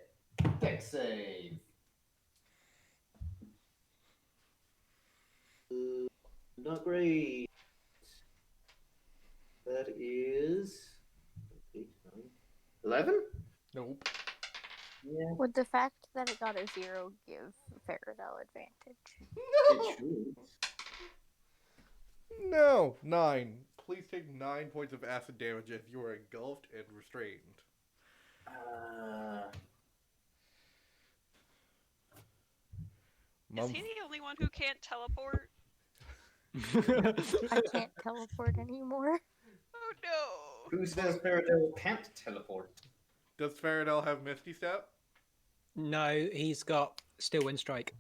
Dex save. Not great. That is 11? Nope. Yeah, Would the fact that it got a 0 give Faradol advantage? it should. No. 9. Please take 9 points of acid damage if you are engulfed and restrained. Is he the only one who can't teleport? I can't teleport anymore. Oh no. Who says Faradol can't teleport? Does Faradol have Misty Step? No, he's got Still Wind Strike.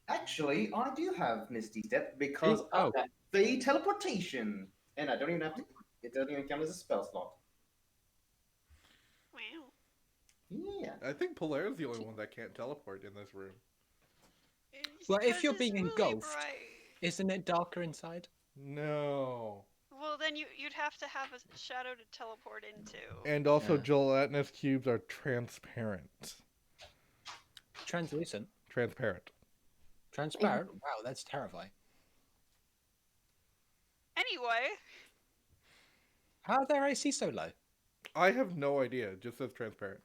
Actually, I do have Misty Step because Oh. I've got the teleportation. And I don't even have to. It doesn't even count as a spell slot. Wow. Yeah. I think Polaire's the only one that can't teleport in this room. It's Well, if 'cause you're it's being really engulfed- bright. Isn't it darker inside? No. Well, then you'd have to have a shadow to teleport into. And also, Yeah. gelatinous cubes are transparent. Translucent. Transparent. Transparent? Wow, that's terrifying. Anyway, How are their AC so low? I have no idea. It just says transparent.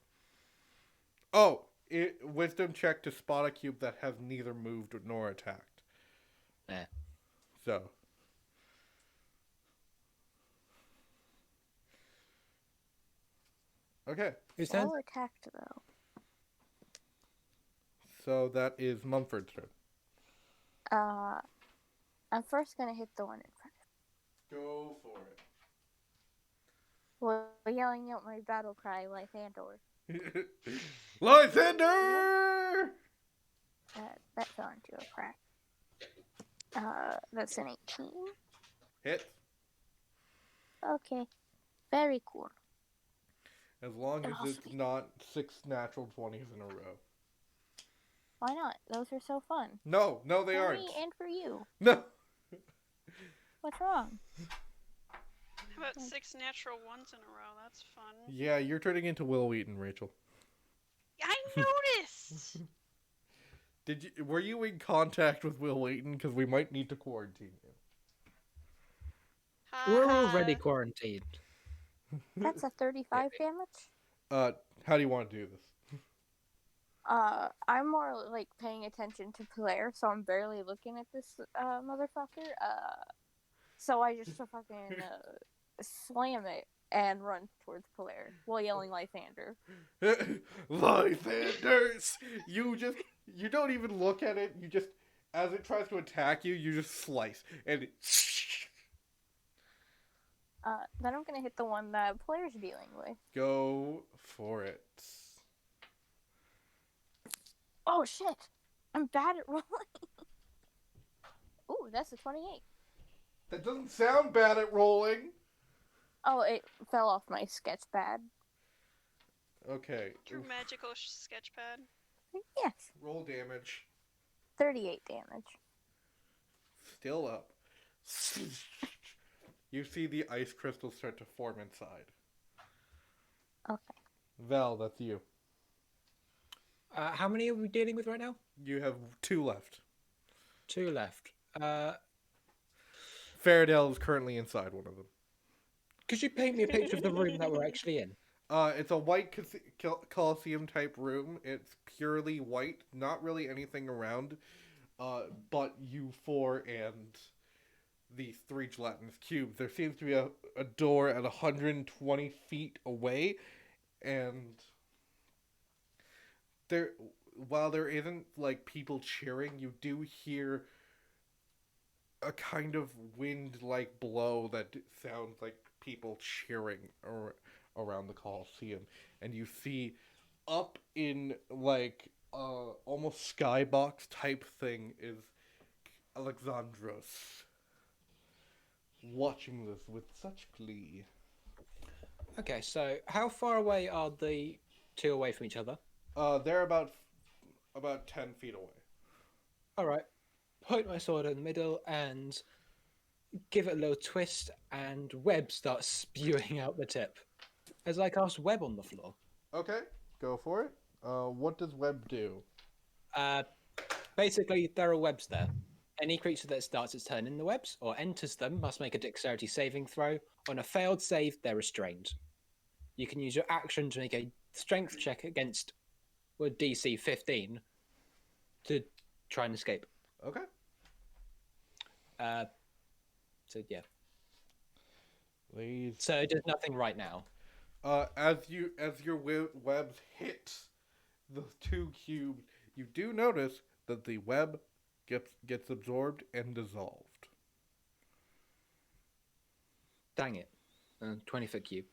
Oh, wisdom check to spot a cube that has neither moved nor attacked. Yeah. So. Okay. Who's turn? Well attacked though. So that is Mumford's turn. I'm first gonna hit the one in front Go for it. of me. Yelling out my battle cry, Lythander. Lysander! That fell into a crack. That's an 18. Hit. Okay. Very cool. As long as Oh, it's sweet. not 6 natural 20s in a row. Why not? Those are so fun. No, they For aren't. me and for you. No. What's wrong? how about 6 natural ones in a row? That's fun. Yeah, you're turning into Will Wheaton, Rachel. I noticed! Were you in contact with Will Wheaton? Because we might need to quarantine you. We're Haha. already quarantined. That's a 35 damage? How do you want to do this? I'm more like paying attention to Claire, so I'm barely looking at this motherfucker. So I just fucking slam it and run towards Claire while yelling Lythander. Lythanders! You don't even look at it. You just, as it tries to attack you, you just slice. And Then I'm gonna hit the one that Claire's dealing with. go for it. Oh shit! I'm bad at rolling. Ooh, that's a 28. That doesn't sound bad at rolling. Oh, it fell off my sketch pad. Okay. Your magical sketchpad. Yes. Roll damage. 38 damage. Still up. You see the ice crystals start to form inside. Okay. Val, that's you. How many are we dealing with right now? You have 2 left. 2 left. Faradell is currently inside one of them. Could you paint me a picture of the room that we're actually in? It's a white Colosseum type room. It's purely white, not really anything around, but you 4 and the 3 gelatinous cubes. There seems to be a door at 120 feet away, and while there isn't like people cheering, you do hear a kind of wind-like blow that sounds like people cheering around the Colosseum, and you see up in like almost skybox type thing is Alexandros watching this with such glee. Okay, so how far away are the 2 away from each other? They're about 10 feet away. Alright. Point my sword in the middle and give it a little twist, and web starts spewing out the tip as I cast web on the floor. Okay, go for it. What does web do? Basically, there are webs there. Any creature that starts its turn in the webs or enters them must make a dexterity saving throw. On a failed save, they're restrained. You can use your action to make a strength check against DC 15 to try and escape. Okay. So yeah. Please. So it does nothing right now. As your webs hit the 2 cubes, you do notice that the web gets absorbed and dissolved. Dang it. 20-foot cube.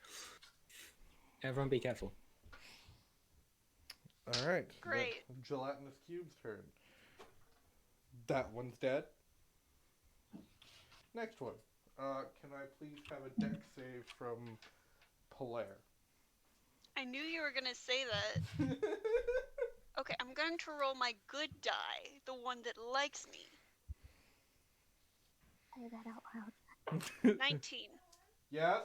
Everyone be careful. All right. Great. The gelatinous cube's turn. That one's dead. Next one. Can I please have a dex save from Polaire? I knew you were gonna say that. Okay, I'm going to roll my good die, the one that likes me. Say that out loud. 19. Yes?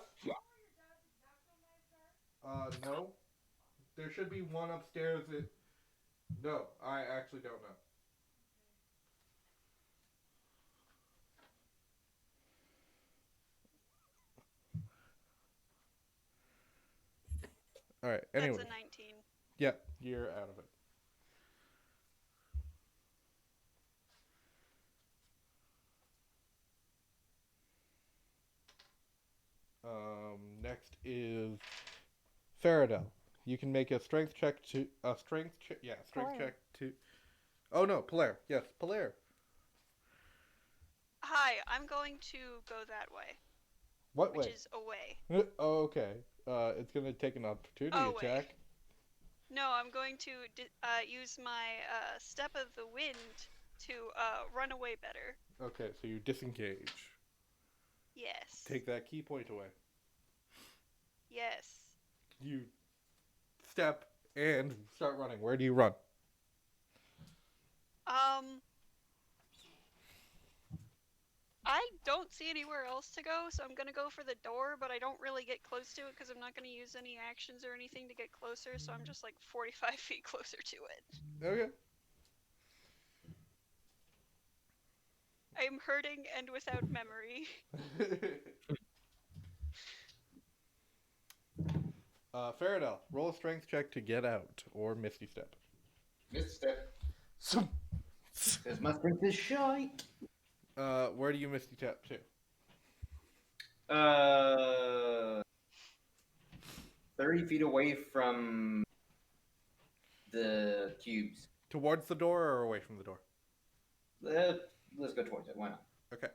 No. There should be one upstairs that... No, I actually don't know. All right. That's Anyway. a 19. Yeah, you're out of it. Next is Faradell. You can make a strength check to strength Polaire. check to. Oh no, Polaire. Yes, Polaire. Hi, I'm going to go that way, What which way? is away. Oh, okay. It's gonna take an opportunity Away. attack. No, I'm going to use my step of the wind to run away better. Okay, so you disengage. Yes. Take that key point away. Yes. You step and start running. Where do you run? I don't see anywhere else to go, so I'm gonna go for the door, but I don't really get close to it because I'm not gonna use any actions or anything to get closer, so I'm just like 45 feet closer to it. Okay. I'm hurting and without memory. Faradell, roll a strength check to get out, or Misty Step. Misstep. Because my strength is shite. Where do you Misty Step to? 30 feet away from the cubes. Towards the door or away from the door? Let's go towards it. Why not? Okay.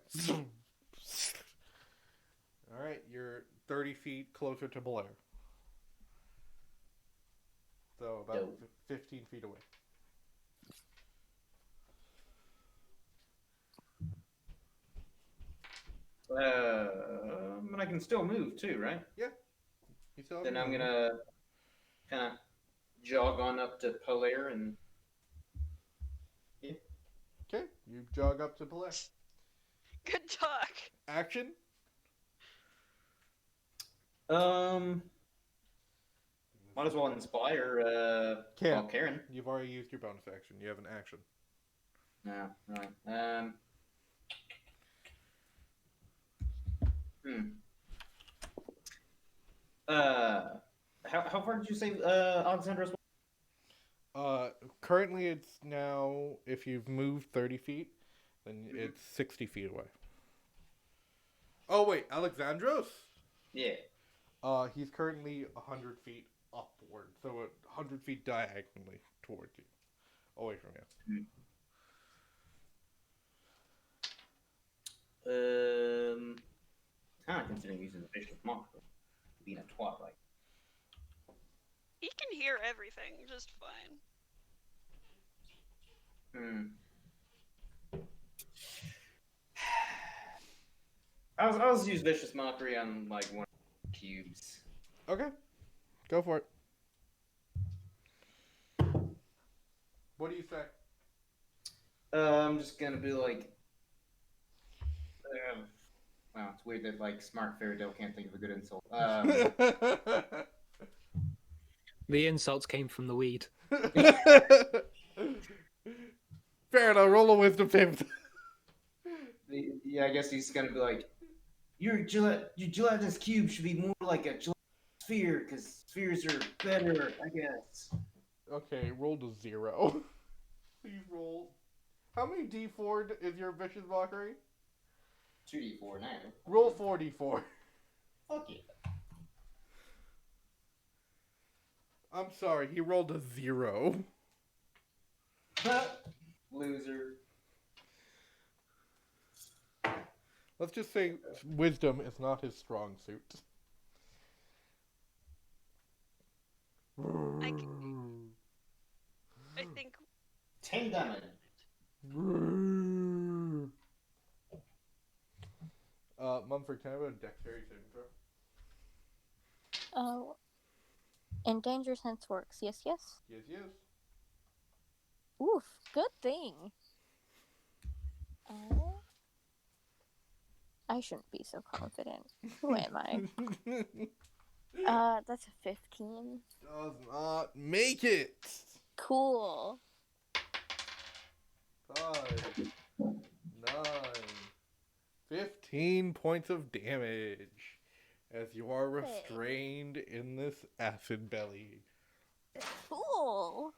Alright, you're 30 feet closer to Blair. So about Dope. 15 feet away. But I can still move too, right? You still have Then I'm movement. gonna kind of jog on up to Polaire and. Okay, you jog up to Blair. Good talk. Action? Might as well inspire Karen. You've already used your bonus action. You have an action. No, right. How far did you say Alexandra's? Currently it's now, if you've moved 30 feet, then it's 60 feet away. Oh, wait, Alexandros? Yeah. He's currently 100 feet upward, so 100 feet diagonally towards you, away from you. Kind of considering using the vicious mockery, being a twilight. He can hear everything just fine. I'll use vicious mockery on like one of the cubes. Okay, go for it. What do you say? I'm just gonna be like, wow, it's weird that like smart Faradell can't think of a good insult. The insults came from the weed. Fair enough, roll a wisdom saving. Yeah, I guess he's gonna be like, your gelatinous cube should be more like a gelatinous sphere, because spheres are better, I guess. Okay, roll to 0. Please roll. How many D4 is your vicious mockery? 2d4 now. Roll 4d4. Fuck yeah. I'm sorry, he rolled a 0. Loser. Let's just say wisdom is not his strong suit. I think 10 damage. Mumford, can I have a dexterity saving throw? Oh. And danger sense works. Yes, yes. Yes, yes. Oof, good thing. I shouldn't be so confident. Who am I? That's a 15. Does not make it. Cool. 5, 9, 15 points of damage. as you are restrained in this acid belly. Cool.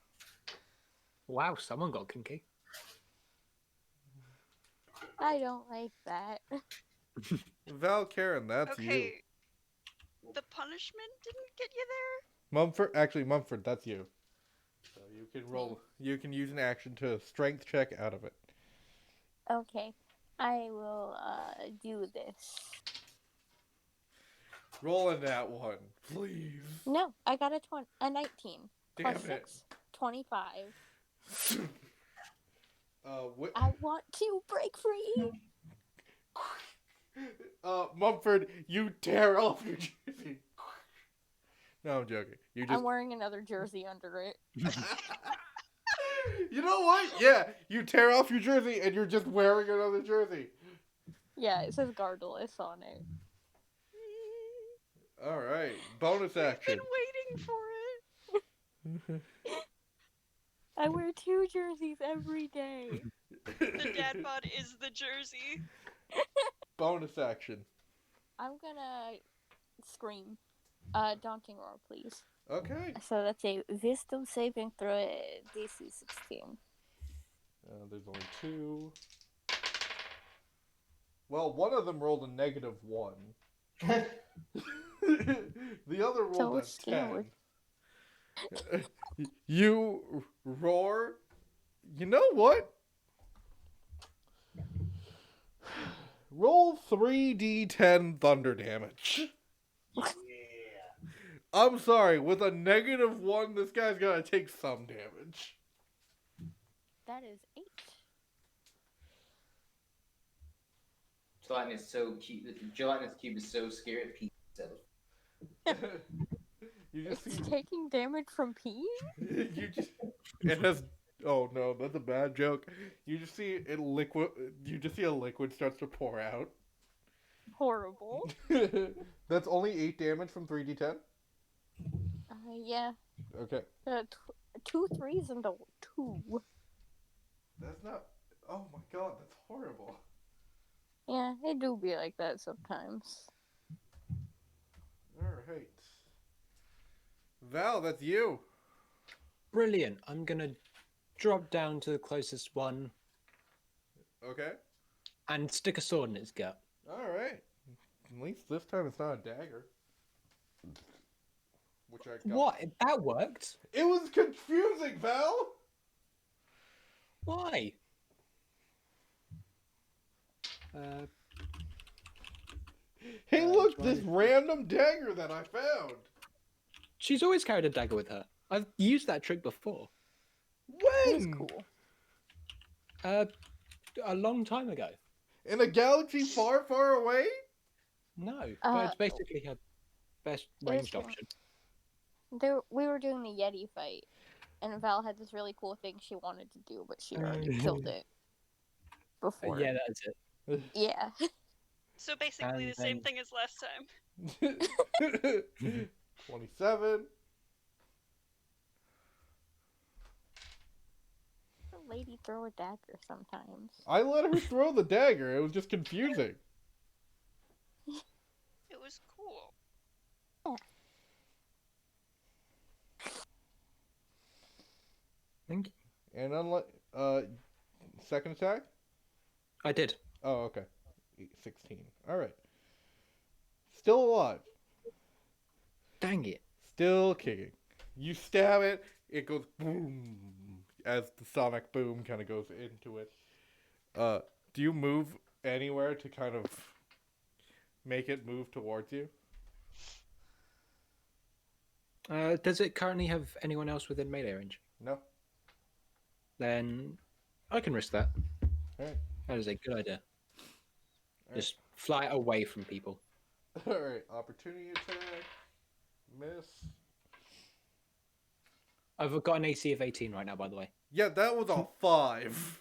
Wow, someone got kinky. I don't like that. Val Karen, that's you. Okay. The punishment didn't get you Mumford, that's you. So you can roll. You can use an action to strength check out of it. Okay, I will do this. Roll in that one, please. No, I got a 19. Damn Plus it. 6, 25. What? I want to break free. Mumford, you tear off your jersey. No, I'm joking. You just. I'm wearing another jersey under it. You know what? Yeah, you tear off your jersey and you're just wearing another jersey. Yeah, it says Gardeless on it. All right, bonus action. I've been waiting for it. I wear 2 jerseys every day. The dad bod is the jersey. Bonus action. I'm gonna scream. Daunting roar, please. Okay. So that's a wisdom saving throw DC 16. There's only 2. Well, one of them rolled a -1. The other rolled a 10. You roar. You know what? Roll 3d10 thunder damage. Yeah. I'm sorry, with a -1, this guy's gotta take some damage. That is 8. Gelatinous so cute. The gelatinous cube is so scared it pees itself. You just It's see. taking damage from pee? You just. It has. Oh no, that's a bad joke. You just see it liquid. You just see a liquid starts to pour out. Horrible. That's only 8 damage from 3d10. Yeah. Okay. 2 3s and a 2. That's not. Oh my god, that's horrible. Yeah, it do be like that sometimes. Alright. Val, that's you. Brilliant. I'm gonna drop down to the closest one Okay. and stick a sword in its gut. Alright. At least this time it's not a dagger. Which I got. What? That worked? It was confusing, Val! Why? Hey, look, do this I- random dagger that I found. She's always carried a dagger with her. I've used that trick before. It's When? cool. A long time ago. In a galaxy far, far away? No, but it's basically her best ranged was- option. We were doing the Yeti fight, and Val had this really cool thing she wanted to do, but she already killed it before. Yeah, that's it. Yeah. So basically And the same then- thing as last time. 27. The lady throw a dagger sometimes. I let her throw the dagger. It was just confusing. It was cool. Thank you. And unlike second attack? I did. Oh, okay. 16. Alright. Still alive. Dang it. Still kicking. You stab it, it goes boom as the sonic boom kind of goes into it. Do you move anywhere to kind of make it move towards you? Does it currently have anyone else within melee range? No. Then I can risk that. Alright. That is a good idea. Alright. Just fly away from people. Alright. Opportunity attack. Miss. I've got an AC of 18 right now, by the way. Yeah, that was a 5.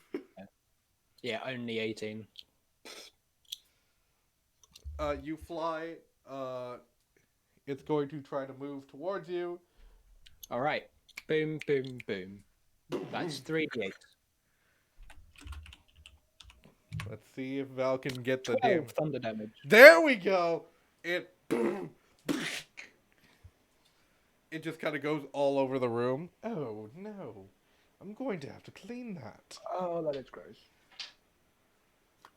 Yeah, only 18. You fly. It's going to try to move towards you. All right. Boom, boom, boom. That's 3d8. Let's see if Val can get the 12 damage. thunder damage. There we go. It It just kind of goes all over the room. Oh no, I'm going to have to clean that. Oh, that is gross.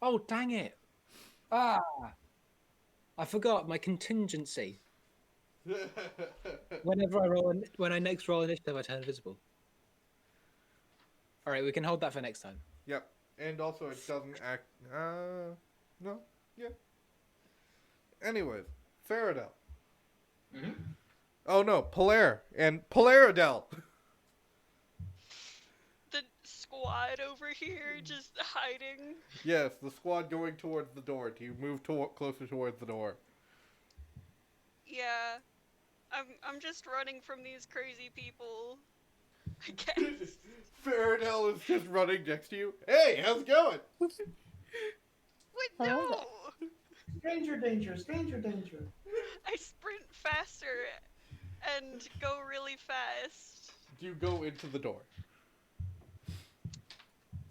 Oh, dang it. Ah, I forgot my contingency. When I next roll initiative, I turn invisible. All right, we can hold that for next time. Yep, and also it doesn't act. No, yeah. Anyways, Faradell. Mm-hmm. Oh no, Polaire and Polaridel. The squad over here just hiding. Yes, the squad going towards the door. Do you move closer towards the door? Yeah. I'm just running from these crazy people. I guess. Faradell is just running next to you. Hey, how's it going? Wait, Hello no! Stranger danger, stranger danger. I sprint faster and go really fast. Do you go into the door?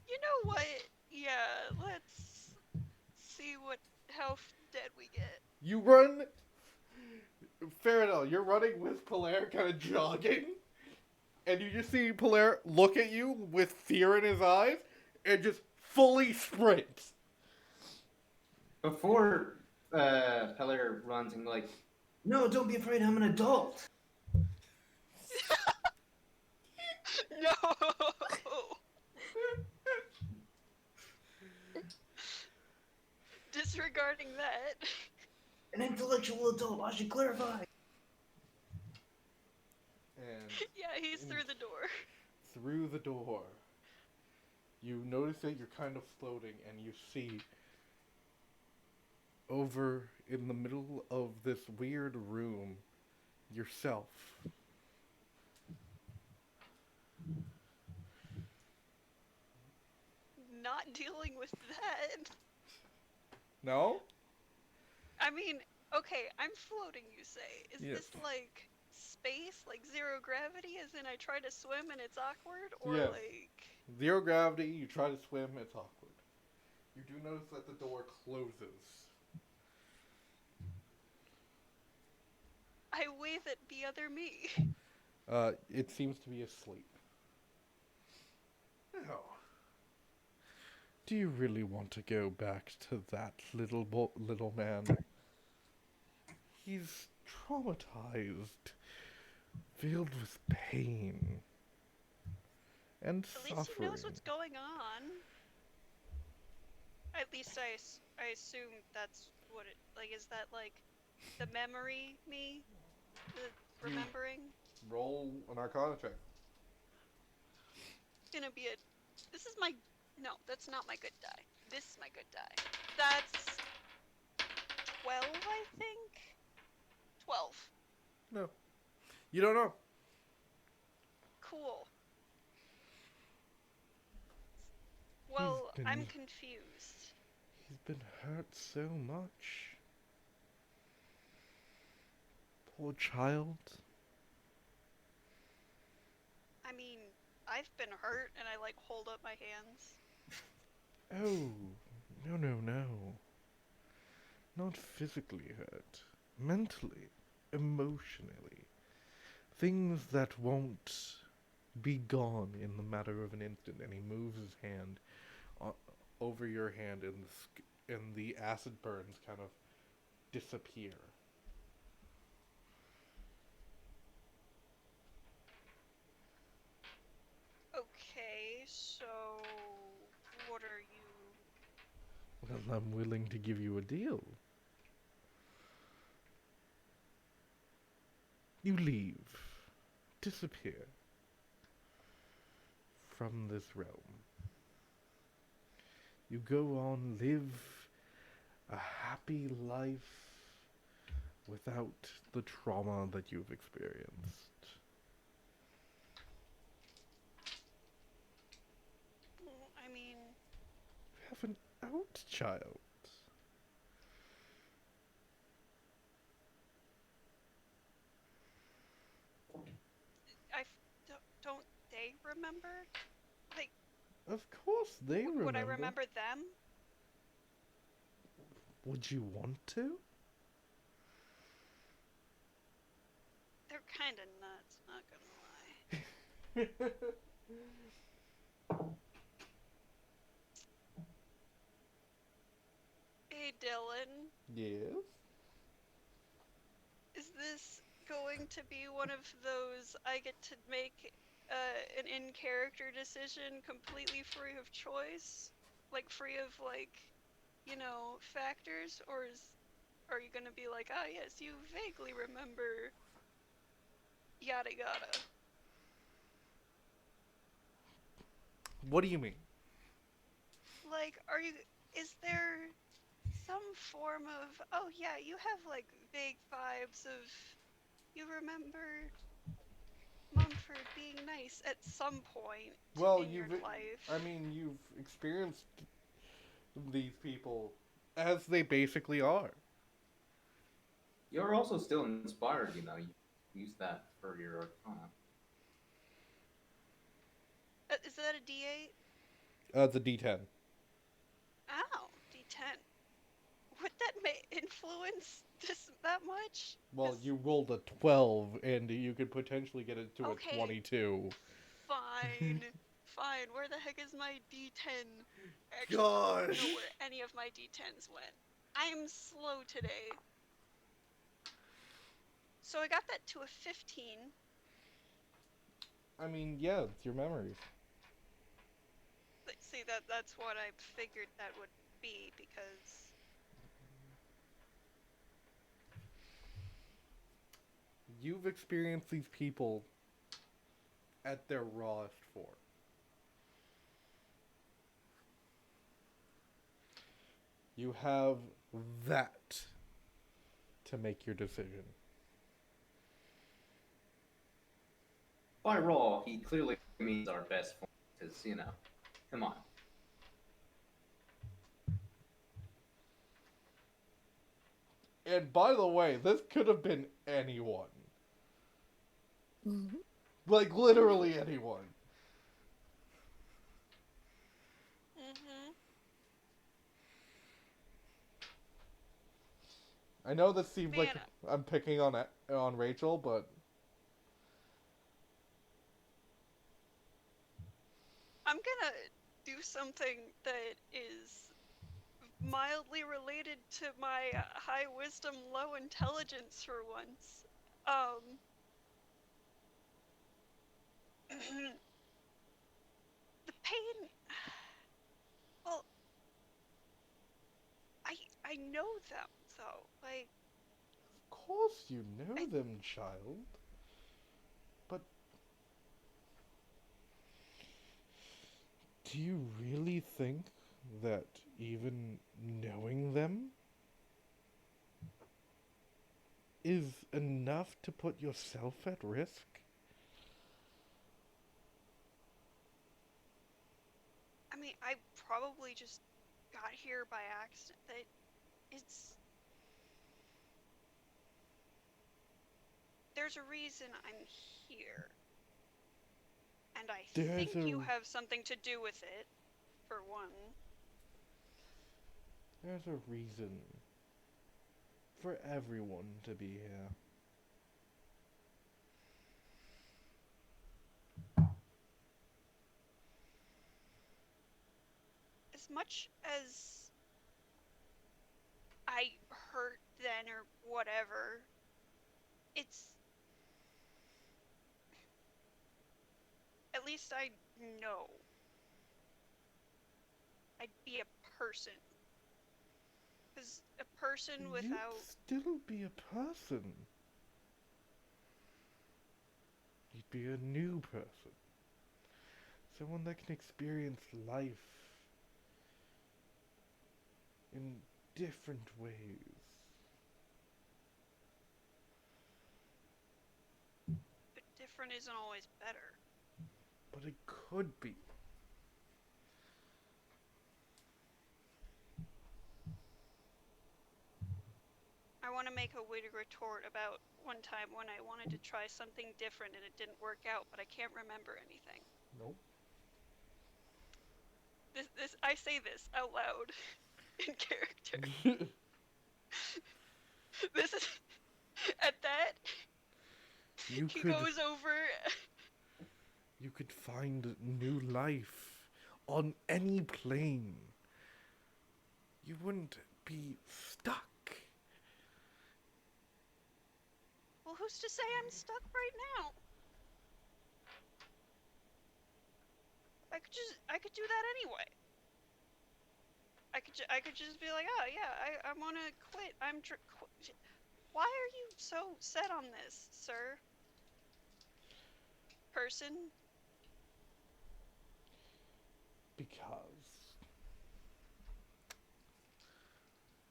You know what? Yeah, let's see how dead we get. You run. Faradell, you're running with Polaire kind of jogging. And you just see Polaire look at you with fear in his eyes and just fully sprint. Before Peller runs and like, no, don't be afraid, I'm an adult. No! Disregarding that. An intellectual adult, I should clarify. And Yeah, he's through the door. through the door, you notice that you're kind of floating and you see over in the middle of this weird room yourself. Not dealing with that. No? I mean, okay, I'm floating, you say. Is Yes. this like space, like zero gravity, as in I try to swim and it's awkward? Or Yes. like. Zero gravity, you try to swim, it's awkward. You do notice that the door closes. I wave at the other me. It seems to be asleep. Now, do you really want to go back to that little man? He's traumatized, filled with pain and At suffering. least he knows what's going on. At least I assume that's what it. Like, is that like the memory me? The remembering? Roll an Arcana check. Gonna be a. This is my. No, that's not my good die. This is my good die. That's 12, I think. 12. No, you don't know. Cool. Well, been- I'm confused. He's been hurt so much. Poor child. I mean, I've been hurt, and I like hold up my hands. Oh, no. Not physically hurt. Mentally. Emotionally. Things that won't be gone in the matter of an instant. And he moves his hand over your hand, and the acid burns kind of disappear. Okay, so what are you? Well, I'm willing to give you a deal. You leave. Disappear. From this realm. You go on, live a happy life without the trauma that you've experienced. I mean, You have an out, child. don't they remember? Like, Of course they remember. would I remember them? Would you want to? kinda nuts, not gonna lie. Hey Dylan, Yes? is this going to be one of those I get to make an in-character decision completely free of choice? Like free of factors? Or are you gonna be like, ah yes, you vaguely remember yada yada? What do you mean? Like, is there some form of, oh yeah, you have like vague vibes of, you remember Mumford being nice at some point Well, in your life? you've experienced these people as they basically are. You're also still inspired, you know. You use that for your arcana. Is that a D8? It's a D10. Ow, D10. Would that influence this that much? Well, 'Cause- you rolled a 12, and you could potentially get it to okay, a 22. fine, fine. Where the heck is my D10? I actually don't Gosh! know where any of my D10s went. I'm slow today. So I got that to a 15. I mean, yeah, it's your memories. See, that's what I figured that would be, because You've experienced these people at their rawest form. You have that to make your decision. By raw, he clearly means our best form, because, you know, come on. And by the way, this could have been anyone. Mhm. Like, literally anyone. mm-hmm. I know this seems like Man, I'm picking on Rachel, but I'm gonna do something that is mildly related to my high wisdom, low intelligence for once. The pain. Well, I know them though. Like, of course you know I them, child. But do you really think that even knowing them is enough to put yourself at risk? mean, I probably just got here by accident. That it's there's a reason I'm here. And I There's think you a have something to do with it, for one. there's a reason for everyone to be here. As much as I hurt then or whatever, it's at least I know I'd be a person. Because a person You'd without. still be a person. You'd be a new person. Someone that can experience life in different ways. But different isn't always better. But it could be. I want to make a witty retort about one time when I wanted to try something different and it didn't work out, but I can't remember anything. Nope. I say this out loud in character. This is at that. You he could goes over. you could find new life on any plane. You wouldn't be stuck. Well, who's to say I'm stuck right now? I could do that anyway. I could just be like, oh yeah, I want to quit. Why are you so set on this, sir? Person? Because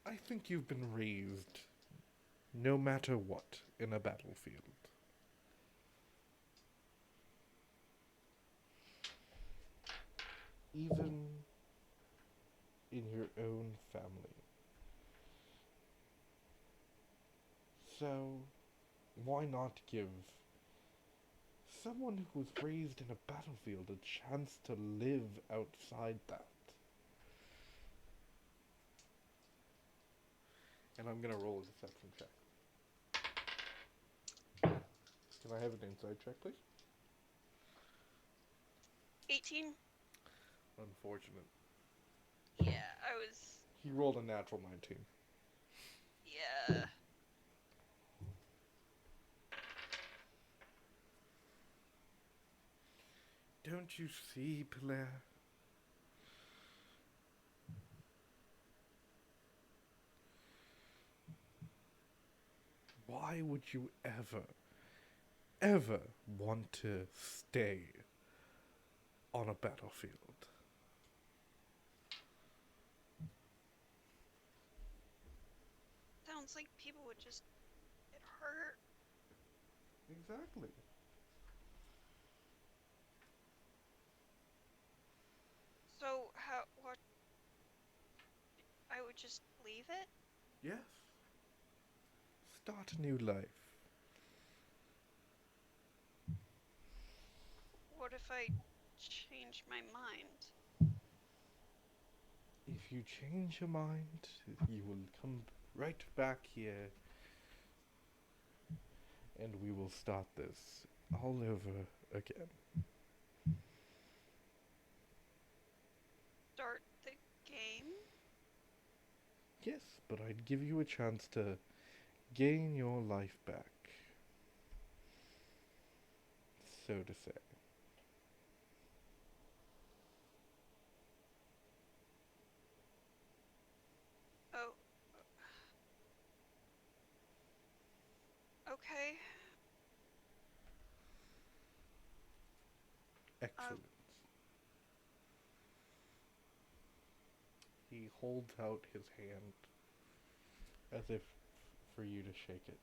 I think you've been raised no matter what in a battlefield. Even in your own family. So, why not give someone who was raised in a battlefield a chance to live outside that? And I'm gonna roll a deception check. Can I have an insight check, please? 18? Unfortunate. Yeah, I was. He rolled a natural 19. Yeah. Don't you see, Pilar? Why would you ever want to stay on a battlefield? Sounds like people would just get hurt. Exactly. So, what? I would just leave it? Yes. Start a new life. What if I change my mind? If you change your mind, you will come right back here and we will start this all over again. Start the game? Yes, but I'd give you a chance to gain your life back. So to say. Oh. Okay. Excellent. He holds out his hand as if for you to shake it.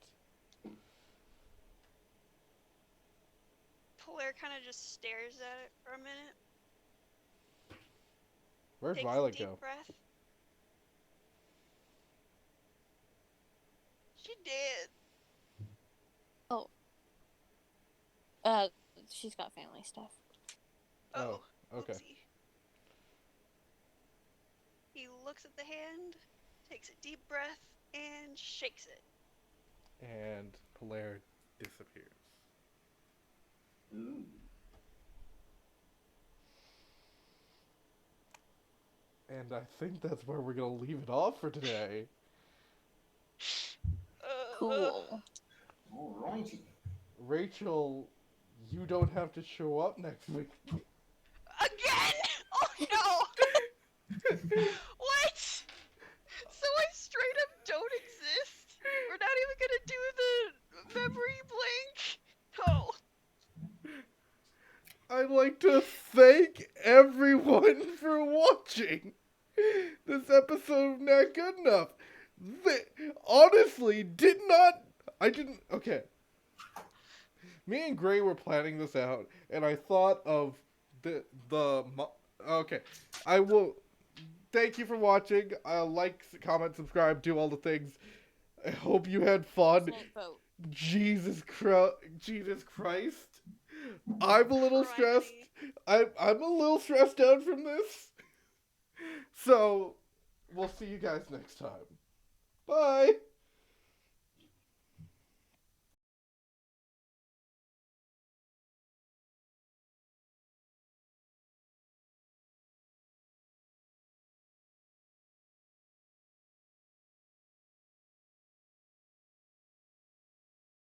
Polaire kind of just stares at it for a minute. Where'd Takes Violet a deep go? breath. She did. She's got family stuff. Oh, okay. Whoopsie. He looks at the hand, takes a deep breath, and shakes it. And Polaire disappears. Ooh. And I think that's where we're gonna leave it off for today. Cool. Alrighty. Rachel, you don't have to show up next week. Again? Oh no! What? So I straight up don't exist? We're not even gonna do the memory blank? No. I'd like to thank everyone for watching this episode of Not Good Enough. Honestly, okay. Me and Gray were planning this out, and I thought of okay. I will, thank you for watching. Like, comment, subscribe, do all the things. I hope you had fun. Snake vote. Jesus Christ. I'm a little stressed. I'm a little stressed out from this. So, we'll see you guys next time. Bye.